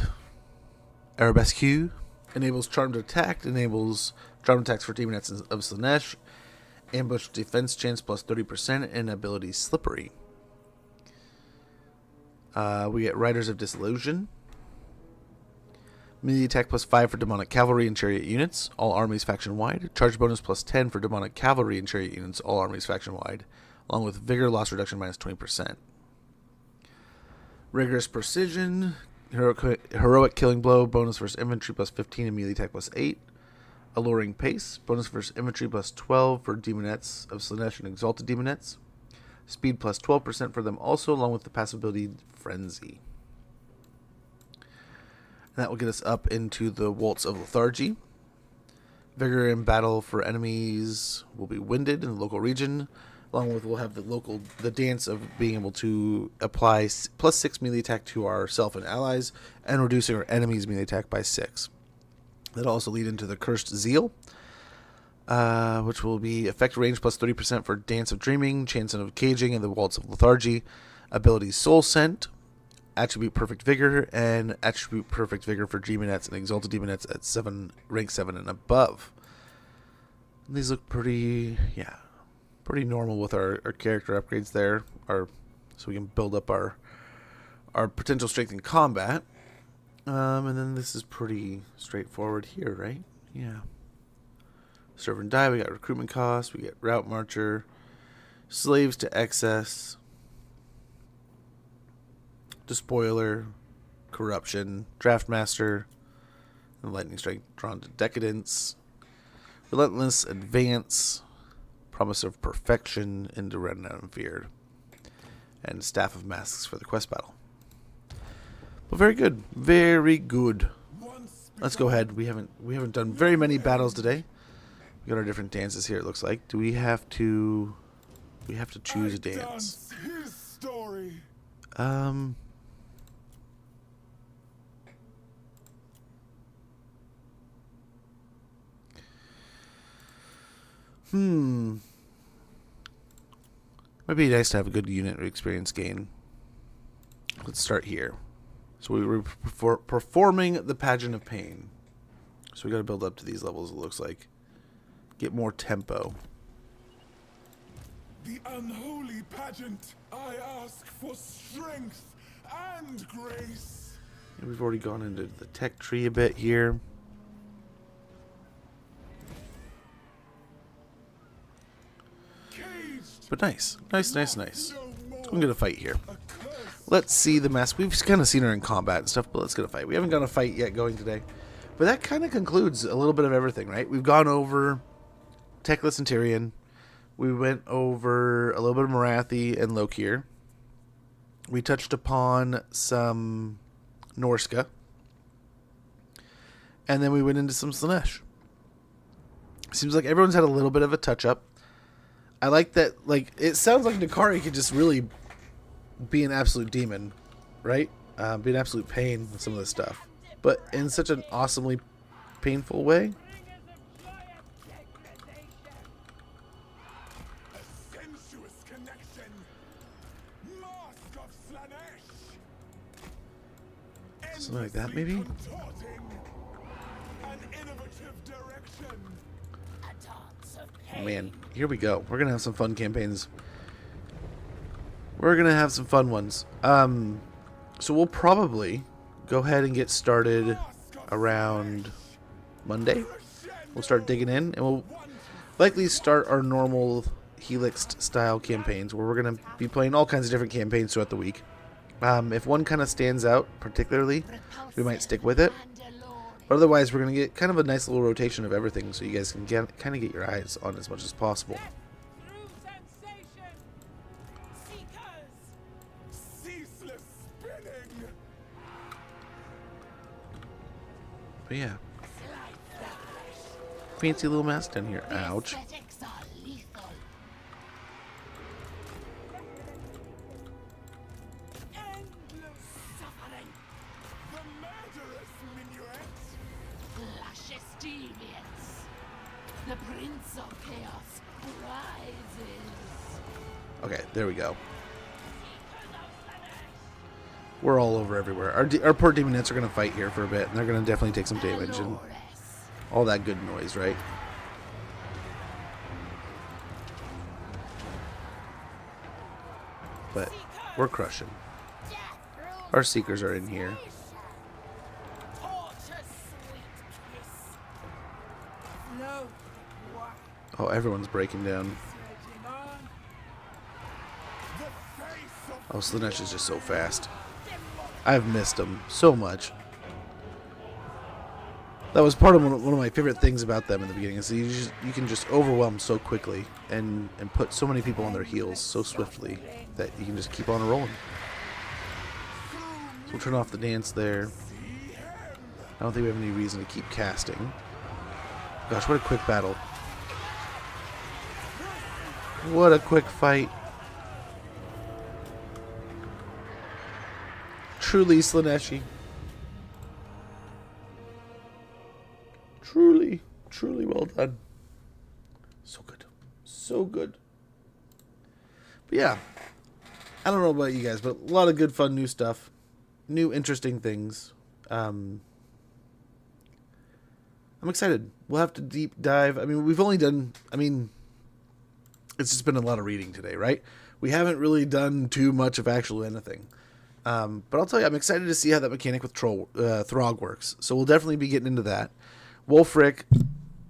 Enables Charmed Attack. Enables Charmed Attacks for Demonettes of Slaanesh. Ambush defense chance plus 30% and ability Slippery. We get Riders of Disillusion. Melee attack plus 5 for demonic cavalry and chariot units, all armies faction wide. Charge bonus plus 10 for demonic cavalry and chariot units, all armies faction wide, along with vigor loss reduction minus 20%. Rigorous Precision. Heroic Killing Blow. Bonus versus infantry plus 15 and melee attack plus 8. Alluring Pace. Bonus versus infantry plus 12 for Demonettes of Slaanesh and Exalted Demonettes. Speed plus 12% for them also, along with the passive ability Frenzy. And that will get us up into the Waltz of Lethargy. Vigor in battle for enemies will be winded in the local region. Along with, we'll have the dance of being able to apply plus 6 melee attack to ourself and allies, and reducing our enemies' melee attack by 6. That'll also lead into the Cursed Zeal, which will be effect range plus 30% for Dance of Dreaming, Chance of Caging, and the Waltz of Lethargy. Abilities Soul Scent, Attribute Perfect Vigor, and Attribute Perfect Vigor for Demonettes and Exalted Demonettes at rank 7 and above. And these look pretty normal with our character upgrades there, so we can build up our potential strength in combat. And then this is pretty straightforward here, right? Yeah. Serve and die. We got recruitment costs. We get route marcher. Slaves to excess. Despoiler. Corruption. Draft master. And lightning strike drawn to decadence. Relentless advance. Promise of perfection into renown and feared. And staff of masks for the quest battle. But very good. Very good. Let's go ahead. We haven't done very many battles today. We got our different dances here, it looks like. Do we have to choose a dance? His story. Might be nice to have a good unit experience gain. Let's start here. So we were performing the pageant of pain. So we got to build up to these levels, it looks like. Get more tempo. The unholy pageant. I ask for strength and grace. And we've already gone into the tech tree a bit here. But nice. Nice. I'm going to fight here. Let's see the mask. We've kind of seen her in combat and stuff, but let's get a fight. We haven't got a fight yet going today. But that kind of concludes a little bit of everything, right? We've gone over Teclis and Tyrion. We went over a little bit of Marathi and Lokir. We touched upon some Norsca. And then we went into some Slaanesh. Seems like everyone's had a little bit of a touch-up. I like that, like, it sounds like Nakari could just really be an absolute demon, right? Be an absolute pain with some of this stuff. But in such an awesomely painful way. A sensuous connection. Mask of Slaanesh. Something like that, maybe? Contorting. An innovative direction. Oh, man, here we go. We're going to have some fun campaigns. We're going to have some fun ones. So we'll probably go ahead and get started around Monday. We'll start digging in, and we'll likely start our normal Helix style campaigns where we're going to be playing all kinds of different campaigns throughout the week. If one kind of stands out particularly, we might stick with it. But otherwise, we're going to get kind of a nice little rotation of everything so you guys can kind of get your eyes on as much as possible. Ceaseless spinning. But yeah. Fancy little mask down here. Ouch. The Prince of Chaos rises. Okay, there we go. We're all over everywhere. Our poor demonettes are going to fight here for a bit, and they're going to definitely take some damage and all that good noise, right? But we're crushing. Our seekers are in here. Oh, everyone's breaking down. Oh, Slaanesh is just so fast. I've missed him so much. That was part of one of my favorite things about them in the beginning. Is you can just overwhelm so quickly and put so many people on their heels so swiftly that you can just keep on rolling. So we'll turn off the dance there. I don't think we have any reason to keep casting. Gosh, what a quick battle. What a quick fight. Truly Slaaneshi. Truly well done. So good. So good. But yeah. I don't know about you guys, but a lot of good fun new stuff. New interesting things. I'm excited. We'll have to deep dive. I mean, we've only done... it's just been a lot of reading today, right? We haven't really done too much of actual anything. But I'll tell you, I'm excited to see how that mechanic with Throg works. So we'll definitely be getting into that. Wolfric,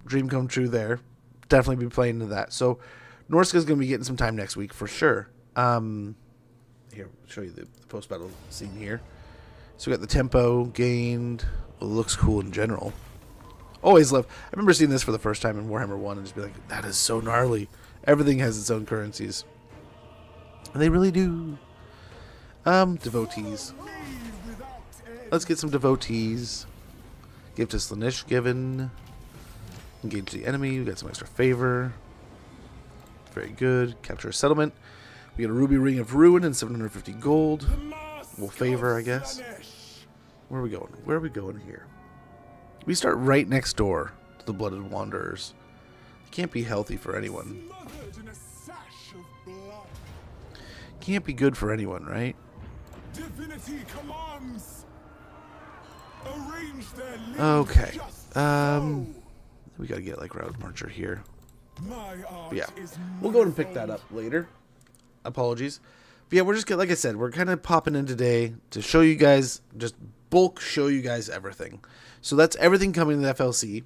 dream come true there. definitely be playing into that. So Norsca's going to be getting some time next week for sure. Here, I'll show you the post-battle scene here. So we got the tempo gained. Well, it looks cool in general. Always love. I remember seeing this for the first time in Warhammer 1 and just be like, that is so gnarly. Everything has its own currencies. And they really do. Devotees. Let's get some devotees. Give to Slaanesh given. Engage the enemy. We got some extra favor. Very good. Capture a settlement. We get a ruby ring of ruin and 750 gold. We'll favor, I guess. Where are we going? Where are we going here? We start right next door to the Blooded Wanderers. It can't be healthy for anyone. Can't be good for anyone, right? Divinity commands. Arrange their limbs Okay. just so. We gotta get like Route Marcher here. My art But yeah, is we'll go and pick that up later. Apologies. But yeah, we're just like I said, we're kind of popping in today to show you guys, just bulk show you guys everything. So that's everything coming to the FLC.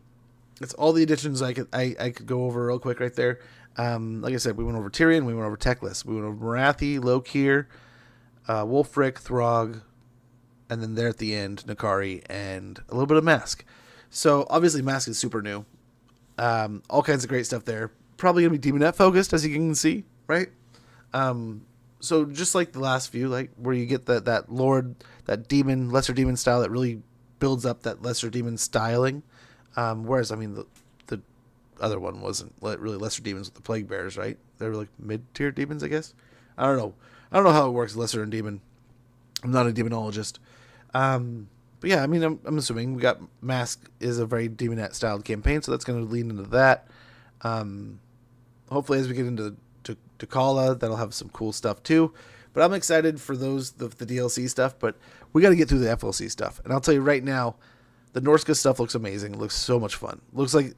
That's all the additions I could go over real quick right there. Like I said, we went over Tyrion, we went over Teclis, we went over Marathi, Lokir, Wolfric, Throg, and then there at the end, Nakari, and a little bit of Mask. So obviously Mask is super new. All kinds of great stuff there. Probably gonna be Demonet focused, as you can see, right? So just like the last few, like where you get that Lord, that demon, lesser demon style that really builds up that lesser demon styling. Whereas I mean the other one wasn't really lesser demons with the plague bearers, right? They were like mid-tier demons, I guess. I don't know how it works, lesser and demon. I'm not a demonologist. But yeah, I mean, I'm assuming we got Mask is a very demonette styled campaign, so that's going to lead into that. Hopefully, as we get into Kala, that'll have some cool stuff too. But I'm excited for the DLC stuff. But we got to get through the FLC stuff, and I'll tell you right now, the Norsca stuff looks amazing. It looks so much fun. Looks like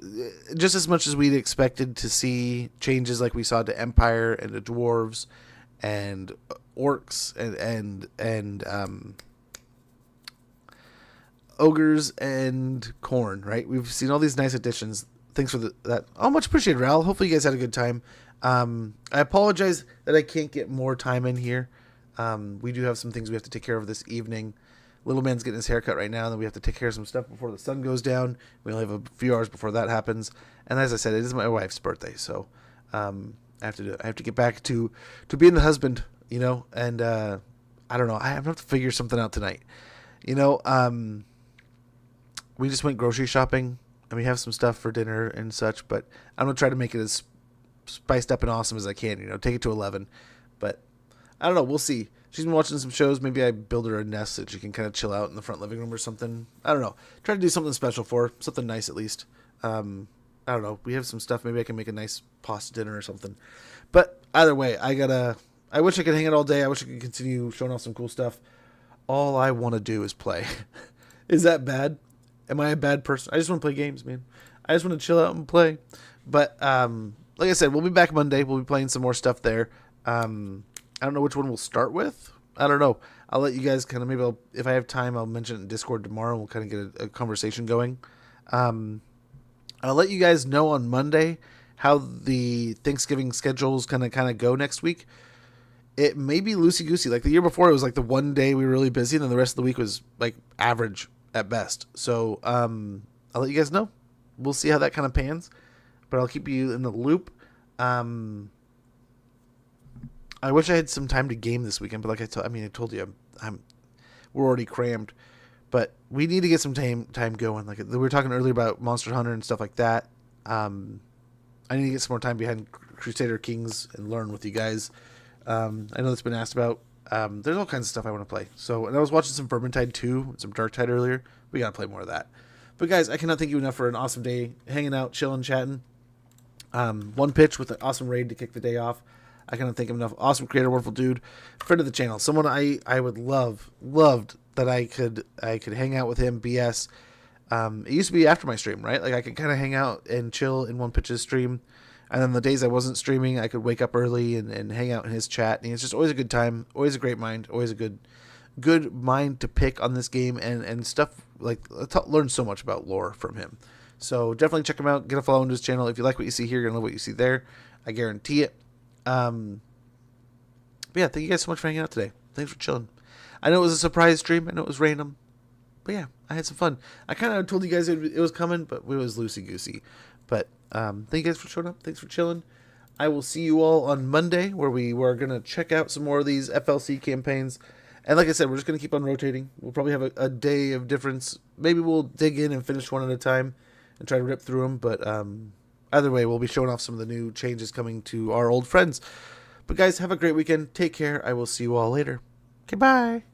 just as much as we'd expected to see changes like we saw to Empire and the dwarves and orcs and ogres and corn, right? We've seen all these nice additions. Thanks for that. Oh, much appreciated, Ral. Hopefully you guys had a good time. I apologize that I can't get more time in here. We do have some things we have to take care of this evening. Little man's getting his haircut right now, and then we have to take care of some stuff before the sun goes down. We only have a few hours before that happens. And as I said, it is my wife's birthday, so I have to get back to being the husband, you know. And I don't know. I have to figure something out tonight, you know. We just went grocery shopping, and we have some stuff for dinner and such. But I'm gonna try to make it as spiced up and awesome as I can, you know. Take it to 11, but I don't know. We'll see. She's been watching some shows. Maybe I build her a nest so she can kind of chill out in the front living room or something. I don't know. Try to do something special for her. Something nice at least. I don't know. We have some stuff. Maybe I can make a nice pasta dinner or something. But either way, I wish I could hang out all day. I wish I could continue showing off some cool stuff. All I want to do is play. Is that bad? Am I a bad person? I just want to play games, man. I just want to chill out and play. But like I said, we'll be back Monday. We'll be playing some more stuff there. I don't know which one we'll start with. I don't know. I'll let you guys kind of if I have time, I'll mention it in Discord tomorrow. We'll kind of get a conversation going. I'll let you guys know on Monday how the Thanksgiving schedules kind of go next week. It may be loosey-goosey. Like the year before, it was like the one day we were really busy, and then the rest of the week was like average at best. So I'll let you guys know. We'll see how that kind of pans, but I'll keep you in the loop. I wish I had some time to game this weekend, but like I told you, we're already crammed. But we need to get some time going. Like we were talking earlier about Monster Hunter and stuff like that. I need to get some more time behind Crusader Kings and learn with you guys. I know that's been asked about. There's all kinds of stuff I want to play. So, and I was watching some Vermintide 2, some Darktide earlier. We got to play more of that. But guys, I cannot thank you enough for an awesome day, hanging out, chilling, chatting. One pitch with an awesome raid to kick the day off. I cannot thank him enough. Awesome creator, wonderful dude, friend of the channel. Someone I would loved that I could hang out with him, BS. It used to be after my stream, right? Like I could kind of hang out and chill in One Pitch's stream. And then the days I wasn't streaming, I could wake up early and hang out in his chat. And it's just always a good time, always a great mind, always a good mind to pick on this game and stuff. Like learn so much about lore from him. So definitely check him out. Get a follow on his channel. If you like what you see here, you're going to love what you see there. I guarantee it. But yeah, thank you guys so much for hanging out today. Thanks for chilling. I know it was a surprise stream. I know it was random. But yeah, I had some fun. I kind of told you guys it was coming, but it was loosey-goosey. But thank you guys for showing up. Thanks for chilling. I will see you all on Monday, where we were going to check out some more of these FLC campaigns. And like I said, we're just going to keep on rotating. We'll probably have a day of difference. Maybe we'll dig in and finish one at a time and try to rip through them. But either way, we'll be showing off some of the new changes coming to our old friends. But guys, have a great weekend. Take care. I will see you all later. Okay, bye.